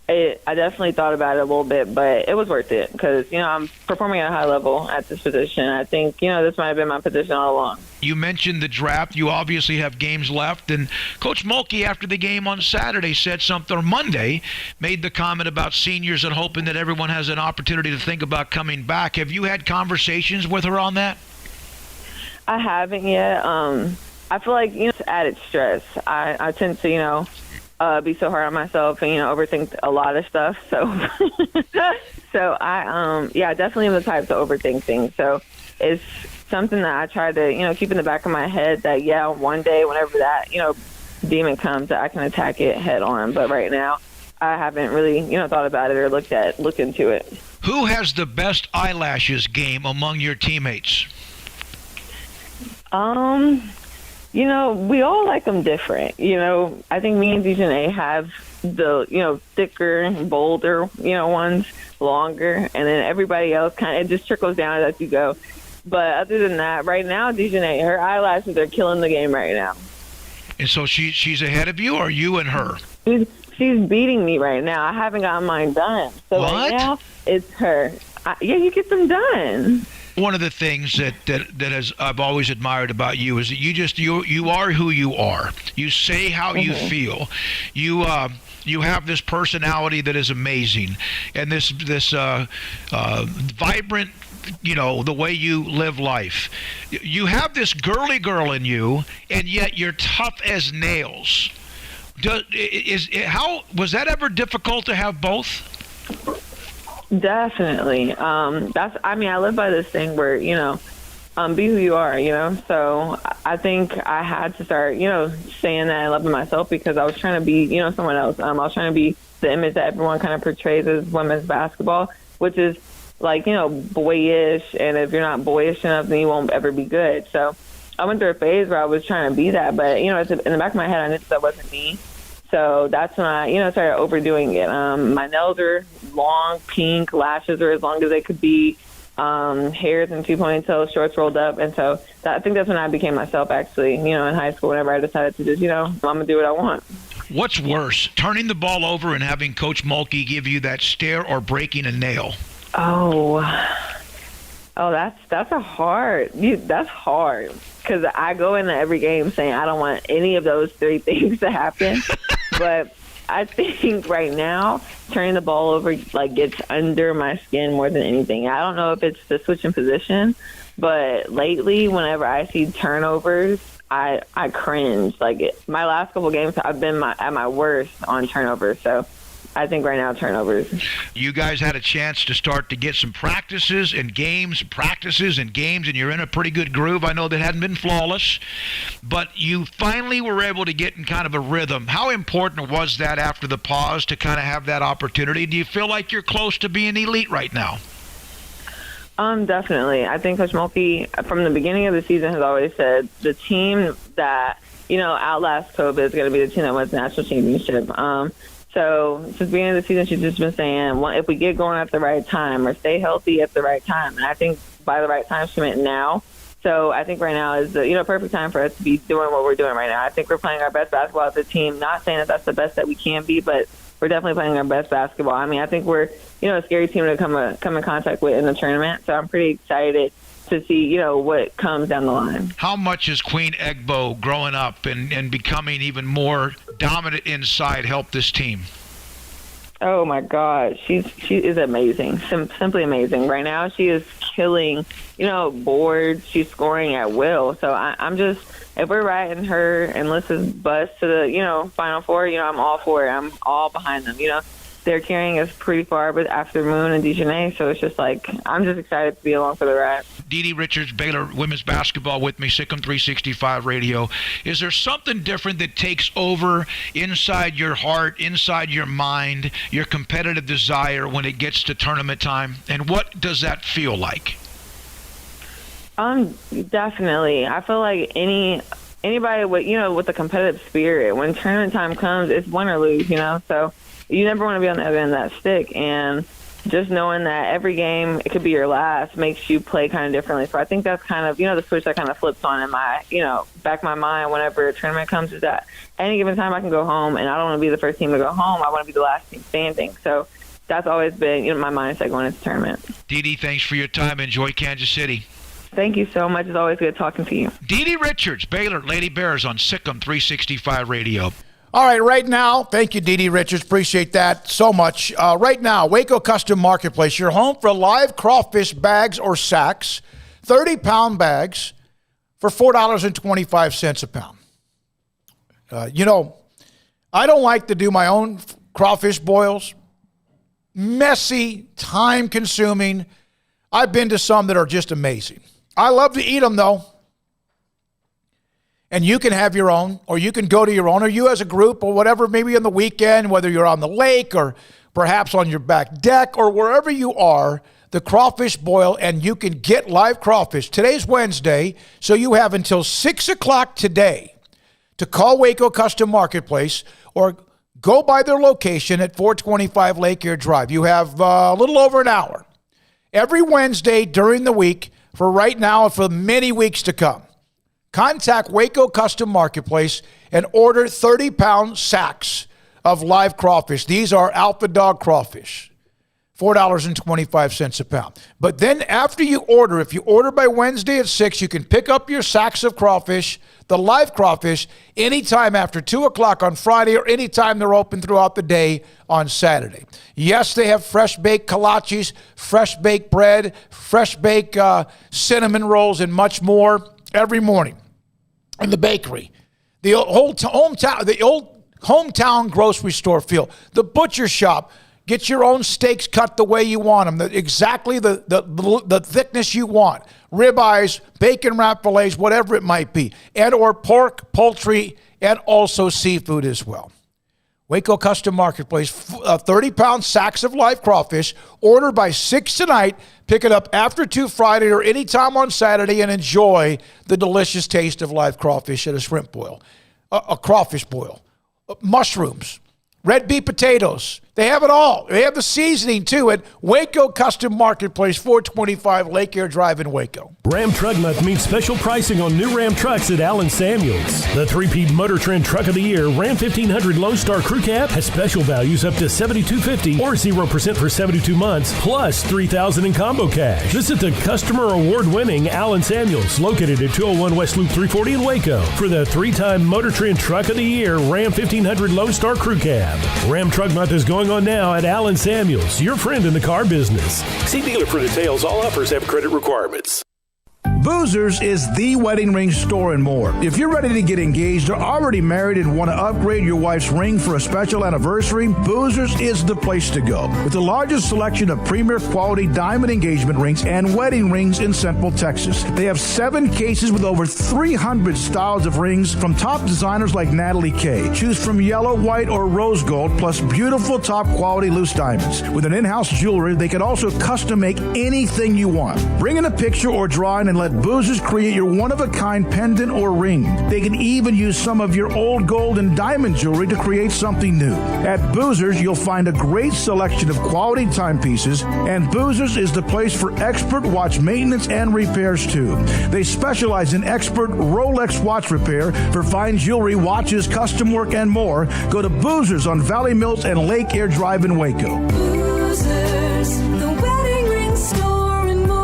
Speaker 9: I definitely thought about it a little bit, but it was worth it because, I'm performing at a high level at this position. I think, this might have been my position all along.
Speaker 8: You mentioned the draft. You obviously have games left. And Coach Mulkey, after the game on Saturday, said something, or Monday, made the comment about seniors and hoping that everyone has an opportunity to think about coming back. Have you had conversations with her on that?
Speaker 9: I haven't yet. I feel like, it's added stress. I tend to, be so hard on myself and, overthink a lot of stuff. So, I definitely am the type to overthink things. So it's something that I try to, keep in the back of my head that, one day, whenever that, demon comes, I can attack it head on. But right now, I haven't really, thought about it or looked into it.
Speaker 8: Who has the best eyelashes game among your teammates?
Speaker 9: We all like them different. I think me and DJ have the, thicker, bolder, ones, longer, and then everybody else it just trickles down as you go. But other than that, right now, DJ, her eyelashes are killing the game right now.
Speaker 8: And so she's ahead of you, or you and her?
Speaker 9: She's beating me right now. I haven't gotten mine done. So
Speaker 8: what?
Speaker 9: Right now, it's her. You get them done.
Speaker 8: One of the things that I've always admired about you is that you are who you are. You say how you feel. You have this personality that is amazing, and this vibrant, the way you live life. You have this girly girl in you, and yet you're tough as nails. Was that ever difficult to have both?
Speaker 9: Definitely. I live by this thing where, be who you are, So I think I had to start, saying that and loving myself because I was trying to be, someone else. I was trying to be the image that everyone kind of portrays as women's basketball, which is like, boyish. And if you're not boyish enough, then you won't ever be good. So I went through a phase where I was trying to be that, but, in the back of my head, I knew that wasn't me. So that's when I, started overdoing it. My nails are long, pink, lashes are as long as they could be, hair's in 2 ponytails, shorts rolled up. And so I think that's when I became myself, actually, in high school, whenever I decided to just, I'm going to do what I want.
Speaker 8: What's worse, turning the ball over and having Coach Mulkey give you that stare or breaking a nail?
Speaker 9: Oh, that's hard. That's hard because I go into every game saying I don't want any of those three things to happen. But I think right now turning the ball over gets under my skin more than anything. I don't know if it's the switch in position, but lately whenever I see turnovers, I cringe. My last couple games, I've been at my worst on turnovers. So I think right now turnovers.
Speaker 8: You guys had a chance to start to get some practices and games, and you're in a pretty good groove. I know that hadn't been flawless, but you finally were able to get in kind of a rhythm. How important was that after the pause to kind of have that opportunity? Do you feel like you're close to being elite right now?
Speaker 9: Definitely. I think Coach Mulkey, from the beginning of the season, has always said the team that, outlasts COVID is going to be the team that wins the national championship. So since the beginning of the season, she's just been saying, well, if we get going at the right time or stay healthy at the right time. And I think by the right time, she meant now. So I think right now is the perfect time for us to be doing what we're doing right now. I think we're playing our best basketball as a team. Not saying that that's the best that we can be, but we're definitely playing our best basketball. I mean, I think we're a scary team to come in contact with in the tournament. So I'm pretty excited to see what comes down the line.
Speaker 8: How much has Queen Egbo growing up and becoming even more dominant inside help this team?
Speaker 9: Oh my God, she is amazing, simply amazing. Right now, she is killing, boards. She's scoring at will. So I'm just, if we're riding her and Lissa's bus to the Final Four, I'm all for it. I'm all behind them. They're carrying us pretty far, but after Moon and Dejanay, so it's just I'm just excited to be along for the ride.
Speaker 8: Dede Richards, Baylor women's basketball with me, SicEm365 Radio. Is there something different that takes over inside your heart, inside your mind, your competitive desire when it gets to tournament time? And what does that feel like?
Speaker 9: Definitely. I feel like anybody with a competitive spirit, when tournament time comes, it's win or lose, so you never want to be on the other end of that stick. And just knowing that every game, it could be your last, makes you play kind of differently. So I think that's kind of, the switch that kind of flips on in my, back of my mind whenever a tournament comes, is that any given time I can go home, and I don't want to be the first team to go home. I want to be the last team standing. So that's always been, my mindset going into the tournament.
Speaker 8: Dede, thanks for your time. Enjoy Kansas City.
Speaker 9: Thank you so much. It's always good talking to you.
Speaker 8: Dede Richards, Baylor Lady Bears on SicEm365 Radio.
Speaker 6: All right now, thank you, Dede Richards. Appreciate that so much. Right now, Waco Custom Marketplace, your home for live crawfish bags or sacks, 30-pound bags for $4.25 a pound. I don't like to do my own crawfish boils. Messy, time-consuming. I've been to some that are just amazing. I love to eat them, though. And you can have your own, or you can go to your own, or you as a group, or whatever, maybe on the weekend, whether you're on the lake or perhaps on your back deck or wherever you are, the crawfish boil, and you can get live crawfish. Today's Wednesday, so you have until 6 o'clock today to call Waco Custom Marketplace or go by their location at 425 Lake Air Drive. You have a little over an hour every Wednesday during the week for right now and for many weeks to come. Contact Waco Custom Marketplace and order 30-pound sacks of live crawfish. These are Alpha Dog crawfish, $4.25 a pound. But then after you order, if you order by Wednesday at 6, you can pick up your sacks of crawfish, the live crawfish, anytime after 2 o'clock on Friday or anytime they're open throughout the day on Saturday. Yes, they have fresh-baked kolaches, fresh-baked bread, fresh-baked cinnamon rolls, and much more every morning. In the bakery, the old hometown grocery store feel, the butcher shop. Get your own steaks cut the way you want them, exactly the thickness you want. Ribeyes, bacon wrap fillets, whatever it might be, and or pork, poultry, and also seafood as well. Waco Custom Marketplace, 30-pound sacks of live crawfish, ordered by 6 tonight. Pick it up after 2 Friday or anytime on Saturday and enjoy the delicious taste of live crawfish at a shrimp boil, a crawfish boil, mushrooms, red beet potatoes. They have it all. They have the seasoning, too, at Waco Custom Marketplace, 425 Lake Air Drive in Waco.
Speaker 22: Ram Truck Month means special pricing on new Ram trucks at Allen Samuels. The 3P Motor Trend Truck of the Year, Ram 1500 Lone Star Crew Cab, has special values up to $7,250 or 0% for 72 months, plus $3,000 in combo cash. Visit the customer award-winning Allen Samuels, located at 201 West Loop 340 in Waco, for the 3-time Motor Trend Truck of the Year, Ram 1500 Lone Star Crew Cab. Ram Truck Month is going on now at Allen Samuels, your friend in the car business.
Speaker 12: See dealer for details. All offers have credit requirements.
Speaker 13: Boozers is the wedding ring store and more. If you're ready to get engaged or already married and want to upgrade your wife's ring for a special anniversary, Boozers is the place to go. With the largest selection of premier quality diamond engagement rings and wedding rings in Central Texas. They have 7 cases with over 300 styles of rings from top designers like Natalie Kay. Choose from yellow, white, or rose gold, plus beautiful top quality loose diamonds. With an in-house jewelry, they can also custom make anything you want. Bring in a picture or drawing and let Boozers create your one-of-a-kind pendant or ring. They can even use some of your old gold and diamond jewelry to create something new. At Boozers, you'll find a great selection of quality timepieces, and Boozers is the place for expert watch maintenance and repairs, too. They specialize in expert Rolex watch repair for fine jewelry, watches, custom work, and more. Go to Boozers on Valley Mills and Lake Air Drive in Waco.
Speaker 10: Boozers, the wedding ring store and more.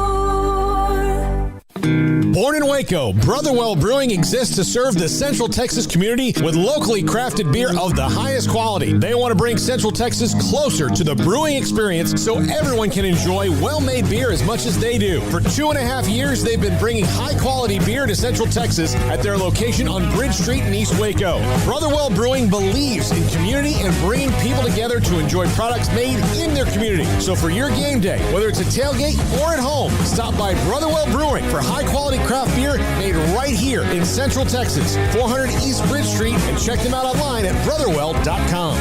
Speaker 12: Born in Waco, Brotherwell Brewing exists to serve the Central Texas community with locally crafted beer of the highest quality. They want to bring Central Texas closer to the brewing experience so everyone can enjoy well-made beer as much as they do. For 2.5 years, they've been bringing high-quality beer to Central Texas at their location on Bridge Street in East Waco. Brotherwell Brewing believes in community and bringing people together to enjoy products made in their community. So for your game day, whether it's a tailgate or at home, stop by Brotherwell Brewing for high-quality craft beer made right here in Central Texas, 400 East Bridge Street, and check them out online at brotherwell.com.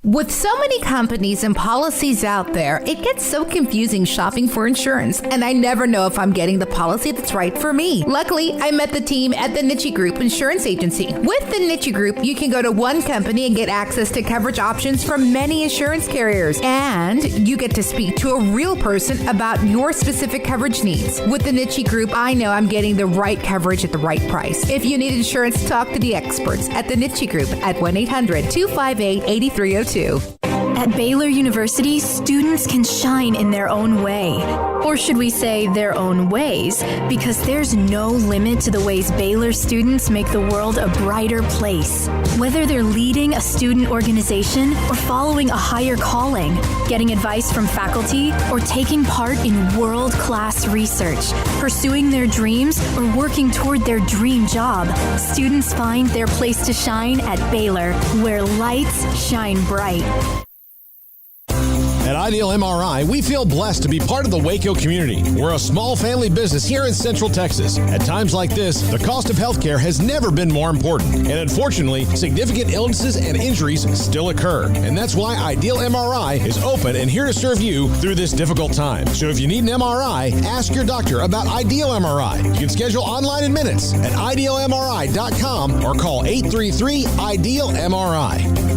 Speaker 15: With so many companies and policies out there, it gets so confusing shopping for insurance, and I never know if I'm getting the policy that's right for me. Luckily, I met the team at the Niche Group Insurance Agency. With the Niche Group, you can go to one company and get access to coverage options from many insurance carriers, and you get to speak to a real person about your specific coverage needs. With the Niche Group, I know I'm getting the right coverage at the right price. If you need insurance, talk to the experts at the Niche Group at 1-800-258-8302.
Speaker 16: At Baylor University, students can shine in their own way. Or should we say their own ways? Because there's no limit to the ways Baylor students make the world a brighter place. Whether they're leading a student organization or following a higher calling, getting advice from faculty, or taking part in world-class research, pursuing their dreams, or working toward their dream job, students find their place to shine at Baylor, where lights shine bright.
Speaker 12: At Ideal MRI, we feel blessed to be part of the Waco community. We're a small family business here in Central Texas. At times like this, the cost of healthcare has never been more important. And unfortunately, significant illnesses and injuries still occur. And that's why Ideal MRI is open and here to serve you through this difficult time. So if you need an MRI, ask your doctor about Ideal MRI. You can schedule online in minutes at idealmri.com or call 833-IDEAL-MRI.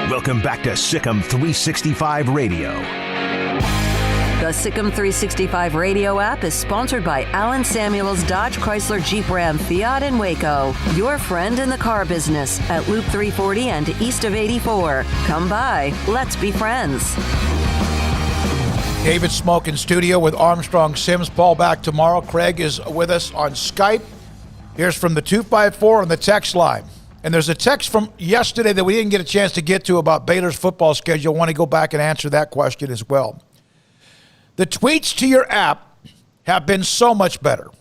Speaker 5: Welcome back to SicEm365 Radio.
Speaker 2: The SicEm365 Radio app is sponsored by Allen Samuels Dodge Chrysler Jeep Ram Fiat in Waco. Your friend in the car business at Loop 340 and east of 84. Come by. Let's be friends.
Speaker 6: David Smoak in studio with Armstrong Sims. Paul back tomorrow. Craig is with us on Skype. Here's from the 254 on the text line. And there's a text from yesterday that we didn't get a chance to get to about Baylor's football schedule. I want to go back and answer that question as well. The tweets to your app have been so much better.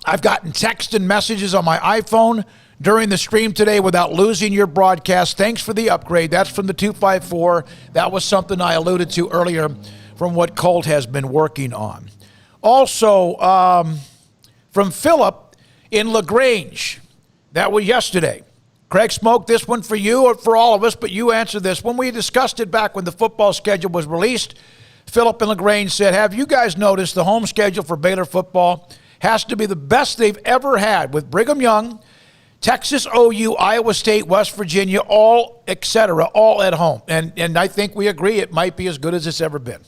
Speaker 6: I've gotten text and messages on my iPhone during the stream today without losing your broadcast. Thanks for the upgrade. That's from the 254. That was something I alluded to earlier from what Colt has been working on. Also, from Philip, in LaGrange. That was yesterday. Craig Smoak, this one for you or for all of us, but you answer this. When we discussed it back when the football schedule was released, Philip in LaGrange said, have you guys noticed the home schedule for Baylor football has to be the best they've ever had with Brigham Young, Texas, OU, Iowa State, West Virginia, all, et cetera, all at home. And I think we agree it might be as good as it's ever been.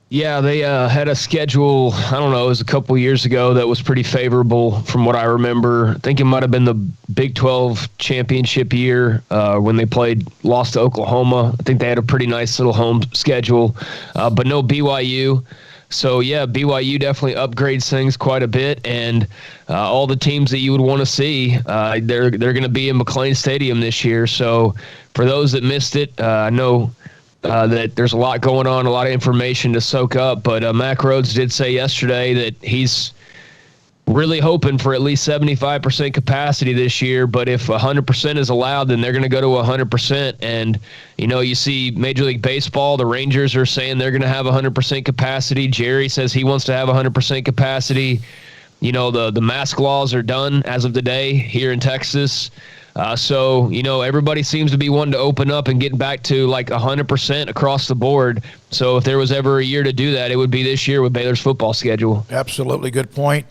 Speaker 7: Yeah, they had a schedule, I don't know, it was a couple years ago that was pretty favorable from what I remember. I think it might have been the Big 12 championship year when they lost to Oklahoma. I think they had a pretty nice little home schedule, but no BYU. So, yeah, BYU definitely upgrades things quite a bit, and all the teams that you would want to see, they're going to be in McLean Stadium this year. So for those that missed it, I know that there's a lot going on, a lot of information to soak up. But Mack Rhodes did say yesterday that he's really hoping for at least 75% capacity this year. But if 100% is allowed, then they're going to go to 100%. And, you see Major League Baseball, the Rangers are saying they're going to have 100% capacity. Jerry says he wants to have 100% capacity. The mask laws are done as of today here in Texas. So, everybody seems to be wanting to open up and get back to like 100% across the board. So if there was ever a year to do that, it would be this year with Baylor's football schedule.
Speaker 6: Absolutely. Good point.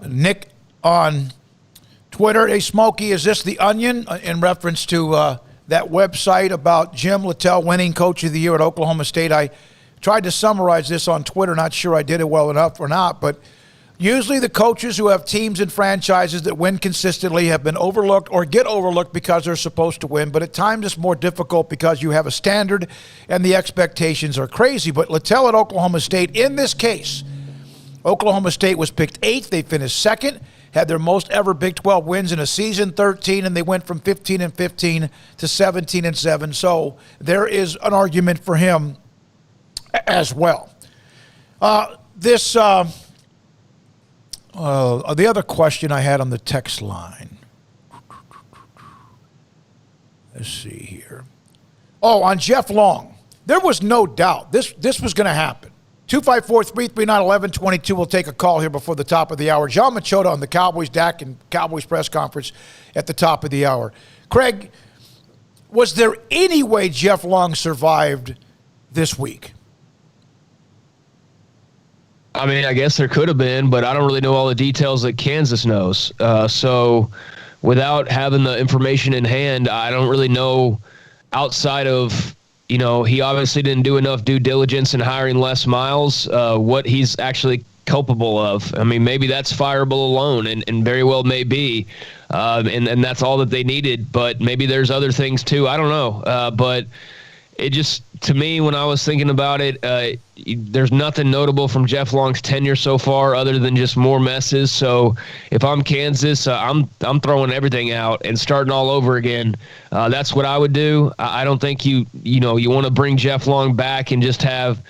Speaker 6: Nick on Twitter, hey, Smokey, is this the Onion in reference to that website about Jim Littell winning Coach of the Year at Oklahoma State? I tried to summarize this on Twitter. Not sure I did it well enough or not, but usually the coaches who have teams and franchises that win consistently have been overlooked or get overlooked because they're supposed to win, but at times it's more difficult because you have a standard and the expectations are crazy. But Littell at Oklahoma State, in this case, Oklahoma State was picked 8th. They finished 2nd, had their most ever Big 12 wins in a season, 13, and they went from 15-15 to 17-7. So there is an argument for him as well. The other question I had on the text line. Let's see here. Oh, on Jeff Long. There was no doubt this was going to happen. 254-339-1122. We'll take a call here before the top of the hour. John Machota on the Cowboys, Dak and Cowboys press conference at the top of the hour. Craig, was there any way Jeff Long survived this week?
Speaker 7: I mean, I guess there could have been, but I don't really know all the details that Kansas knows. So without having the information in hand, I don't really know outside of, he obviously didn't do enough due diligence in hiring Les Miles, what he's actually culpable of. I mean, maybe that's fireable alone, and very well may be, and that's all that they needed. But maybe there's other things too. I don't know. But it just, to me, when I was thinking about it, there's nothing notable from Jeff Long's tenure so far other than just more messes. So if I'm Kansas, I'm throwing everything out and starting all over again. That's what I would do. I don't think you want to bring Jeff Long back and just have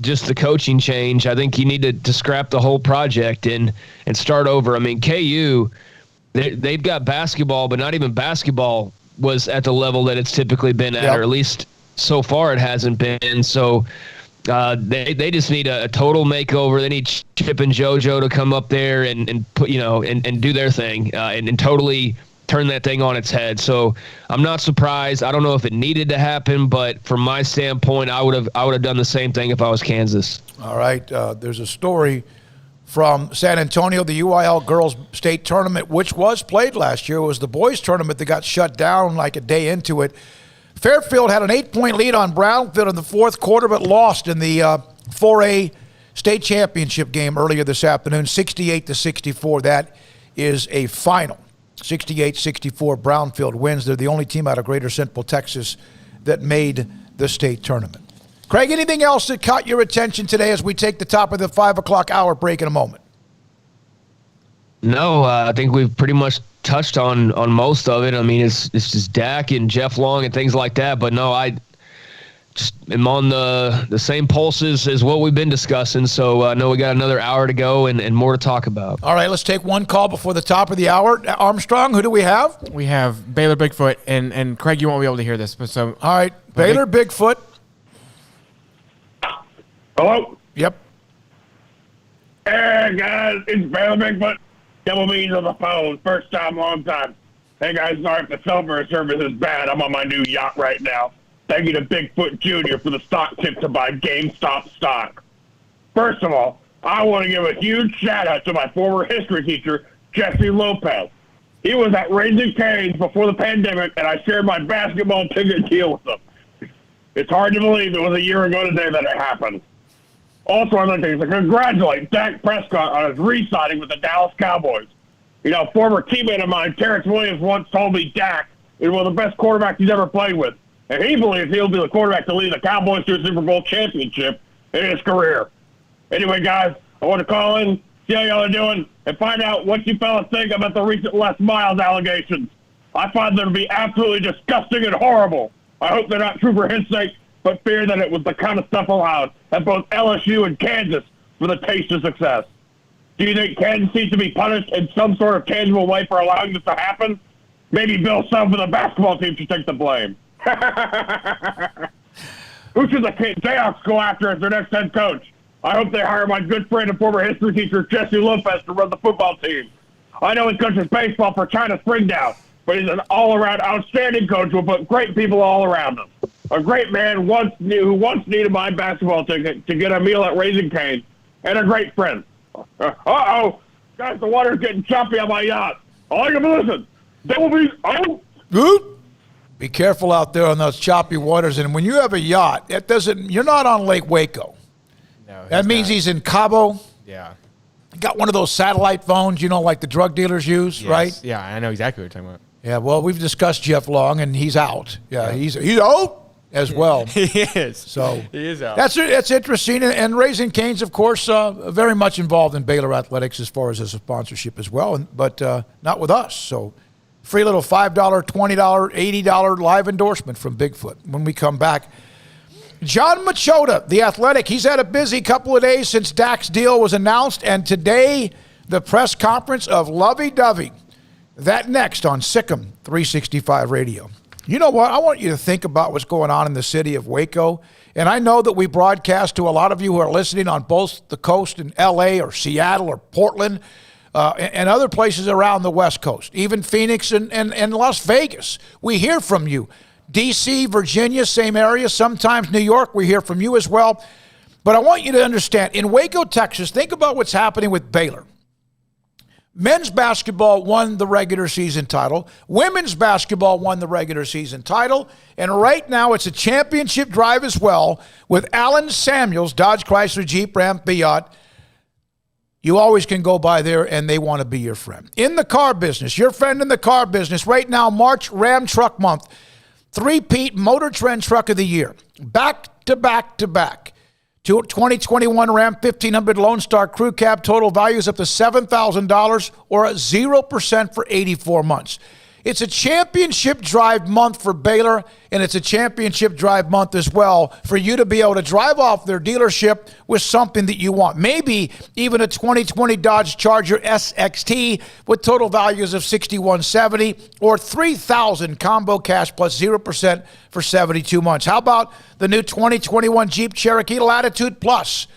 Speaker 7: just the coaching change. I think you need to scrap the whole project and start over. I mean, KU, they've got basketball, but not even basketball was at the level that it's typically been at, or at least so far it hasn't been. So they just need a total makeover. They need Chip and JoJo to come up there and put and do their thing and totally turn that thing on its head. So I'm not surprised. I don't know if it needed to happen, but from my standpoint, I would have done the same thing if I was Kansas.
Speaker 6: All right. There's a story from San Antonio, the UIL girls state tournament, which was played last year. It was the boys tournament that got shut down like a day into it. Fairfield had an 8-point lead on Brownfield in the fourth quarter, but lost in the 4A state championship game earlier this afternoon, 68-64. That is a final. 68-64, Brownfield wins. They're the only team out of Greater Central Texas that made the state tournament. Craig, anything else that caught your attention today as we take the top of the 5 o'clock hour break in a moment?
Speaker 7: No, I think we've pretty much touched on most of it. I mean, it's just Dak and Jeff Long and things like that. But no, I just am on the same pulses as what we've been discussing. So I know we got another hour to go and more to talk about.
Speaker 6: All right, let's take one call before the top of the hour. Armstrong, who do we have?
Speaker 11: We have Baylor Bigfoot, and Craig, you won't be able to hear this. But so
Speaker 6: all right, Baylor Bigfoot.
Speaker 17: Hello?
Speaker 6: Yep.
Speaker 17: Hey, guys, it's Baylor Bigfoot. Double means on the phone. First time, long time. Hey, guys, sorry if the cell phone service is bad. I'm on my new yacht right now. Thank you to Bigfoot Jr. for the stock tip to buy GameStop stock. First of all, I want to give a huge shout-out to my former history teacher, Jesse Lopez. He was at Raising Cane's before the pandemic, and I shared my basketball ticket deal with him. It's hard to believe it was a year ago today that it happened. Also, I'd like to congratulate Dak Prescott on his re-signing with the Dallas Cowboys. You know, former teammate of mine, Terrence Williams, once told me Dak is one of the best quarterbacks he's ever played with, and he believes he'll be the quarterback to lead the Cowboys to a Super Bowl championship in his career. Anyway, guys, I want to call in, see how y'all are doing, and find out what you fellas think about the recent Les Miles allegations. I find them to be absolutely disgusting and horrible. I hope they're not true for his sake, but fear that it was the kind of stuff allowed at both LSU and Kansas for the taste of success. Do you think Kansas needs to be punished in some sort of tangible way for allowing this to happen? Maybe Bill Self for the basketball team should take the blame. Who should the Jayhawks go after as their next head coach? I hope they hire my good friend and former history teacher, Jesse Lopez, to run the football team. I know he coaches baseball for China Springdown, but he's an all-around outstanding coach who will put great people all around him. A great man who once needed my basketball ticket to get a meal at Raising Cane's, and a great friend. Uh-oh. Guys, the water's getting choppy on my yacht. All I can listen. There will be... Oh!
Speaker 6: Be careful out there on those choppy waters. And when you have a yacht, it doesn't. You're not on Lake Waco.
Speaker 11: No,
Speaker 6: that means he's in Cabo.
Speaker 11: Yeah.
Speaker 6: Got one of those satellite phones, you know, like the drug dealers use,
Speaker 11: Yes.
Speaker 6: right?
Speaker 11: Yeah, I know exactly what you're talking about.
Speaker 6: Yeah, well, we've discussed Jeff Long, and he's out. Yeah, he's out as well.
Speaker 11: He is.
Speaker 6: So
Speaker 11: he is out.
Speaker 6: That's interesting. And Raising Cane's, of course, very much involved in Baylor athletics as far as a sponsorship as well, but not with us. So free little $5, $20, $80 live endorsement from Bigfoot when we come back. John Machota, the Athletic, he's had a busy couple of days since Dak's deal was announced, and today the press conference of lovey-dovey. That next on SicEm365 Radio. You know what? I want you to think about what's going on in the city of Waco, and I know that we broadcast to a lot of you who are listening on both the coast in L.A. or Seattle or Portland and other places around the West Coast, even Phoenix and Las Vegas. We hear from you. D.C., Virginia, same area. Sometimes New York, we hear from you as well. But I want you to understand, in Waco, Texas, think about what's happening with Baylor. Men's basketball won the regular season title. Women's basketball won the regular season title. And right now it's a championship drive as well with Alan Samuels, Dodge Chrysler Jeep Ram Fiat. You always can go by there, and they want to be your friend. In the car business, your friend in the car business, right now, March Ram Truck Month. 3-peat Motor Trend Truck of the Year. Back to back to back. 2021 Ram 1500 Lone Star Crew Cab, total values up to $7,000 or 0% for 84 months. It's a championship drive month for Baylor, and it's a championship drive month as well for you to be able to drive off their dealership with something that you want. Maybe even a 2020 Dodge Charger Sxt with total values of $6,170 or $3,000 combo cash plus 0% for 72 months. How about the new 2021 Jeep Cherokee Latitude Plus?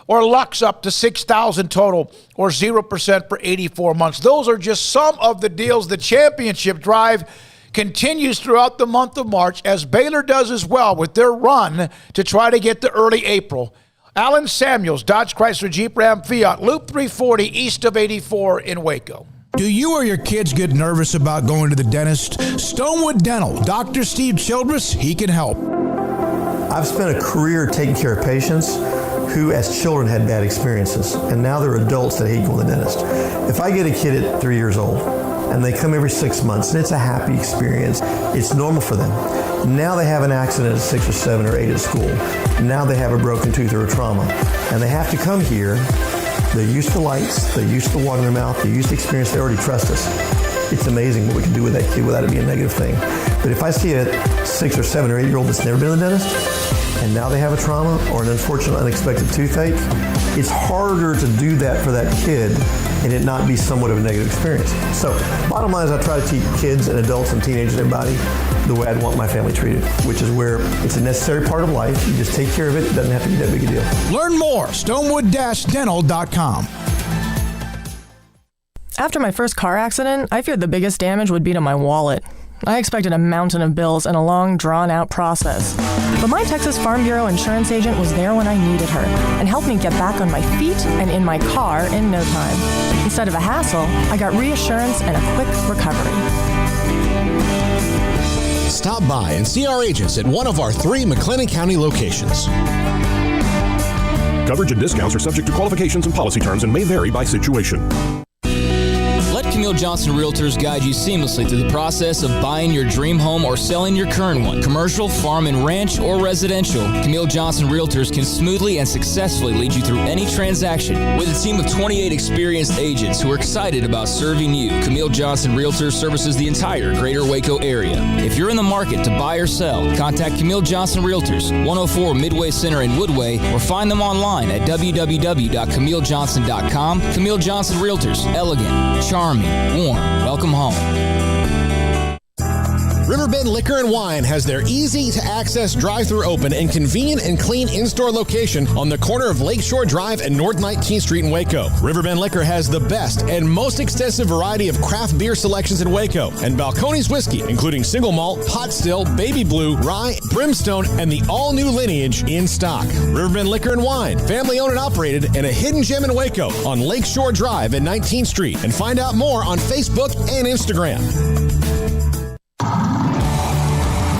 Speaker 6: Or Lux up to $6,000 total, or 0% for 84 months. Those are just some of the deals. The championship drive continues throughout the month of March, as Baylor does as well with their run to try to get to early April. Alan Samuels, Dodge Chrysler Jeep Ram Fiat, Loop 340 east of 84 in Waco.
Speaker 13: Do you or your kids get nervous about going to the dentist? Stonewood Dental, Dr. Steve Childress, he can help.
Speaker 18: I've spent a career taking care of patients who as children had bad experiences, and now they're adults that hate going to the dentist. If I get a kid at 3 years old and they come every 6 months and it's a happy experience, it's normal for them. Now they have an accident at 6 or 7 or 8 at school. Now they have a broken tooth or a trauma, and they have to come here. They're used to lights, they're used to water in their mouth, they're used to experience, they already trust us. It's amazing what we can do with that kid without it being a negative thing. But if I see a 6 or 7 or 8 year old that's never been to the dentist, and now they have a trauma or an unfortunate unexpected toothache, it's harder to do that for that kid and it not be somewhat of a negative experience. So bottom line is I try to teach kids and adults and teenagers and everybody the way I'd want my family treated, which is where it's a necessary part of life. You just take care of it. It doesn't have to be that big a deal.
Speaker 13: Learn more, stonewood-dental.com.
Speaker 19: After my first car accident, I feared the biggest damage would be to my wallet. I expected a mountain of bills and a long, drawn-out process. But my Texas Farm Bureau insurance agent was there when I needed her and helped me get back on my feet and in my car in no time. Instead of a hassle, I got reassurance and a quick recovery.
Speaker 12: Stop by and see our agents at one of our 3 McLennan County locations.
Speaker 20: Coverage and discounts are subject to qualifications and policy terms and may vary by situation.
Speaker 14: Let Camille Johnson Realtors guide you seamlessly through the process of buying your dream home or selling your current one. Commercial, farm and ranch, or residential, Camille Johnson Realtors can smoothly and successfully lead you through any transaction. With a team of 28 experienced agents who are excited about serving you, Camille Johnson Realtors services the entire greater Waco area. If you're in the market to buy or sell, contact Camille Johnson Realtors, 104 Midway Center in Woodway, or find them online at www.camillejohnson.com. Camille Johnson Realtors, elegant, charming, warm. Welcome home.
Speaker 12: Riverbend Liquor and Wine has their easy-to-access drive-thru open and convenient and clean in-store location on the corner of Lakeshore Drive and North 19th Street in Waco. Riverbend Liquor has the best and most extensive variety of craft beer selections in Waco, and Balcones whiskey, including single malt, pot still, baby blue, rye, brimstone, and the all-new lineage in stock. Riverbend Liquor and Wine, family-owned and operated, and a hidden gem in Waco on Lakeshore Drive and 19th Street. And find out more on Facebook and Instagram.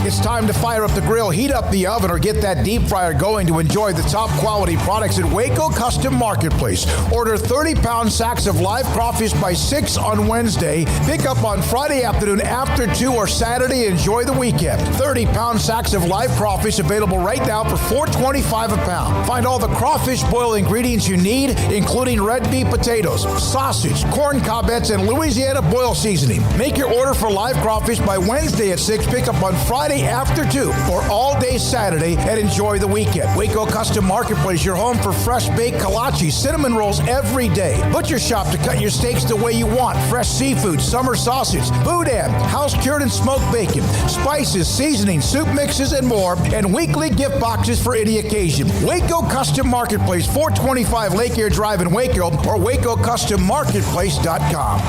Speaker 6: It's time to fire up the grill, heat up the oven, or get that deep fryer going to enjoy the top quality products at Waco Custom Marketplace. Order 30-pound sacks of live crawfish by 6 on Wednesday. Pick up on Friday afternoon after 2 or Saturday. Enjoy the weekend. 30-pound sacks of live crawfish available right now for $4.25 a pound. Find all the crawfish boil ingredients you need, including red beef potatoes, sausage, corn cobbettes, and Louisiana boil seasoning. Make your order for live crawfish by Wednesday at 6. Pick up on Friday after 2 or all day Saturday, and enjoy the weekend. Waco Custom Marketplace, your home for fresh baked kolache, cinnamon rolls every day. Butcher shop to cut your steaks the way you want. Fresh seafood, summer sausage, boudin, house cured and smoked bacon, spices, seasonings, soup mixes, and more, and weekly gift boxes for any occasion. Waco Custom Marketplace, 425 Lake Air Drive in Waco, or WacoCustomMarketplace.com.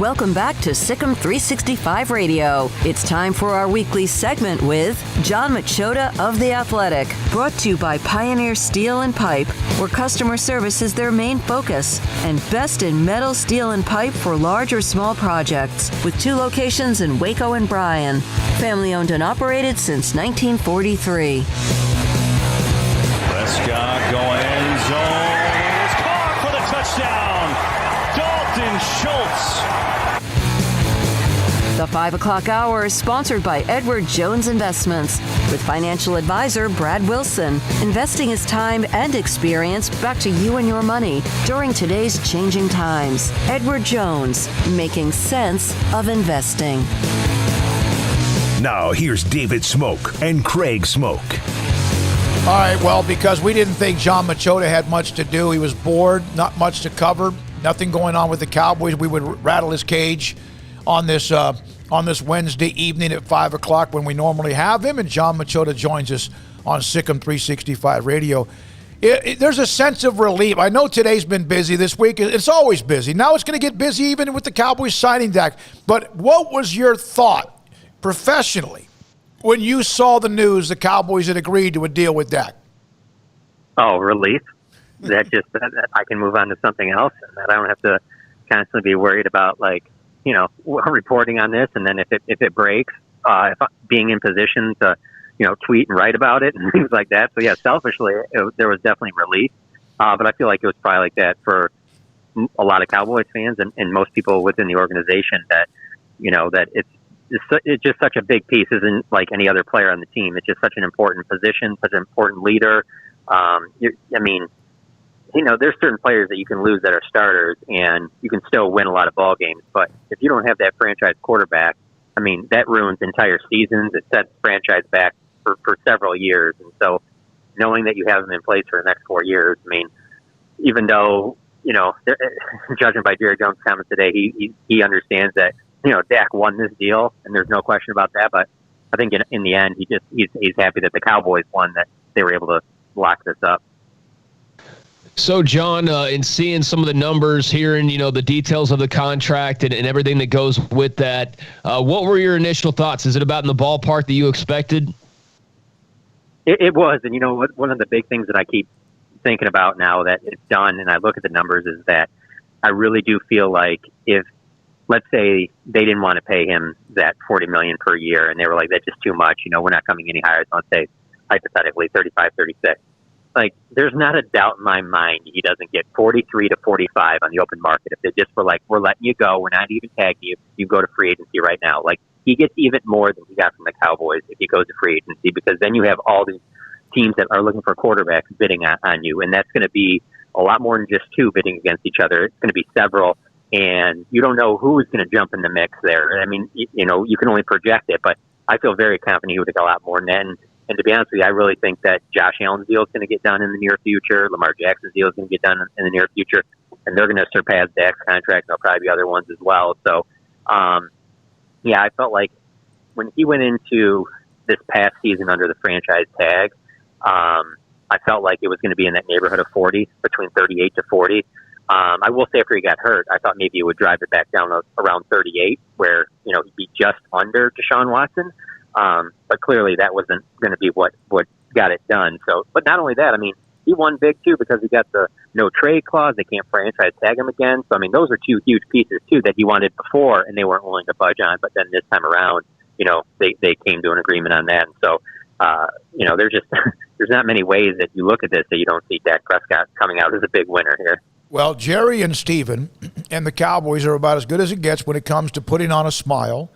Speaker 2: Welcome back to SicEm365 Radio. It's time for our weekly segment with John Machota of The Athletic. Brought to you by Pioneer Steel and Pipe, where customer service is their main focus, and best in metal, steel, and pipe for large or small projects, with 2 locations in Waco and Bryan. Family owned and operated since 1943.
Speaker 3: Prescott going end zone. It's caught for the touchdown. Dalton Schultz.
Speaker 2: The 5 o'clock hour is sponsored by Edward Jones Investments, with financial advisor Brad Wilson. Investing is time and experience back to you and your money during today's changing times. Edward Jones, making sense of investing.
Speaker 5: Now here's David Smoak and Craig Smoak.
Speaker 6: All right, well, because we didn't think John Machota had much to do, he was bored, not much to cover, nothing going on with the Cowboys, we would rattle his cage on this Wednesday evening at 5 o'clock when we normally have him, and John Machota joins us on SicEm365 Radio. There's a sense of relief. I know today's been busy this week. It's always busy. Now it's going to get busy even with the Cowboys signing Dak. But what was your thought professionally when you saw the news the Cowboys had agreed to a deal with Dak?
Speaker 21: Oh, relief. That I can move on to something else, and that I don't have to constantly be worried about, like, you know, reporting on this, and then if it breaks, being in position to, you know, tweet and write about it and things like that. So yeah, selfishly, there was definitely relief, but I feel like it was probably like that for a lot of Cowboys fans and most people within the organization, that, you know, that it's just such a big piece. Isn't like any other player on the team. It's just such an important position, such an important leader. I mean, you know, there's certain players that you can lose that are starters, and you can still win a lot of ball games. But if you don't have that franchise quarterback, I mean, that ruins entire seasons. It sets franchise back for several years. And so knowing that you have him in place for the next 4 years, I mean, even though, you know, judging by Jerry Jones' comments today, he understands that, you know, Dak won this deal, and there's no question about that. But I think in the end, he's happy that the Cowboys won, that they were able to lock this up.
Speaker 7: So, John, in seeing some of the numbers, hearing, the details of the contract and everything that goes with that, what were your initial thoughts? Is it about in the ballpark that you expected?
Speaker 21: It was. And, one of the big things that I keep thinking about now that it's done and I look at the numbers is that I really do feel like if, let's say, they didn't want to pay him that $40 million per year and they were like, that's just too much. We're not coming any higher. So let's say, hypothetically, 35, 36. Like, there's not a doubt in my mind he doesn't get 43 to 45 on the open market. If they just were like, we're letting you go, we're not even tagging you, you go to free agency right now. Like, he gets even more than he got from the Cowboys if he goes to free agency, because then you have all these teams that are looking for quarterbacks bidding on you, and that's going to be a lot more than just two bidding against each other. It's going to be several, and you don't know who is going to jump in the mix there. I mean, you can only project it, but I feel very confident he would get a lot more than that. And to be honest with you, I really think that Josh Allen's deal is going to get done in the near future. Lamar Jackson's deal is going to get done in the near future. And they're going to surpass Dak's contract. There'll probably be other ones as well. So, I felt like when he went into this past season under the franchise tag, I felt like it was going to be in that neighborhood of 40, between 38 to 40. I will say after he got hurt, I thought maybe it would drive it back down around 38, where, he'd be just under Deshaun Watson. But clearly that wasn't going to be what got it done. So, but not only that, I mean, he won big too because he got the no trade clause. They can't franchise tag him again. So, I mean, those are two huge pieces too that he wanted before and they weren't willing to budge on. But then this time around, they came to an agreement on that. And so, there's not many ways that you look at this that you don't see Dak Prescott coming out as a big winner here.
Speaker 6: Well, Jerry and Steven and the Cowboys are about as good as it gets when it comes to putting on a smile.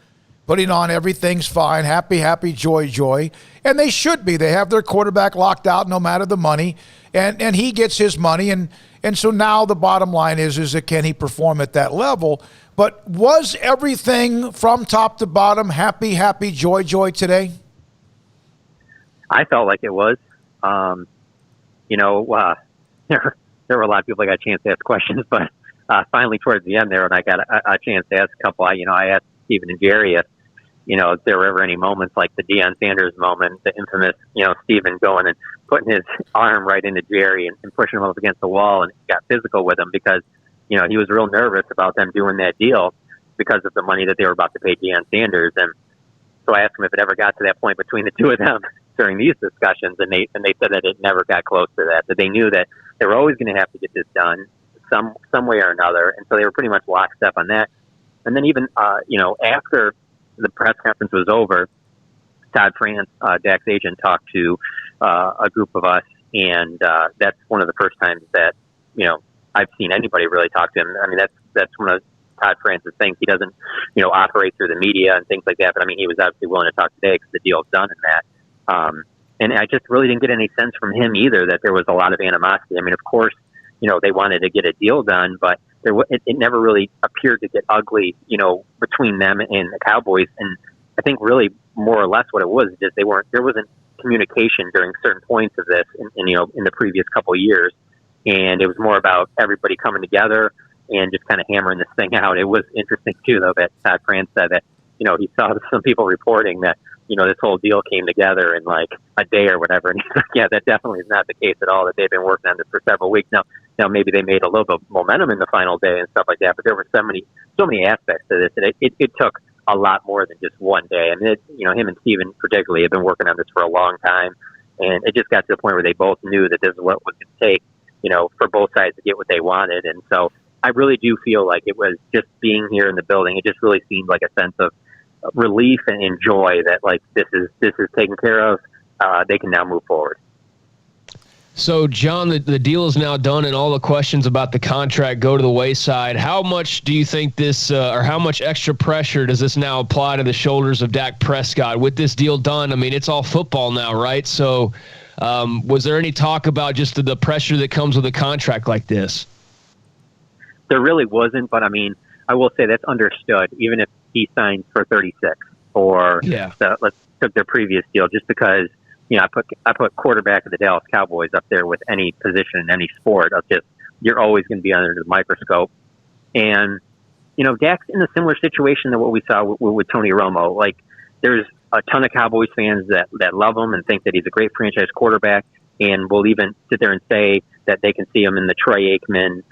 Speaker 6: Putting on everything's fine, happy, joy. And they should be. They have their quarterback locked out no matter the money. And he gets his money. And so now the bottom line is that can he perform at that level? But was everything from top to bottom happy, joy today?
Speaker 21: I felt like it was. There were a lot of people that got a chance to ask questions. But finally towards the end there, when I got a chance to ask a couple, I asked Steven and Jerry if there were ever any moments like the Deion Sanders moment, the infamous, Steven going and putting his arm right into Jerry and pushing him up against the wall and got physical with him because, he was real nervous about them doing that deal because of the money that they were about to pay Deion Sanders. And so I asked him if it ever got to that point between the two of them during these discussions, and they said that it never got close to that they knew that they were always going to have to get this done some way or another. And so they were pretty much locked up on that. And then even, after the press conference was over, Todd France, Dak's agent, talked to a group of us, and that's one of the first times that, I've seen anybody really talk to him. I mean, that's one of Todd France's things. He doesn't, operate through the media and things like that, but I mean, he was obviously willing to talk today because the deal's done in that. And I just really didn't get any sense from him either that there was a lot of animosity. I mean, of course, they wanted to get a deal done, but it never really appeared to get ugly, between them and the Cowboys. And I think really more or less what it was just there wasn't communication during certain points of this in the previous couple of years. And it was more about everybody coming together and just kind of hammering this thing out. It was interesting too, though, that Todd France said that, he saw some people reporting that, this whole deal came together in like a day or whatever. And he's like, yeah, that definitely is not the case at all, that they've been working on this for several weeks now. Now, maybe they made a little bit of momentum in the final day and stuff like that, but there were so many aspects to this, and it took a lot more than just one day. I mean, him and Steven particularly have been working on this for a long time, and it just got to the point where they both knew that this is what it was going to take, for both sides to get what they wanted. And so I really do feel like it was just being here in the building. It just really seemed like a sense of relief and joy that like this is taken care of. They can now move forward.
Speaker 7: So, John, the deal is now done, and all the questions about the contract go to the wayside. How much do you think this, or how much extra pressure does this now apply to the shoulders of Dak Prescott with this deal done? I mean, it's all football now, right? So, was there any talk about just the pressure that comes with a contract like this?
Speaker 21: There really wasn't, but I mean, I will say that's understood, even if he signed for 36 or let's took their previous deal, just because. I put quarterback of the Dallas Cowboys up there with any position in any sport. You're always going to be under the microscope. And, Dak's in a similar situation than what we saw with Tony Romo. Like, there's a ton of Cowboys fans that love him and think that he's a great franchise quarterback. and will even sit there and say that they can see him in the Troy Aikman,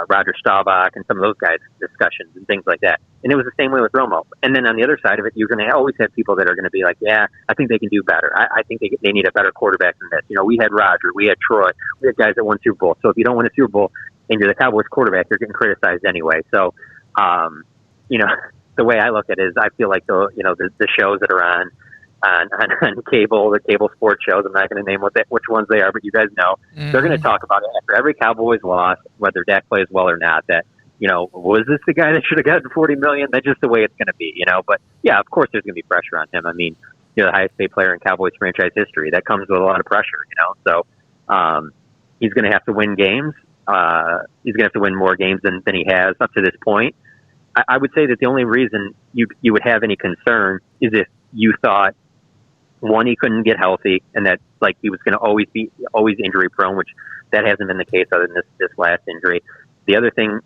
Speaker 21: Roger Staubach and some of those guys' discussions and things like that. And it was the same way with Romo. And then on the other side of it, you're going to always have people that are going to be like, yeah, I think they can do better. I think they need a better quarterback than this. We had Roger, we had Troy, we had guys that won Super Bowl. So if you don't win a Super Bowl and you're the Cowboys quarterback, you're getting criticized anyway. So, the way I look at it is I feel like the shows that are on cable, the cable sports shows, I'm not going to name which ones they are, but you guys know, they're going to talk about it after every Cowboys loss, whether Dak plays well or not, that, was this the guy that should have gotten $40 million? That's just the way it's going to be, But, yeah, of course there's going to be pressure on him. I mean, the highest paid player in Cowboys franchise history. That comes with a lot of pressure, So he's going to have to win games. He's going to have to win more games than he has up to this point. I would say that the only reason you would have any concern is if you thought, one, he couldn't get healthy, and that he was going to always be injury prone, which that hasn't been the case other than this last injury. The other thing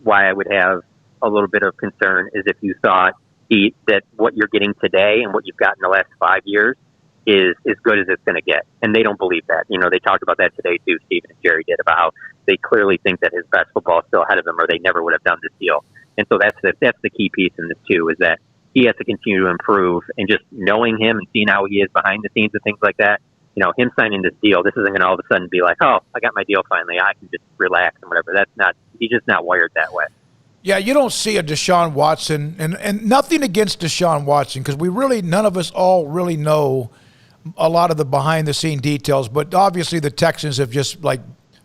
Speaker 21: why I would have a little bit of concern is if you thought that what you're getting today and what you've got in the last 5 years is as good as it's going to get. And they don't believe that. They talked about that today too, Stephen and Jerry did, about how they clearly think that his best football is still ahead of him or they never would have done this deal. And so that's the key piece in this too, is that he has to continue to improve, and just knowing him and seeing how he is behind the scenes and things like that, him signing this deal, this isn't going to all of a sudden be like, oh, I got my deal finally, I can just relax and whatever. He's just not wired that way.
Speaker 6: Yeah, you don't see a Deshaun Watson, and nothing against Deshaun Watson, because none of us all really know a lot of the behind-the-scene details, but obviously the Texans have just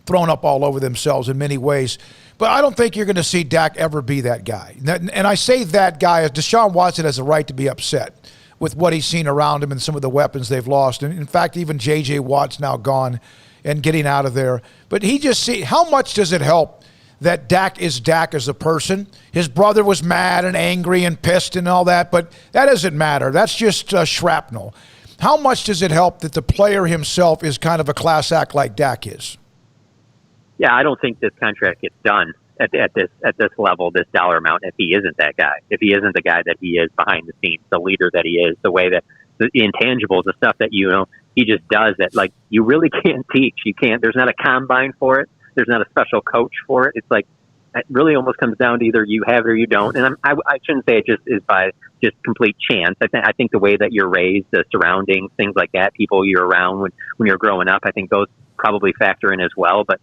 Speaker 6: thrown up all over themselves in many ways. But I don't think you're going to see Dak ever be that guy. And I say that guy as Deshaun Watson has a right to be upset with what he's seen around him and some of the weapons they've lost. And in fact, even J.J. Watt's now gone and getting out of there. But how much does it help that Dak is Dak as a person? His brother was mad and angry and pissed and all that, but that doesn't matter. That's just shrapnel. How much does it help that the player himself is kind of a class act like Dak is?
Speaker 21: Yeah, I don't think this contract gets done at this level, this dollar amount, if he isn't that guy. If he isn't the guy that he is behind the scenes, the leader that he is, the way that the intangibles, the stuff that he just does that you really can't teach. You can't. There's not a combine for it. There's not a special coach for it. It's it really almost comes down to either you have it or you don't. And I shouldn't say it just is by just complete chance. I think the way that you're raised, the surroundings, things like that, people you're around when you're growing up, I think those probably factor in as well. But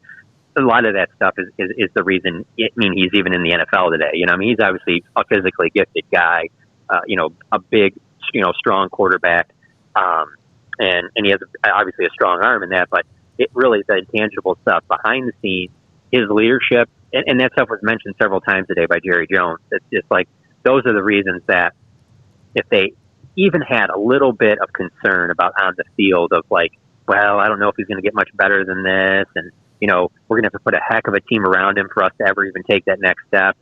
Speaker 21: a lot of that stuff is the reason. He's even in the NFL today. He's obviously a physically gifted guy. A big, strong quarterback, and he has obviously a strong arm in that. But it really the intangible stuff behind the scenes, his leadership, and that stuff was mentioned several times today by Jerry Jones. It's just those are the reasons that if they even had a little bit of concern about on the field of well, I don't know if he's going to get much better than this, and we're going to have to put a heck of a team around him for us to ever even take that next step.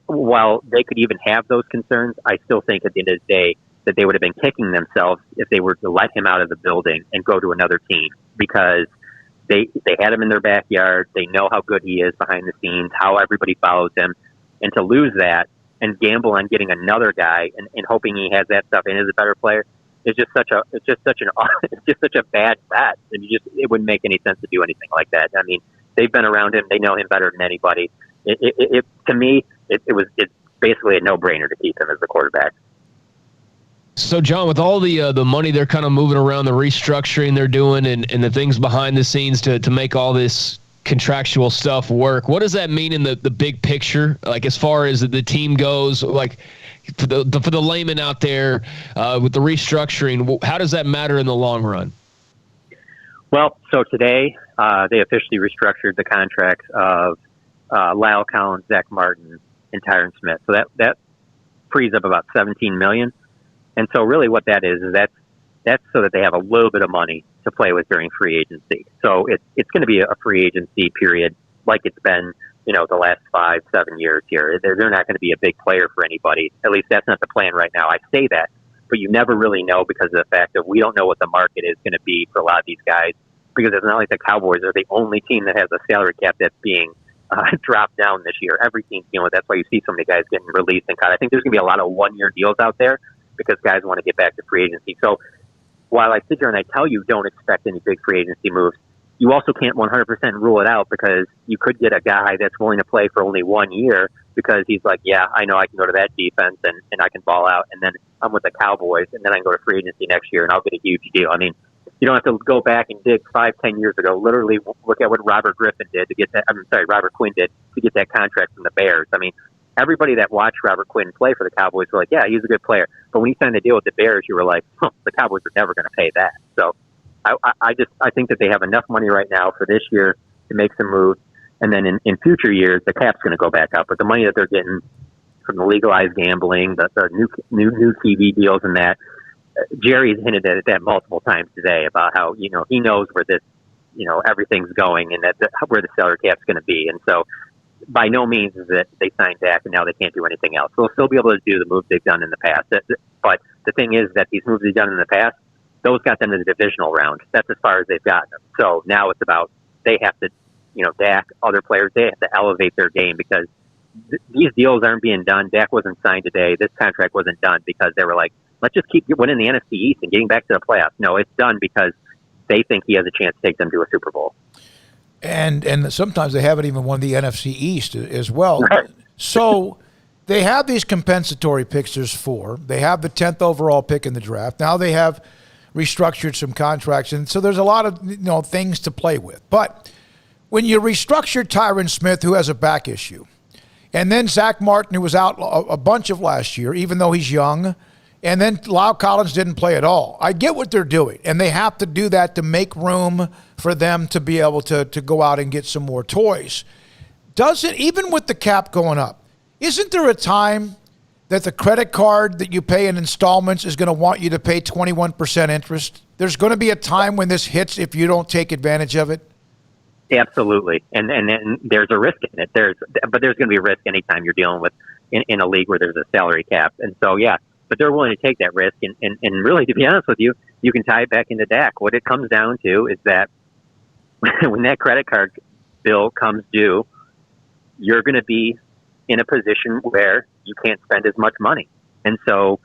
Speaker 21: While they could even have those concerns, I still think at the end of the day that they would have been kicking themselves if they were to let him out of the building and go to another team, because they had him in their backyard. They know how good he is behind the scenes, how everybody follows him, and to lose that and gamble on getting another guy and hoping he has that stuff and is a better player. It's just such a bad bet, and it wouldn't make any sense to do anything like that. They've been around him; they know him better than anybody. To me, it's basically a no-brainer to keep him as the quarterback.
Speaker 7: So, John, with all the money they're kind of moving around, the restructuring they're doing, and the things behind the scenes to make all this contractual stuff work, what does that mean in the big picture? As far as the team goes, for the layman out there, with the restructuring, how does that matter in the long run?
Speaker 21: Well, so today they officially restructured the contracts of Lyle Collins, Zach Martin, and Tyron Smith. So that frees up about $17 million. And so really what that is that's so that they have a little bit of money to play with during free agency. So it's going to be a free agency period like it's been, the last 5-7 years here. They're not going to be a big player for anybody. At least that's not the plan right now. I say that, but you never really know because of the fact that we don't know what the market is going to be for a lot of these guys, because it's not like the Cowboys are the only team that has a salary cap that's being dropped down this year. Every team's dealing with it. That's why you see so many guys getting released and cut. I think there's going to be a lot of one-year deals out there because guys want to get back to free agency. So while I sit here and I tell you don't expect any big free agency moves, you also can't 100% rule it out, because you could get a guy that's willing to play for only 1 year because he's like, yeah, I know I can go to that defense and I can ball out, and then I'm with the Cowboys, and then I can go to free agency next year and I'll get a huge deal. I mean, you don't have to go back and dig 5-10 years ago. Literally look at what Robert Quinn did to get that contract from the Bears. I mean, everybody that watched Robert Quinn play for the Cowboys were like, yeah, he's a good player. But when he signed the deal with the Bears, you were like, the Cowboys are never going to pay that. So I think that they have enough money right now for this year to make some moves. And then in future years, the cap's going to go back up. But the money that they're getting from the legalized gambling, the new TV deals and that, Jerry's hinted at that multiple times today about how, he knows where this, everything's going, and where the salary cap's going to be. And so by no means is that they signed Dak and now they can't do anything else. They'll still be able to do the moves they've done in the past. But the thing is that these moves they've done in the past, those got them to the divisional round. That's as far as they've gotten them. So now it's about, they have to, Dak, other players, they have to elevate their game, because these deals aren't being done. Dak wasn't signed today. This contract wasn't done because they were like, let's just keep winning the NFC East and getting back to the playoffs. No, it's done because they think he has a chance to take them to a Super Bowl.
Speaker 6: And sometimes they haven't even won the NFC East as well. So they have these compensatory picks. There's 4. They have the 10th overall pick in the draft. Now they have restructured some contracts, and so there's a lot of things to play with. But when you restructure Tyron Smith, who has a back issue, and then Zach Martin, who was out a bunch of last year, even though he's young, and then Lyle Collins didn't play at all. I get what they're doing, and they have to do that to make room for them to be able to go out and get some more toys. Even with the cap going up, isn't there a time that the credit card that you pay in installments is going to want you to pay 21% interest? There's going to be a time when this hits if you don't take advantage of it?
Speaker 21: Absolutely. And there's a risk in it. But there's going to be a risk anytime you're dealing with in a league where there's a salary cap. And so, yeah. But they're willing to take that risk. And really, to be honest with you, you can tie it back into Dak. What it comes down to is that when that credit card bill comes due, you're going to be in a position where you can't spend as much money. And so,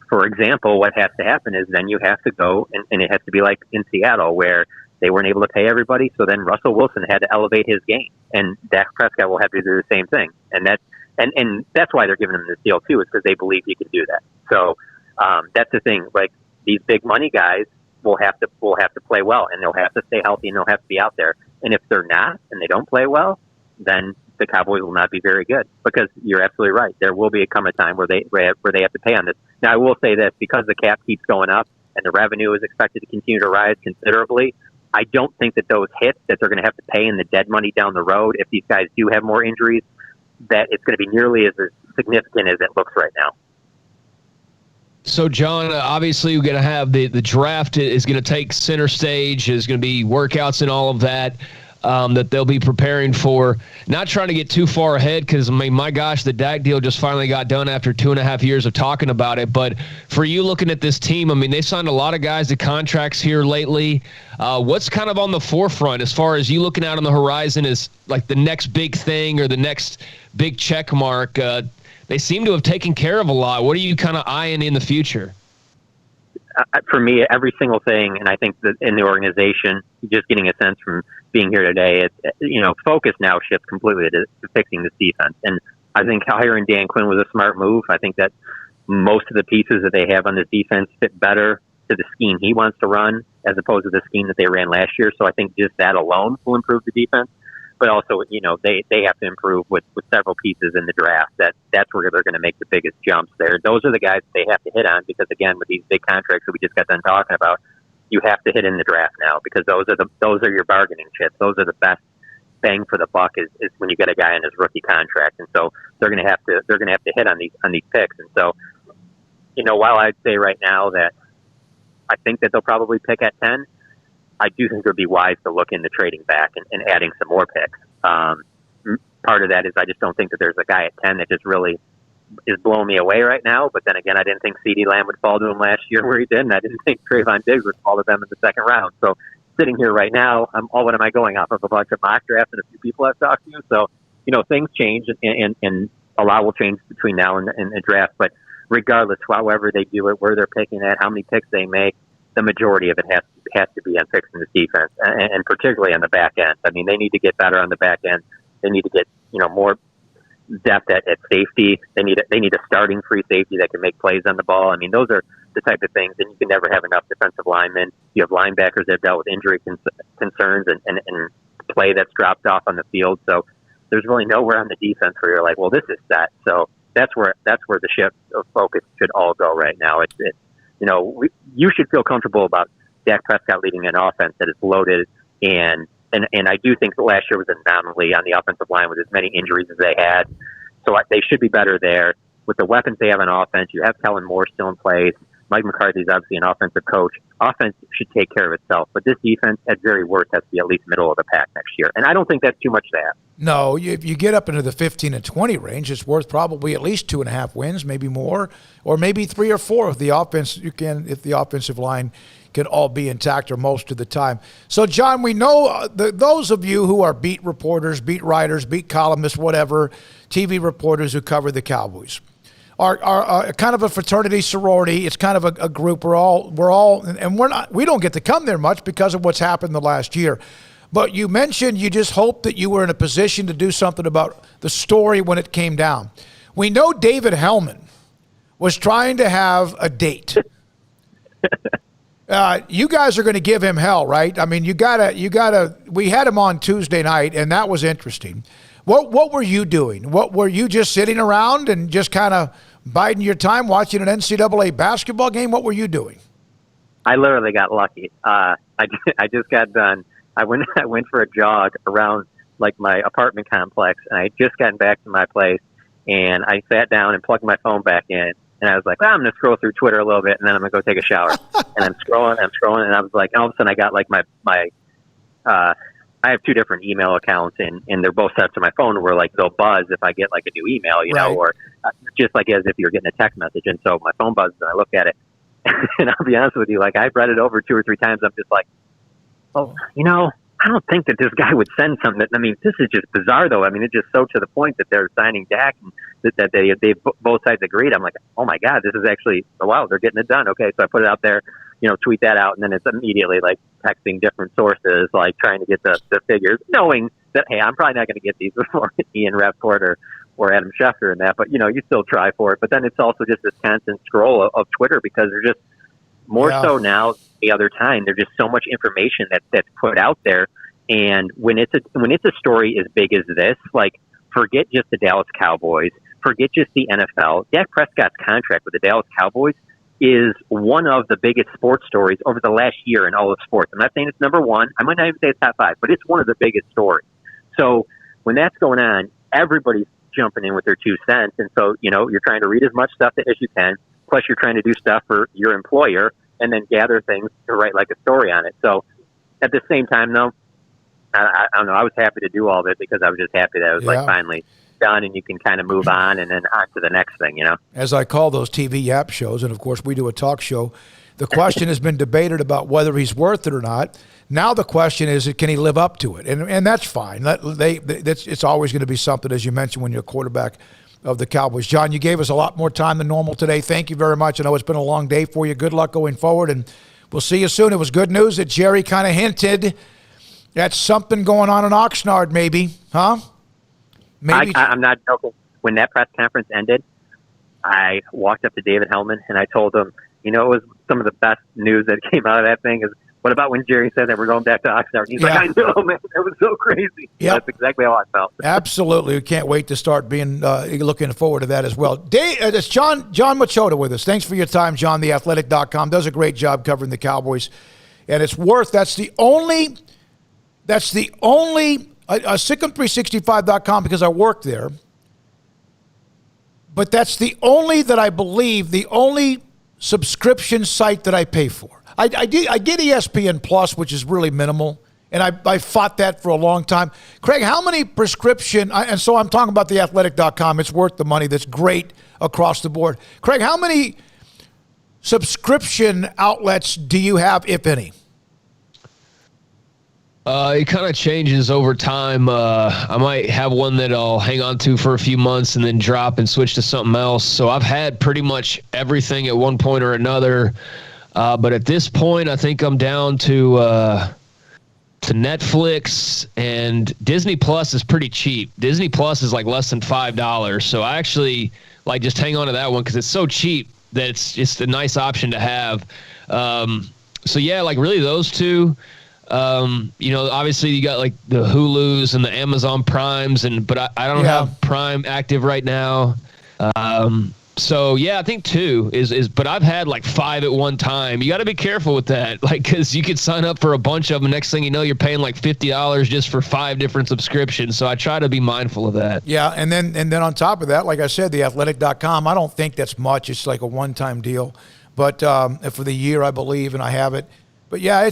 Speaker 21: for example, what has to happen is then you have to go, and it has to be like in Seattle, where they weren't able to pay everybody. So then Russell Wilson had to elevate his game, and Dak Prescott will have to do the same thing. And that's why they're giving him this deal too, is because they believe he can do that. So that's the thing. Like, these big money guys will have to play well, and they'll have to stay healthy, and they'll have to be out there. And if they're not, and they don't play well, then the Cowboys will not be very good. Because you're absolutely right. There will come a time where they have to pay on this. Now, I will say this, because the cap keeps going up and the revenue is expected to continue to rise considerably, I don't think that those hits that they're going to have to pay in the dead money down the road, if these guys do have more injuries, that it's going to be nearly as significant as it looks right now.
Speaker 7: So, John, obviously we're going to have the draft is going to take center stage. There's going to be workouts and all of that that they'll be preparing for. Not trying to get too far ahead because, I mean, my gosh, the Dak deal just finally got done after 2.5 years of talking about it. But for you looking at this team, I mean, they signed a lot of guys to contracts here lately. What's kind of on the forefront as far as you looking out on the horizon is like the next big thing or the next big check mark? They seem to have taken care of a lot. What are you kind of eyeing in the future?
Speaker 21: For me, every single thing, and I think that in the organization, just getting a sense from being here today, focus now shifts completely to fixing this defense. And I think hiring Dan Quinn was a smart move. I think that most of the pieces that they have on this defense fit better to the scheme he wants to run as opposed to the scheme that they ran last year. So I think just that alone will improve the defense. But also, they have to improve with several pieces in the draft. That's where they're going to make the biggest jumps there. Those are the guys that they have to hit on because, again, with these big contracts that we just got done talking about, you have to hit in the draft now because those are your bargaining chips. Those are the best bang for the buck is when you get a guy in his rookie contract. And so they're going to have to hit on these picks. And so, while I'd say right now that I think that they'll probably pick at 10, I do think it would be wise to look into trading back and adding some more picks. Part of that is I just don't think that there's a guy at 10 that just really is blowing me away right now. But then again, I didn't think CeeDee Lamb would fall to him last year where he did, and I didn't think Trayvon Diggs would fall to them in the second round. So sitting here right now, what am I going off of? A bunch of mock drafts and a few people I've talked to. So, things change and a lot will change between now and the draft. But regardless, however they do it, where they're picking at, how many picks they make, the majority of it has to be on fixing the defense, and particularly on the back end. I mean, they need to get better on the back end. They need to get, more depth at safety. They need a starting free safety that can make plays on the ball. I mean, those are the type of things, and you can never have enough defensive linemen. You have linebackers that have dealt with injury concerns and play that's dropped off on the field. So there's really nowhere on the defense where you're like, well, this is set. So that's where the shift of focus should all go right now. You should feel comfortable about Dak Prescott leading an offense that is loaded, and I do think that last year was an anomaly on the offensive line with as many injuries as they had. So they should be better there. With the weapons they have on offense, you have Kellen Moore still in place. Mike McCarthy is obviously an offensive coach. Offense should take care of itself, but this defense, at very worst, has to be at least middle of the pack next year. And I don't think that's too much to ask.
Speaker 6: No, if you get up into the 15 and 20 range, it's worth probably at least 2.5 wins, maybe more, or maybe 3 or 4 if the offensive line can all be intact or most of the time. So, John, we know those of you who are beat reporters, beat writers, beat columnists, whatever, TV reporters who cover the Cowboys, are kind of a fraternity sorority. It's kind of a group. We're all, and we don't get to come there much because of what's happened the last year. But you mentioned you just hoped that you were in a position to do something about the story when it came down. We know David Hellman was trying to have a date. You guys are going to give him hell, right? I mean, you gotta. We had him on Tuesday night, and that was interesting. What were you doing? What were you just sitting around and just kind of biding your time watching an NCAA basketball game? What were you doing?
Speaker 21: I literally got lucky. I just got done. I went for a jog around like my apartment complex, and I had just gotten back to my place, and I sat down and plugged my phone back in, and I was like, I'm going to scroll through Twitter a little bit, and then I'm going to go take a shower. And I'm scrolling, and I was like, and all of a sudden I got like my I have 2 different email accounts, and they're both set to my phone where like they'll buzz if I get like a new email, know, or just like as if you're getting a text message. And so my phone buzzes, and I look at it, and I'll be honest with you, like I've read it over 2 or 3 times. I'm just like, oh, I don't think that this guy would send something. I mean, this is just bizarre, though. I mean, it's just so to the point that they're signing Dak and that they both sides agreed. I'm like, oh my God, this is actually, wow, they're getting it done. Okay, so I put it out there, tweet that out, and then it's immediately like texting different sources, like trying to get the figures, knowing that, hey, I'm probably not going to get these before Ian Rappaport or Adam Schefter and that, but you still try for it. But then it's also just this constant scroll of Twitter because they're just more so now than the other time. There's just so much information that's put out there, and when it's a story as big as this, like forget just the Dallas Cowboys, forget just the NFL. Dak Prescott's contract with the Dallas Cowboys is one of the biggest sports stories over the last year in all of sports. I'm not saying it's number 1. I might not even say it's top 5, but it's one of the biggest stories. So when that's going on, everybody's jumping in with their 2 cents. And so, you're trying to read as much stuff as you can. Plus you're trying to do stuff for your employer and then gather things to write like a story on it. So at the same time, though, I don't know. I was happy to do all of it because I was just happy that it was like finally done and you can kind of move on and then on to the next thing,
Speaker 6: As I call those TV yap shows, and of course we do a talk show, the question has been debated about whether he's worth it or not. Now the question is, can he live up to it? And that's fine. It's always going to be something, as you mentioned, when you're a quarterback of the Cowboys. John, you gave us a lot more time than normal today. Thank you very much. I know it's been a long day for you. Good luck going forward, and we'll see you soon. It was good news that Jerry kind of hinted at something going on in Oxnard, maybe, huh? Maybe.
Speaker 21: I'm not joking. When that press conference ended, I walked up to David Hellman and I told him, it was some of the best news that came out of that thing is, what about when Jerry said that we're going back to Oxnard? He's like, I know, man. That was so crazy. Yep. That's exactly how I felt.
Speaker 6: Absolutely. We can't wait to start being looking forward to that as well. It's John Machota with us. Thanks for your time, John. TheAthletic.com does a great job covering the Cowboys. And it's worth, that's the only SicEm365.com because I work there. But that's the only subscription site that I pay for. I get ESPN Plus, which is really minimal, and I fought that for a long time. Craig, how many prescription, and so I'm talking about TheAthletic.com, it's worth the money, that's great across the board. Craig, how many subscription outlets do you have, if any?
Speaker 7: It kind of changes over time. I might have one that I'll hang on to for a few months and then drop and switch to something else. So I've had pretty much everything at one point or another. But at this point, I think I'm down to Netflix, and Disney Plus is pretty cheap. Disney Plus is like less than $5. So I actually like just hang on to that one because it's so cheap that it's just a nice option to have. So yeah, like really those two. Obviously you got like the Hulus and the Amazon Primes, but I don't have Prime active right now. So yeah, I think 2 is, but I've had like 5 at one time. You got to be careful with that, like, cause you could sign up for a bunch of them. Next thing you know, you're paying like $50 just for 5 different subscriptions. So I try to be mindful of that.
Speaker 6: Yeah. And then on top of that, like I said, theathletic.com, I don't think that's much. It's like a one-time deal, but, for the year, I believe, and I have it. But yeah,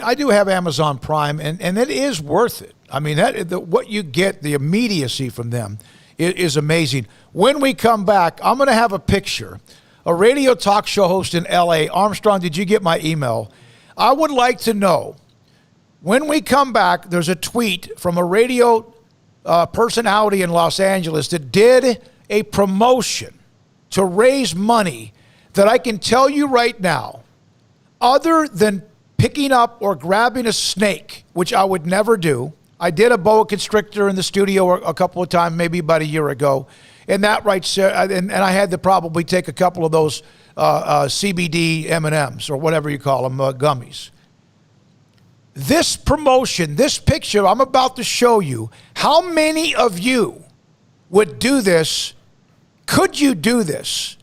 Speaker 6: I do have Amazon Prime, and it is worth it. I mean, what you get, the immediacy from them is amazing. When we come back, I'm going to have a picture. A radio talk show host in L.A. Armstrong, did you get my email? I would like to know, when we come back, there's a tweet from a radio personality in Los Angeles that did a promotion to raise money that I can tell you right now, other than picking up or grabbing a snake, which I would never do. I did a boa constrictor in the studio a couple of times, maybe about a year ago. And that and I had to probably take a couple of those CBD M&Ms or whatever you call them, gummies. This promotion, this picture I'm about to show you, how many of you would do this? Could you do this?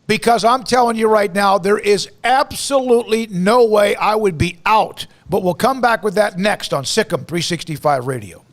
Speaker 6: Because I'm telling you right now, there is absolutely no way I would be out. But we'll come back with that next on SicEm365 Radio.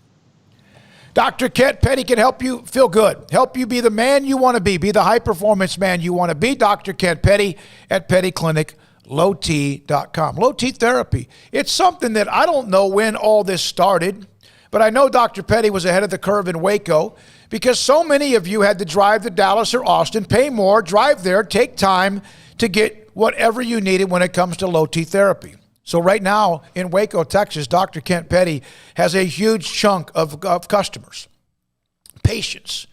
Speaker 6: Dr. Kent Petty can help you feel good, help you be the man you want to be the high-performance man you want to be. Dr. Kent Petty at PettyClinicLowT.com. Low T therapy. It's something that I don't know when all this started, but I know Dr. Petty was ahead of the curve in Waco, because so many of you had to drive to Dallas or Austin, pay more, drive there, take time to get whatever you needed when it comes to low T therapy. So right now in Waco, Texas, Dr. Kent Petty has a huge chunk of customers, patients,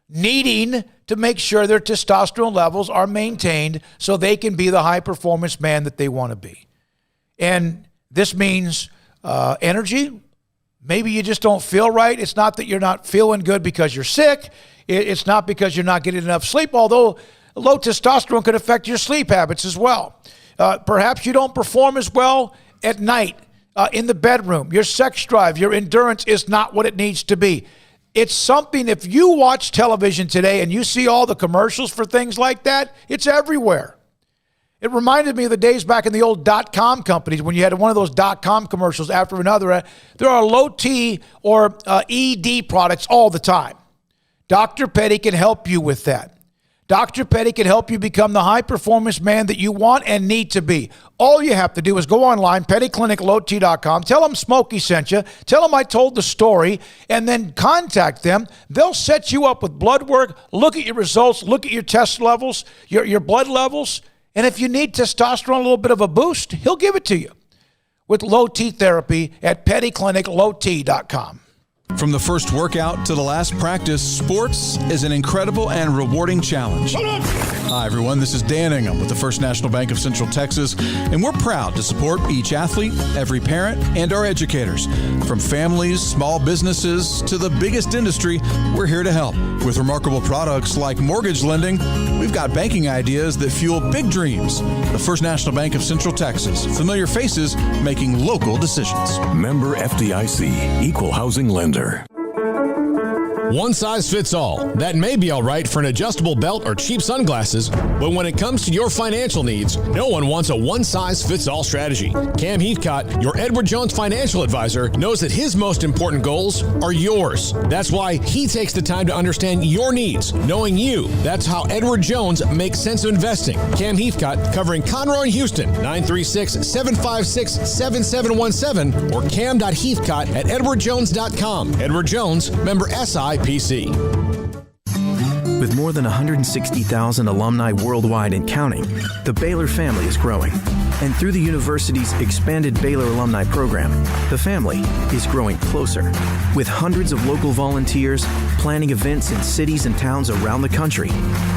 Speaker 6: needing to make sure their testosterone levels are maintained so they can be the high-performance man that they want to be. And this means energy. Maybe you just don't feel right. It's not that you're not feeling good because you're sick. It's not because you're not getting enough sleep, although low testosterone could affect your sleep habits as well. Perhaps you don't perform as well at night in the bedroom. Your sex drive, your endurance is not what it needs to be. It's something, if you watch television today and you see all the commercials for things like that, it's everywhere. It reminded me of the days back in the old .com companies when you had one of those .com commercials after another. There are low T or ED products all the time. Dr. Petty can help you with that. Dr. Petty can help you become the high-performance man that you want and need to be. All you have to do is go online, PettyClinicLowT.com, tell them Smokey sent you, tell them I told the story, and then contact them. They'll set you up with blood work, look at your results, look at your test levels, your blood levels, and if you need testosterone, a little bit of a boost, he'll give it to you with low T therapy at PettyClinicLowT.com.
Speaker 1: From the first workout to the last practice, sports is an incredible and rewarding challenge. Hi, everyone. This is Dan Ingham with the First National Bank of Central Texas, and we're proud to support each athlete, every parent, and our educators. From families, small businesses, to the biggest industry, we're here to help. With remarkable products like mortgage lending, we've got banking ideas that fuel big dreams. The First National Bank of Central Texas. Familiar faces making local decisions.
Speaker 20: Member FDIC, Equal Housing Lender.
Speaker 12: One size fits all. That may be all right for an adjustable belt or cheap sunglasses, but when it comes to your financial needs, no one wants a one-size-fits-all strategy. Cam Heathcott, your Edward Jones financial advisor, knows that his most important goals are yours. That's why he takes the time to understand your needs, knowing you. That's how Edward Jones makes sense of investing. Cam Heathcott, covering Conroe and Houston, 936-756-7717 or cam.heathcott at edwardjones.com. Edward Jones, member SIPC.
Speaker 4: With more than 160,000 alumni worldwide and counting, the Baylor family is growing. And through the university's expanded Baylor alumni program, the family is growing closer. With hundreds of local volunteers planning events in cities and towns around the country,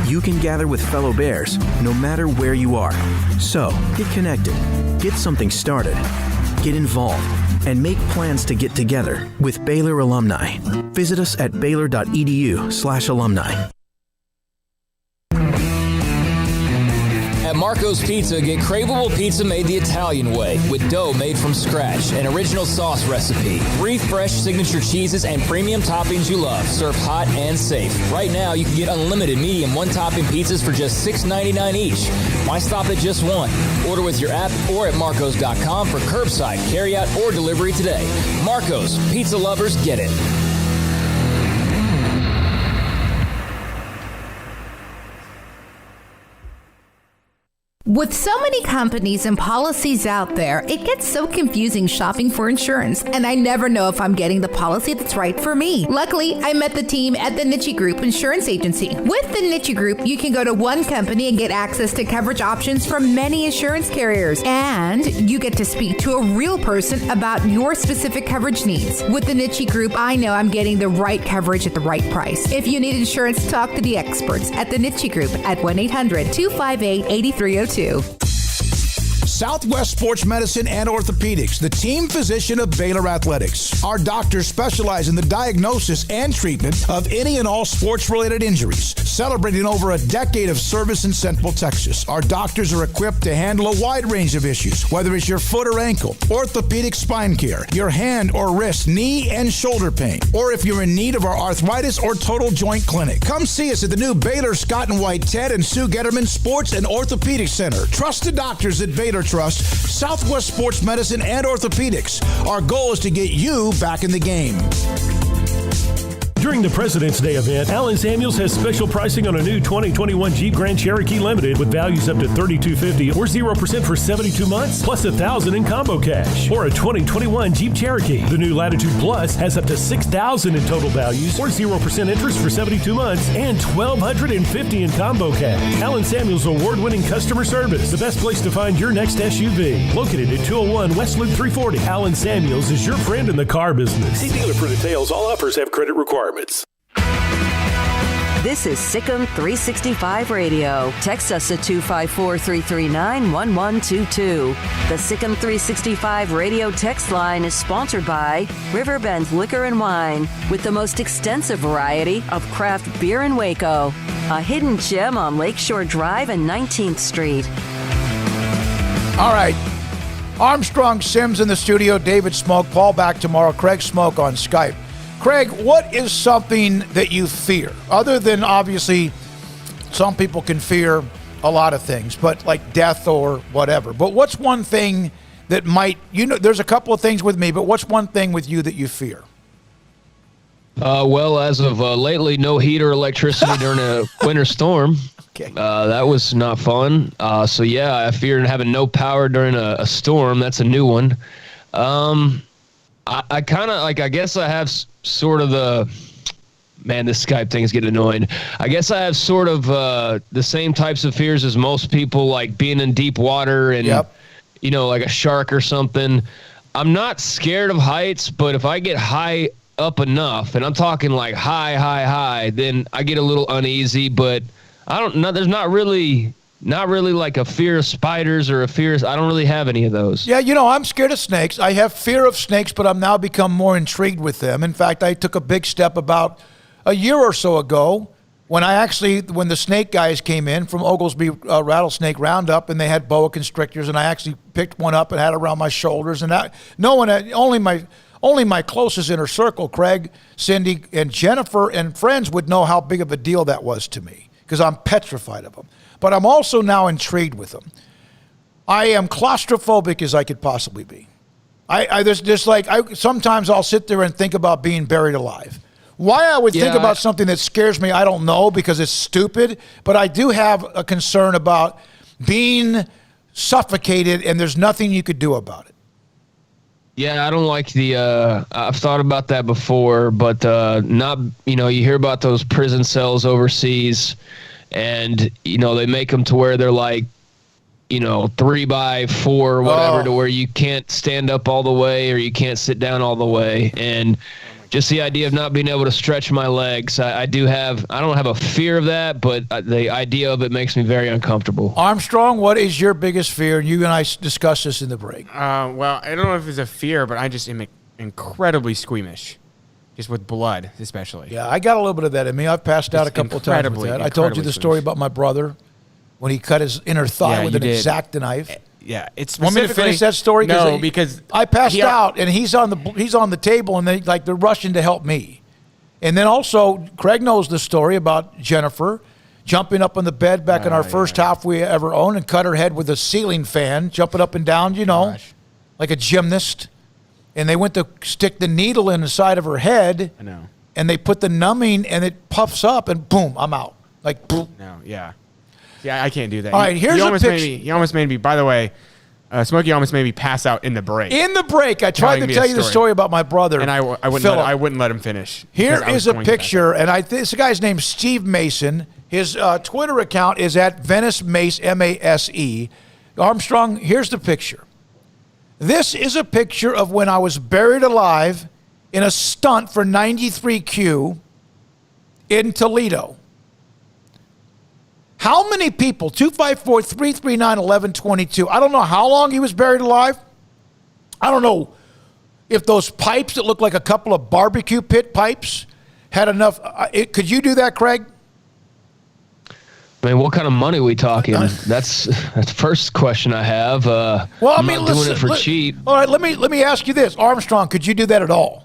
Speaker 4: you can gather with fellow Bears no matter where you are. So, get connected, get something started, get involved, and make plans to get together with Baylor alumni. Visit us at baylor.edu/alumni.
Speaker 14: At Marco's Pizza, get craveable pizza made the Italian way with dough made from scratch, an original sauce recipe, 3 fresh signature cheeses, and premium toppings you love, served hot and safe. Right now, you can get unlimited medium one-topping pizzas for just $6.99 each. Why stop at just one? Order with your app or at marcos.com for curbside, carryout, or delivery today. Marco's, pizza lovers get it.
Speaker 15: With so many companies and policies out there, it gets so confusing shopping for insurance, and I never know if I'm getting the policy that's right for me. Luckily, I met the team at the Niche Group Insurance Agency. With the Niche Group, you can go to one company and get access to coverage options from many insurance carriers, and you get to speak to a real person about your specific coverage needs. With the Niche Group, I know I'm getting the right coverage at the right price. If you need insurance, talk to the experts at the Niche Group at 1-800-258-8302.
Speaker 13: Southwest Sports Medicine and Orthopedics, the team physician of Baylor Athletics. Our doctors specialize in the diagnosis and treatment of any and all sports-related injuries. Celebrating over a decade of service in Central Texas, our doctors are equipped to handle a wide range of issues, whether it's your foot or ankle, orthopedic spine care, your hand or wrist, knee and shoulder pain, or if you're in need of our arthritis or total joint clinic. Come see us at the new Baylor Scott and White Ted and Sue Getterman Sports and Orthopedic Center. Trusted doctors at Baylor Trust, Southwest Sports Medicine and Orthopedics. Our goal is to get you back in the game.
Speaker 22: During the President's Day event, Allen Samuels has special pricing on a new 2021 Jeep Grand Cherokee Limited with values up to $3,250 or 0% for 72 months, plus $1,000 in combo cash. Or a 2021 Jeep Cherokee. The new Latitude Plus has up to $6,000 in total values or 0% interest for 72 months and $1,250 in combo cash. Allen Samuels award-winning customer service. The best place to find your next SUV. Located at 201 West Loop 340. Allen Samuels is your friend in the car business.
Speaker 20: See dealer for details. All offers have credit requirements.
Speaker 2: This is SicEm365 Radio. Text us at 254-339-1122. The SicEm365 Radio text line is sponsored by Riverbend Liquor and Wine, with the most extensive variety of craft beer in Waco. A hidden gem on Lakeshore Drive and 19th Street.
Speaker 6: All right. Armstrong Sims in the studio, David Smoak, Paul back tomorrow, Craig Smoak on Skype. Craig, what is something that you fear? Other than, obviously, some people can fear a lot of things, but like death or whatever. But what's one thing that might, there's a couple of things with me, but what's one thing with you that you fear?
Speaker 7: Well, as of lately, no heat or electricity during a winter storm.
Speaker 6: Okay.
Speaker 7: That was not fun. So, yeah, I fear having no power during a storm. That's a new one. I kind of, I guess I have sort of this Skype thing is getting annoying. I guess I have sort of the same types of fears as most people, like being in deep water and, like a shark or something. I'm not scared of heights, but if I get high up enough, and I'm talking like high, then I get a little uneasy, but I don't know. There's not really like a fear of spiders or I don't really have any of those.
Speaker 6: Yeah, I'm scared of snakes. I have fear of snakes, but I'm now become more intrigued with them. In fact, I took a big step about a year or so ago when the snake guys came in from Oglesby Rattlesnake Roundup, and they had boa constrictors, and I actually picked one up and had it around my shoulders. And only my closest inner circle, Craig, Cindy, and Jennifer and friends would know how big of a deal that was to me, because I'm petrified of them. But I'm also now intrigued with them. I am claustrophobic as I could possibly be. Sometimes I'll sit there and think about being buried alive. Why I would think about something that scares me, I don't know, because it's stupid. But I do have a concern about being suffocated, and there's nothing you could do about it.
Speaker 7: Yeah, I don't like the I've thought about that before, but not, you hear about those prison cells overseas, and, they make them to where they're like, 3x4 or whatever, to where you can't stand up all the way or you can't sit down all the way. And just the idea of not being able to stretch my legs, I don't have a fear of that, but the idea of it makes me very uncomfortable.
Speaker 6: Armstrong, what is your biggest fear? You and I discussed this in the break.
Speaker 11: Well, I don't know if it's a fear, but I just am incredibly squeamish, just with blood especially.
Speaker 6: Yeah, I got a little bit of that in me. I've passed out a couple of times with that. I told you the story about my brother when he cut his inner thigh with an X-Acto knife.
Speaker 11: Yeah, it's
Speaker 6: want me to finish that story?
Speaker 11: No, because
Speaker 6: I passed out and he's on the table and they're rushing to help me. And then also, Craig knows the story about Jennifer jumping up on the bed back in our first half we ever owned and cut her head with a ceiling fan, jumping up and down, like a gymnast. And they went to stick the needle in the side of her head.
Speaker 11: I know.
Speaker 6: And they put the numbing and it puffs up and boom, I'm out. Like boom.
Speaker 11: No, yeah. Yeah, I can't do that.
Speaker 6: All right, here's a picture.
Speaker 11: He almost made me, by the way, Smokey almost made me pass out in the break.
Speaker 6: In the break, I tried to tell you the story about my brother.
Speaker 11: And I wouldn't let him finish.
Speaker 6: Here is a picture, and this guy's named Steve Mason. His Twitter account is at Venice Mace, M-A-S-E. Armstrong, here's the picture. This is a picture of when I was buried alive in a stunt for 93Q in Toledo. How many people? 254-339-1122. I don't know how long he was buried alive. I don't know if those pipes that look like a couple of barbecue pit pipes had enough. Could you do that, Craig?
Speaker 7: I mean, what kind of money are we talking? That's the first question I have. Well, I'm not doing it for cheap.
Speaker 6: All right, let me ask you this. Armstrong, could you do that at all?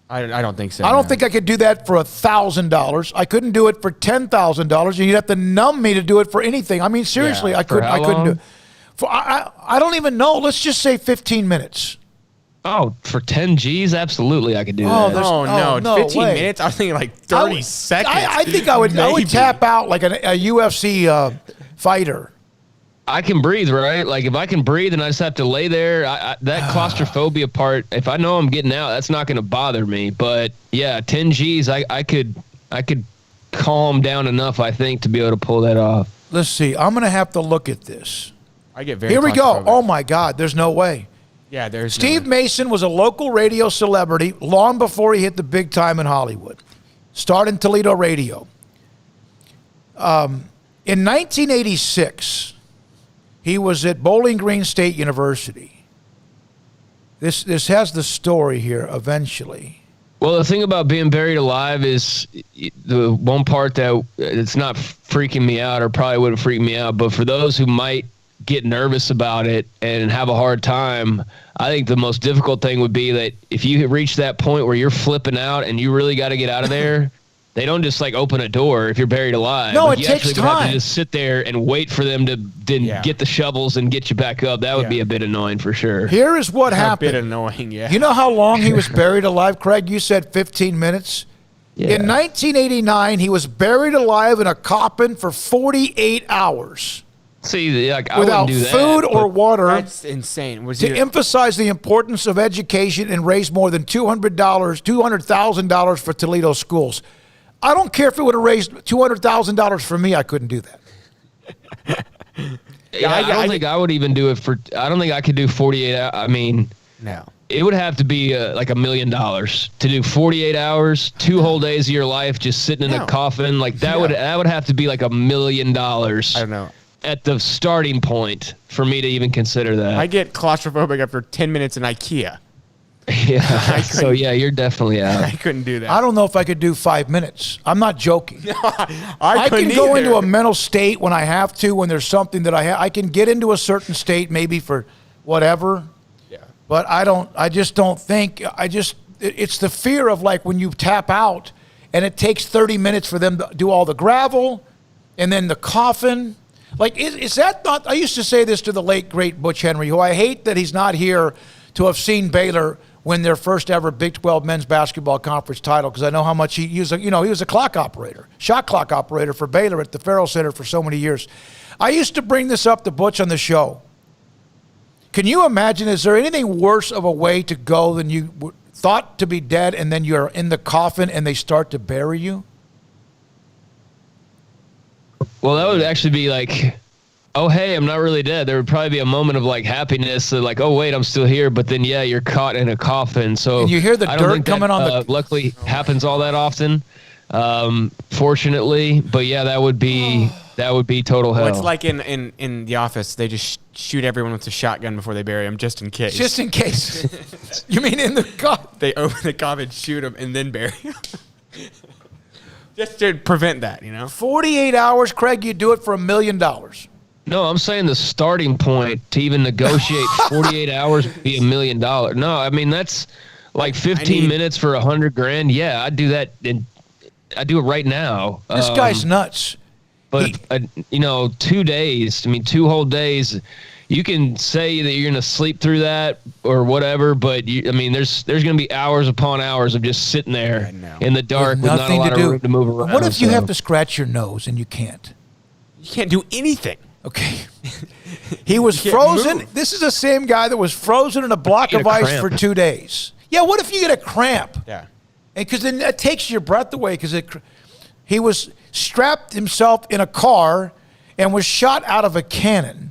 Speaker 11: I don't think so.
Speaker 6: I don't think I could do that for $1,000. I couldn't do it for $10,000. You'd have to numb me to do it for anything. I mean, seriously, I couldn't do it. I don't even know. Let's just say 15 minutes.
Speaker 7: Oh, for 10 G's? Absolutely, I could do that.
Speaker 11: No, 15 minutes? I was thinking like 30 seconds.
Speaker 6: I think I would tap out like a UFC fighter.
Speaker 7: I can breathe, right? Like, if I can breathe and I just have to lay there, that claustrophobia part, if I know I'm getting out, that's not going to bother me. But, yeah, 10 G's, I could calm down enough, I think, to be able to pull that off.
Speaker 6: Let's see. I'm going to have to look at this.
Speaker 11: I get very
Speaker 6: Here we go. Oh, my God. There's no way.
Speaker 11: Yeah, there's
Speaker 6: Steve Mason was a local radio celebrity long before he hit the big time in Hollywood. Started Toledo radio. In 1986... he was at Bowling Green State University. This has the story here eventually.
Speaker 7: Well, the thing about being buried alive is the one part that it's not freaking me out, or probably wouldn't freak me out, but for those who might get nervous about it and have a hard time, I think the most difficult thing would be that if you reach that point where you're flipping out and you really got to get out of there, they don't just like open a door if you're buried alive.
Speaker 6: No,
Speaker 7: like,
Speaker 6: it takes time. You have
Speaker 7: to just sit there and wait for them to then get the shovels and get you back up. That would be a bit annoying for sure.
Speaker 6: Here is what happened.
Speaker 11: A bit annoying, yeah.
Speaker 6: You know how long he was buried alive, Craig? You said 15 minutes. Yeah. In 1989, he was buried alive in a coffin for 48 hours.
Speaker 7: See, like, I
Speaker 6: without
Speaker 7: wouldn't do that,
Speaker 6: food or water.
Speaker 11: That's insane.
Speaker 6: To emphasize the importance of education and raise more than $200,000 for Toledo schools. I don't care if it would have raised $200,000 for me. I couldn't do that.
Speaker 7: I don't think I would even do it for. I don't think I could do 48 hours. I mean,
Speaker 11: no.
Speaker 7: It would have to be like $1 million to do 48 hours, 2 whole days of your life just sitting in a coffin. Like that would have to be like $1 million. I
Speaker 11: don't know.
Speaker 7: At the starting point for me to even consider that.
Speaker 11: I get claustrophobic after 10 minutes in IKEA.
Speaker 7: Yeah. So yeah, you're definitely out.
Speaker 11: I couldn't do that.
Speaker 6: I don't know if I could do 5 minutes. I'm not joking.
Speaker 11: I
Speaker 6: can go into a mental state when I have to, when there's something that I can get into a certain state maybe for whatever.
Speaker 11: Yeah.
Speaker 6: But I just don't think, it's the fear of like when you tap out and it takes 30 minutes for them to do all the gravel and then the coffin. Like, is that not, I used to say this to the late, great Butch Henry, who I hate that he's not here to have seen Baylor win their first ever Big 12 men's basketball conference title, because I know how much he was a clock operator, shot clock operator for Baylor at the Farrell Center for so many years. I used to bring this up to Butch on the show Can you imagine, is there anything worse of a way to go than you thought to be dead and then you're in the coffin and they start to bury you?
Speaker 7: Well, that would actually be like, oh, hey, I'm not really dead. There would probably be a moment of like happiness, like, oh, wait, I'm still here. But then, yeah, you're caught in a coffin. So
Speaker 6: and you hear the
Speaker 7: I don't
Speaker 6: dirt
Speaker 7: think
Speaker 6: coming
Speaker 7: that,
Speaker 6: on the.
Speaker 7: Luckily, happens all that often, fortunately. But yeah, that would be total hell.
Speaker 11: Well, it's like in The Office, they just shoot everyone with a shotgun before they bury them, just in case.
Speaker 6: Just in case. You mean in the coffin?
Speaker 11: They open the coffin, shoot them, and then bury them. Just to prevent that,
Speaker 6: 48 hours, Craig, you do it for $1 million.
Speaker 7: No, I'm saying the starting point to even negotiate 48 hours would be $1 million. No, I mean, that's like 15 minutes for $100,000. Yeah, I'd do that. I'd do it right now.
Speaker 6: This guy's nuts.
Speaker 7: But 2 days. 2 whole days. You can say that you're going to sleep through that or whatever, but there's going to be hours upon hours of just sitting there in the dark with not a lot of room to move around.
Speaker 6: What if you have to scratch your nose and you can't?
Speaker 11: You can't do anything.
Speaker 6: Okay. He was frozen.
Speaker 11: Move.
Speaker 6: This is the same guy that was frozen in a block of ice for 2 days. Yeah, what if you get a cramp?
Speaker 11: Yeah.
Speaker 6: Because then that takes your breath away because he was strapped himself in a car and was shot out of a cannon.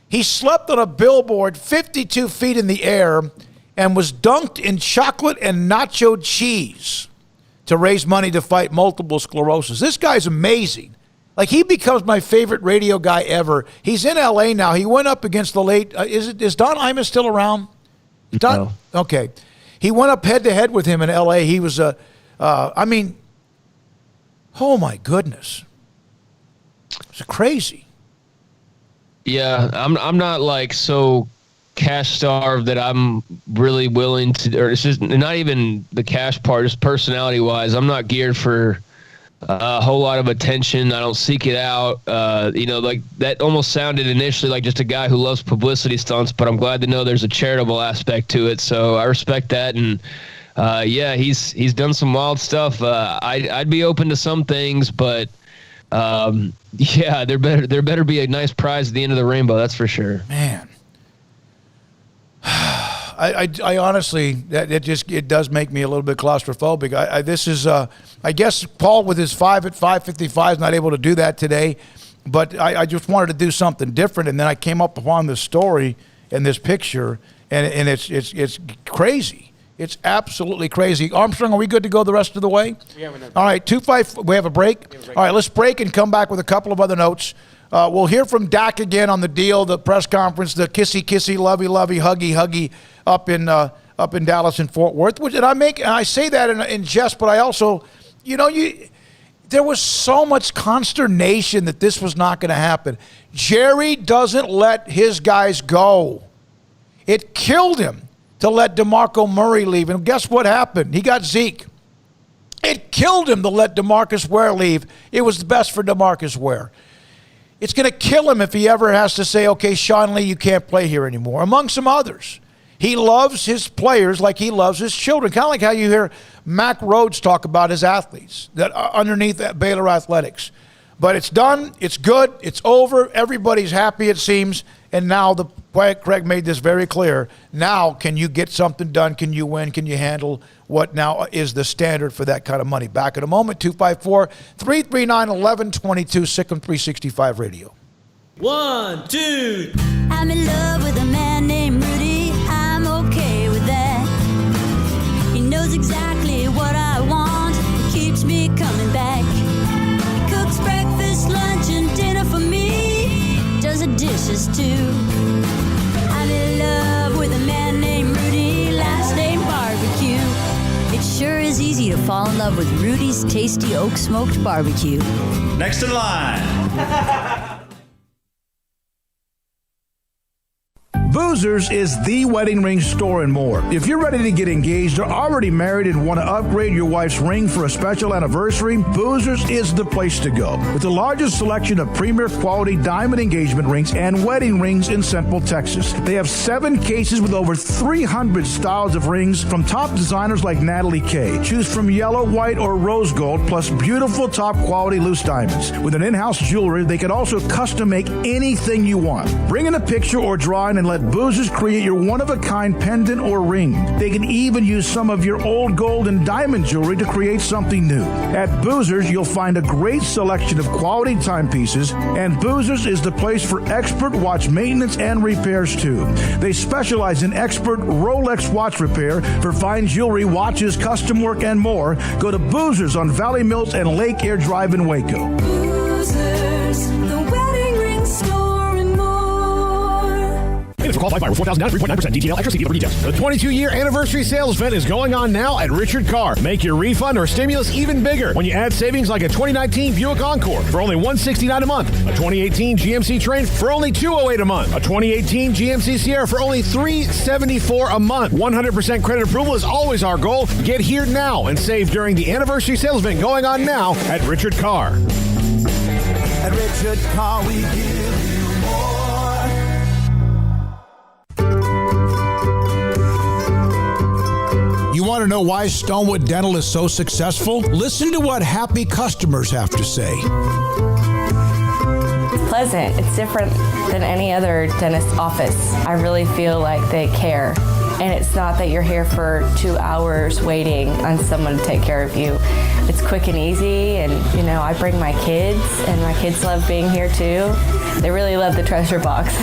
Speaker 6: He slept on a billboard 52 feet in the air and was dunked in chocolate and nacho cheese to raise money to fight multiple sclerosis. This guy's amazing. Like, he becomes my favorite radio guy ever. He's in L.A. now. He went up against the late is Don Imus still around?
Speaker 7: No.
Speaker 6: Okay. He went up head-to-head with him in L.A. He was, oh, my goodness. It's crazy.
Speaker 7: Yeah, I'm not like so cash starved that I'm really willing to, or it's just not even the cash part, just personality wise. I'm not geared for a whole lot of attention. I don't seek it out. Like that almost sounded initially like just a guy who loves publicity stunts, but I'm glad to know there's a charitable aspect to it. So I respect that. And he's done some wild stuff. I'd be open to some things, but there better be a nice prize at the end of the rainbow. That's for sure.
Speaker 6: Man, I honestly, it does make me a little bit claustrophobic. This is, I guess Paul with his 5 at 5:55 is not able to do that today, but I just wanted to do something different, and then I came up upon this story and this picture, and it's crazy. It's absolutely crazy. Armstrong, are we good to go the rest of the way?
Speaker 11: Yeah, we know.
Speaker 6: All right, 2-5. We have a break? All right, let's break and come back with a couple of other notes. We'll hear from Dak again on the deal, the press conference, the kissy, lovey, huggy up in Dallas and Fort Worth. And I say that in jest, but I also, there was so much consternation that this was not going to happen. Jerry doesn't let his guys go. It killed him to let DeMarco Murray leave. And guess what happened? He got Zeke. It killed him to let DeMarcus Ware leave. It was the best for DeMarcus Ware. It's going to kill him if he ever has to say, okay, Sean Lee, you can't play here anymore, among some others. He loves his players like he loves his children, kind of like how you hear Mack Rhodes talk about his athletes that are underneath Baylor Athletics. But it's done. It's good. It's over. Everybody's happy, it seems. And now Craig made this very clear. Now, can you get something done? Can you win? Can you handle what now is the standard for that kind of money? Back in a moment, 254-339-1122, SicEm365 Radio.
Speaker 10: 1, 2. I'm in love with a man named Rudy. I'm okay with that. He knows exactly what I want. He keeps me coming back. He cooks breakfast, lunch, and dinner for me. Does the dishes too. I'm in love with a man named Rudy, last name Barbecue. It sure is easy to fall in love with Rudy's tasty oak smoked barbecue.
Speaker 8: Next in line.
Speaker 13: Boozers is the wedding ring store and more. If you're ready to get engaged or already married and want to upgrade your wife's ring for a special anniversary, Boozers is the place to go. With the largest selection of premier quality diamond engagement rings and wedding rings in Central Texas. They have 7 cases with over 300 styles of rings from top designers like Natalie Kay. Choose from yellow, white, or rose gold, plus beautiful top quality loose diamonds. With an in-house jeweler, they can also custom make anything you want. Bring in a picture or drawing and let let Boozers create your one-of-a-kind pendant or ring. They can even use some of your old gold and diamond jewelry to create something new. At Boozers, you'll find a great selection of quality timepieces, and Boozers is the place for expert watch maintenance and repairs, too. They specialize in expert Rolex watch repair for fine jewelry, watches, custom work, and more. Go to Boozers on Valley Mills and Lake Air Drive in Waco.
Speaker 10: Boozers, the wedding ring store and more.
Speaker 12: Payments for qualified buyer were $4,000 down, 3.9% DTL, extra CD for details. The 22-year anniversary sales event is going on now at Richard Carr. Make your refund or stimulus even bigger when you add savings like a 2019 Buick Encore for only $169 a month, a 2018 GMC Train for only $208 a month, a 2018 GMC Sierra for only $374 a month. 100% credit approval is always our goal. Get here now and save during the anniversary sales event going on now at Richard Carr.
Speaker 9: At Richard Carr, we give you more.
Speaker 13: You want to know why Stonewood Dental is so successful? Listen to what happy customers have to say.
Speaker 16: It's pleasant. It's different than any other dentist office. I really feel like they care. And it's not that you're here for 2 hours waiting on someone to take care of you. It's quick and easy, and I bring my kids, and my kids love being here too. They really love the treasure box.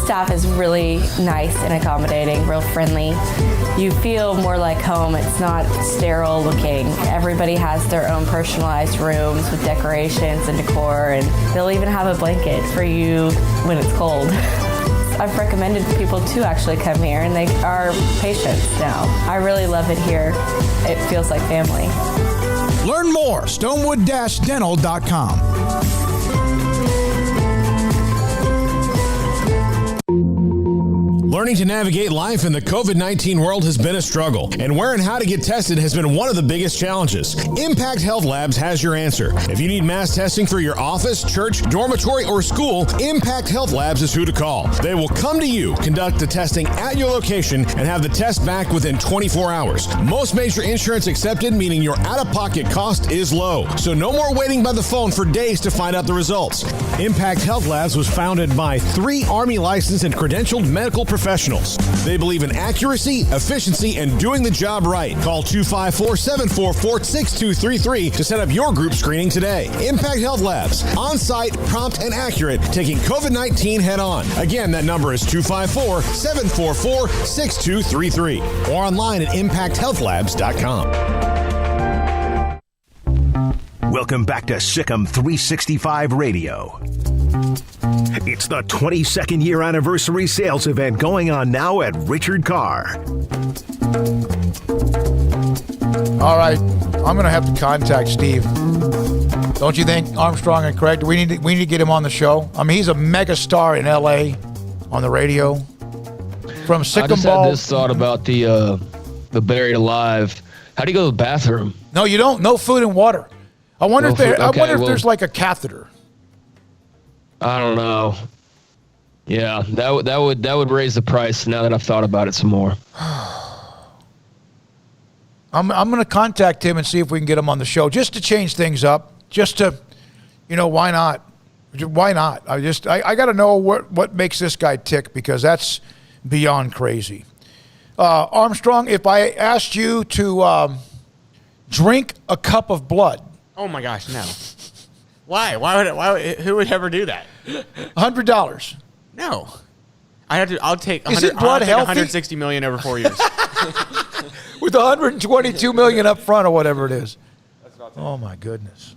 Speaker 16: Staff is really nice and accommodating, real friendly. You feel more like home. It's not sterile looking. Everybody has their own personalized rooms with decorations and decor, and they'll even have a blanket for you when it's cold. I've recommended people to actually come here, and they are patients now. I really love it here. It feels like family.
Speaker 13: Learn more, stonewood-dental.com.
Speaker 12: Learning to navigate life in the COVID-19 world has been a struggle, and where and how to get tested has been one of the biggest challenges. Impact Health Labs has your answer. If you need mass testing for your office, church, dormitory, or school, Impact Health Labs is who to call. They will come to you, conduct the testing at your location, and have the test back within 24 hours. Most major insurance accepted, meaning your out-of-pocket cost is low. So no more waiting by the phone for days to find out the results. Impact Health Labs was founded by 3 Army licensed and credentialed medical professionals. They believe in accuracy, efficiency, and doing the job right. Call 254-744-6233 to set up your group screening today. Impact Health Labs, on-site, prompt, and accurate, taking COVID-19 head-on. Again, that number is 254-744-6233 or online at impacthealthlabs.com.
Speaker 5: Welcome back to SicEm365 Radio. It's the 22nd year anniversary sales event going on now at Richard Carr.
Speaker 6: All right, I'm going to have to contact Steve. Don't you think, Armstrong and Craig? We need to get him on the show. I mean, he's a mega star in L.A. on the radio. From Sic'Em
Speaker 7: I just had this thought about the Buried Alive. How do you go to the bathroom?
Speaker 6: No, you don't. No food and water. I wonder if there's like a catheter.
Speaker 7: I don't know. Yeah, that would raise the price now that I've thought about it some more.
Speaker 6: I'm going to contact him and see if we can get him on the show just to change things up. Just to, why not? Why not? I got to know what makes this guy tick, because that's beyond crazy. Armstrong, if I asked you to drink a cup of blood.
Speaker 11: Oh my gosh, no. Why? Who would ever do that?
Speaker 6: $100.
Speaker 11: No. I'll take
Speaker 6: $160
Speaker 11: million over 4 years.
Speaker 6: With $122 million up front or whatever it is. Oh my goodness.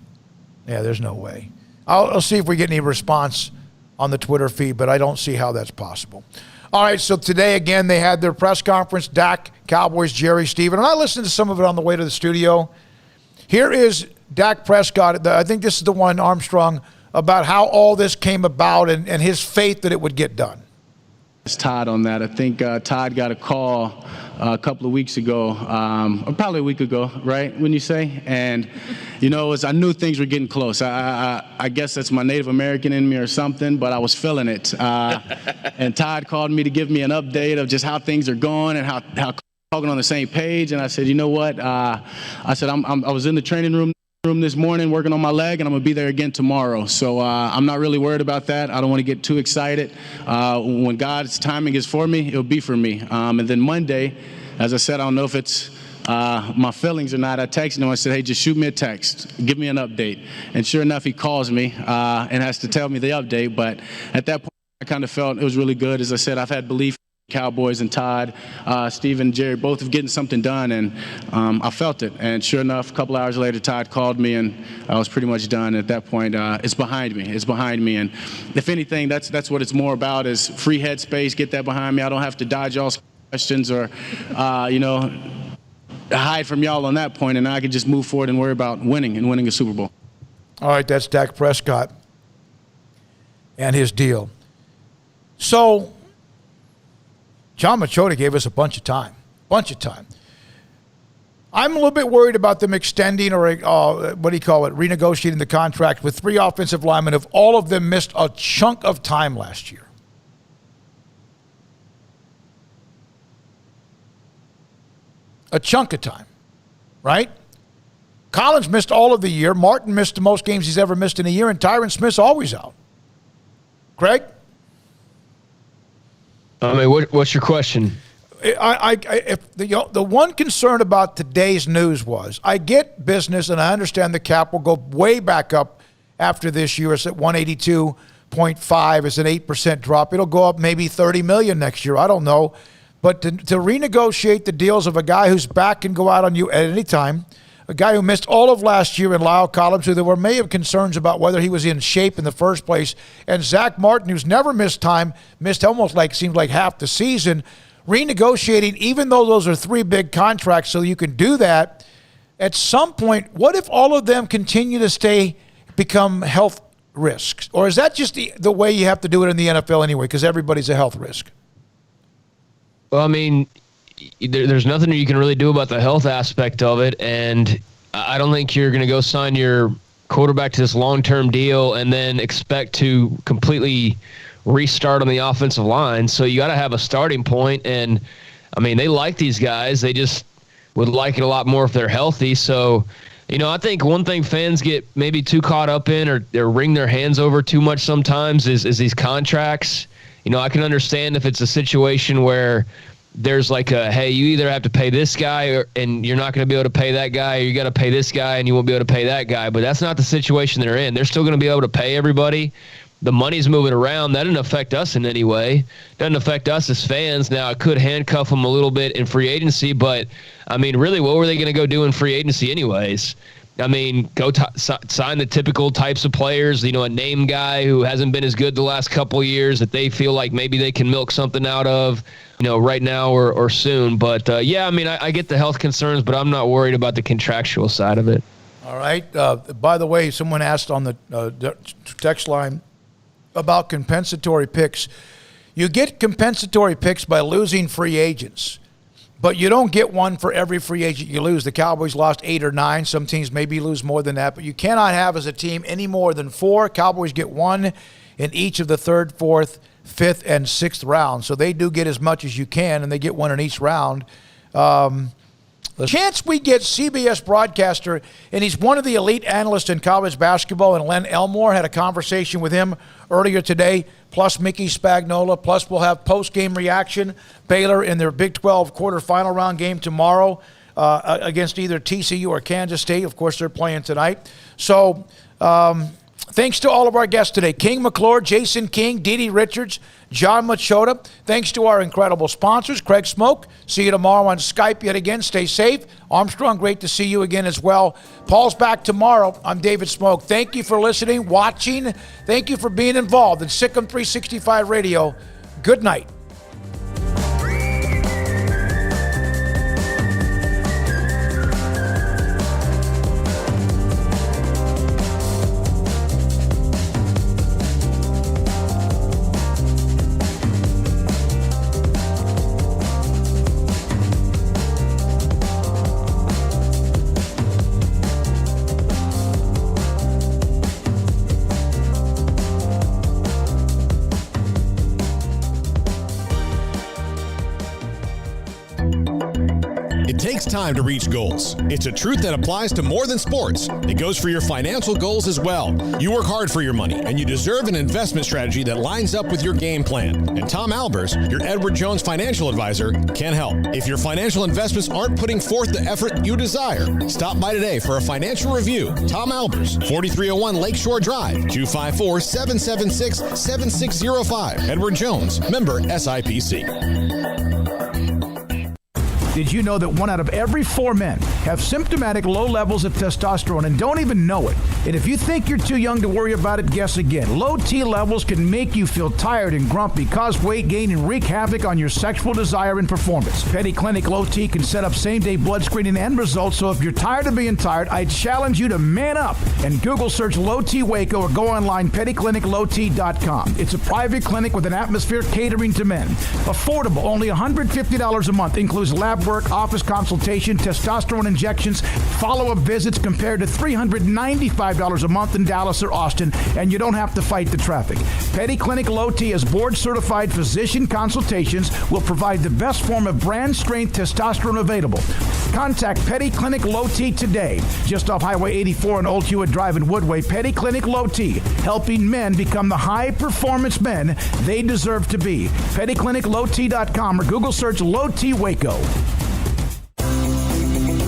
Speaker 6: Yeah, there's no way. I'll see if we get any response on the Twitter feed, but I don't see how that's possible. All right, so today again they had their press conference. Dak, Cowboys, Jerry, Stephen, and I listened to some of it on the way to the studio. Here is Dak Prescott. I think this is the one, Armstrong, about how all this came about and his faith that it would get done.
Speaker 23: It's Todd on that. I think Todd got a call a couple of weeks ago, or probably a week ago, right, wouldn't you say? And, I knew things were getting close. I guess that's my Native American in me or something, but I was feeling it. And Todd called me to give me an update of just how things are going and how talking on the same page. And I said, you know what? I was in the training room room this morning working on my leg, and I'm going to be there again tomorrow. So I'm not really worried about that. I don't want to get too excited. When God's timing is for me, it'll be for me. And then Monday, as I said, I don't know if it's my feelings or not. I texted him. I said, hey, just shoot me a text. Give me an update. And sure enough, he calls me and has to tell me the update. But at that point, I kind of felt it was really good. As I said, I've had belief. Cowboys and Todd, Steve and Jerry, both of getting something done, and I felt it. And sure enough, a couple hours later, Todd called me, and I was pretty much done. At that point, it's behind me. It's behind me, and if anything, that's what it's more about, is free headspace. Get that behind me. I don't have to dodge y'all's questions or, hide from y'all on that point, and I can just move forward and worry about winning a Super Bowl.
Speaker 6: All right, that's Dak Prescott and his deal. So John Machota gave us a bunch of time. I'm a little bit worried about them extending or, renegotiating the contract with 3 offensive linemen if all of them missed a chunk of time last year. A chunk of time, right? Collins missed all of the year. Martin missed the most games he's ever missed in a year, and Tyron Smith's always out. Craig?
Speaker 7: I mean, what's your question?
Speaker 6: If the one concern about today's news was, I get business and I understand the cap will go way back up after this year. It's at 182.5. It's an 8% drop. It'll go up maybe $30 million next year. I don't know. But to renegotiate the deals of a guy whose back can go out on you at any time, a guy who missed all of last year in Lyle Collins, who there were may have concerns about whether he was in shape in the first place, and Zach Martin, who's never missed time, missed almost seemed like half the season, renegotiating, even though those are 3 big contracts, so you can do that. At some point, what if all of them continue to become health risks? Or is that just the way you have to do it in the NFL anyway, because everybody's a health risk?
Speaker 7: Well, I mean, there's nothing you can really do about the health aspect of it, and I don't think you're going to go sign your quarterback to this long-term deal and then expect to completely restart on the offensive line. So you got to have a starting point, and I mean, they like these guys. They just would like it a lot more if they're healthy. So, I think one thing fans get maybe too caught up in or wring their hands over too much sometimes is these contracts. I can understand if it's a situation where there's hey, you either have to pay this guy and you're not going to be able to pay that guy, or you got to pay this guy and you won't be able to pay that guy. But that's not the situation they're in. They're still going to be able to pay everybody. The money's moving around. That doesn't affect us in any way. Doesn't affect us as fans. Now, it could handcuff them a little bit in free agency, but, I mean, really, what were they going to go do in free agency anyways? I mean, go sign the typical types of players, a name guy who hasn't been as good the last couple of years that they feel like maybe they can milk something out of, right now or soon. But, yeah, I mean, I get the health concerns, but I'm not worried about the contractual side of it.
Speaker 6: All right. By the way, someone asked on the text line about compensatory picks. You get compensatory picks by losing free agents. But you don't get one for every free agent you lose. The Cowboys lost 8 or 9. Some teams maybe lose more than that. But you cannot have as a team any more than 4. Cowboys get 1 in each of the 3rd, 4th, 5th, and 6th rounds. So they do get as much as you can, and they get 1 in each round. The chance we get CBS broadcaster, and he's one of the elite analysts in college basketball, and Len Elmore, had a conversation with him earlier today, plus Mickey Spagnola, plus we'll have post-game reaction. Baylor in their Big 12 quarterfinal round game tomorrow against either TCU or Kansas State. Of course, they're playing tonight. So thanks to all of our guests today. King McClure, Jason King, Dede Richards, John Machota. Thanks to our incredible sponsors, Craig Smoak. See you tomorrow on Skype yet again. Stay safe. Armstrong, great to see you again as well. Paul's back tomorrow. I'm David Smoak. Thank you for listening, watching. Thank you for being involved in SicEm365 Radio. Good night.
Speaker 12: It takes time to reach goals. It's a truth that applies to more than sports. It goes for your financial goals as well. You work hard for your money, and you deserve an investment strategy that lines up with your game plan. And Tom Albers, your Edward Jones financial advisor, can help. If your financial investments aren't putting forth the effort you desire, stop by today for a financial review. Tom Albers, 4301 Lakeshore Drive, 254-776-7605. Edward Jones, member SIPC.
Speaker 13: Did you know that 1 out of every 4 men have symptomatic low levels of testosterone and don't even know it? And if you think you're too young to worry about it, guess again. Low T levels can make you feel tired and grumpy, cause weight gain, and wreak havoc on your sexual desire and performance. Petty Clinic Low T can set up same-day blood screening and results, so if you're tired of being tired, I challenge you to man up and Google search Low T Waco or go online pettycliniclowt.com. It's a private clinic with an atmosphere catering to men. Affordable, only $150 a month, includes lab work, office consultation, testosterone injections, follow-up visits compared to $395 a month in Dallas or Austin, and you don't have to fight the traffic. Petty Clinic Low T as board-certified physician consultations will provide the best form of brand-strength testosterone available. Contact Petty Clinic Low T today, just off Highway 84 and Old Hewitt Drive in Woodway. Petty Clinic Low T, helping men become the high-performance men they deserve to be. PettyClinicLowT.com or Google search Low T Waco.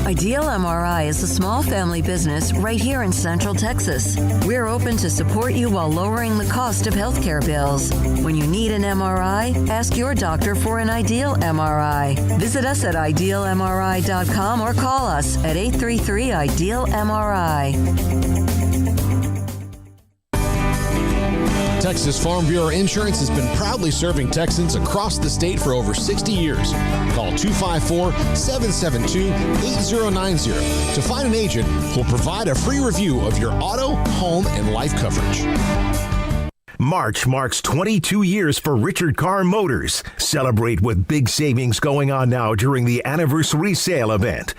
Speaker 2: Ideal MRI is a small family business right here in Central Texas. We're open to support you while lowering the cost of healthcare bills. When you need an MRI, ask your doctor for an Ideal MRI. Visit us at idealmri.com or call us at 833-IDEAL-MRI.
Speaker 12: Texas Farm Bureau Insurance has been proudly serving Texans across the state for over 60 years. Call 254-772-8090 to find an agent who will provide a free review of your auto, home, and life coverage.
Speaker 5: March marks 22 years for Richard Carr Motors. Celebrate with big savings going on now during the anniversary sale event.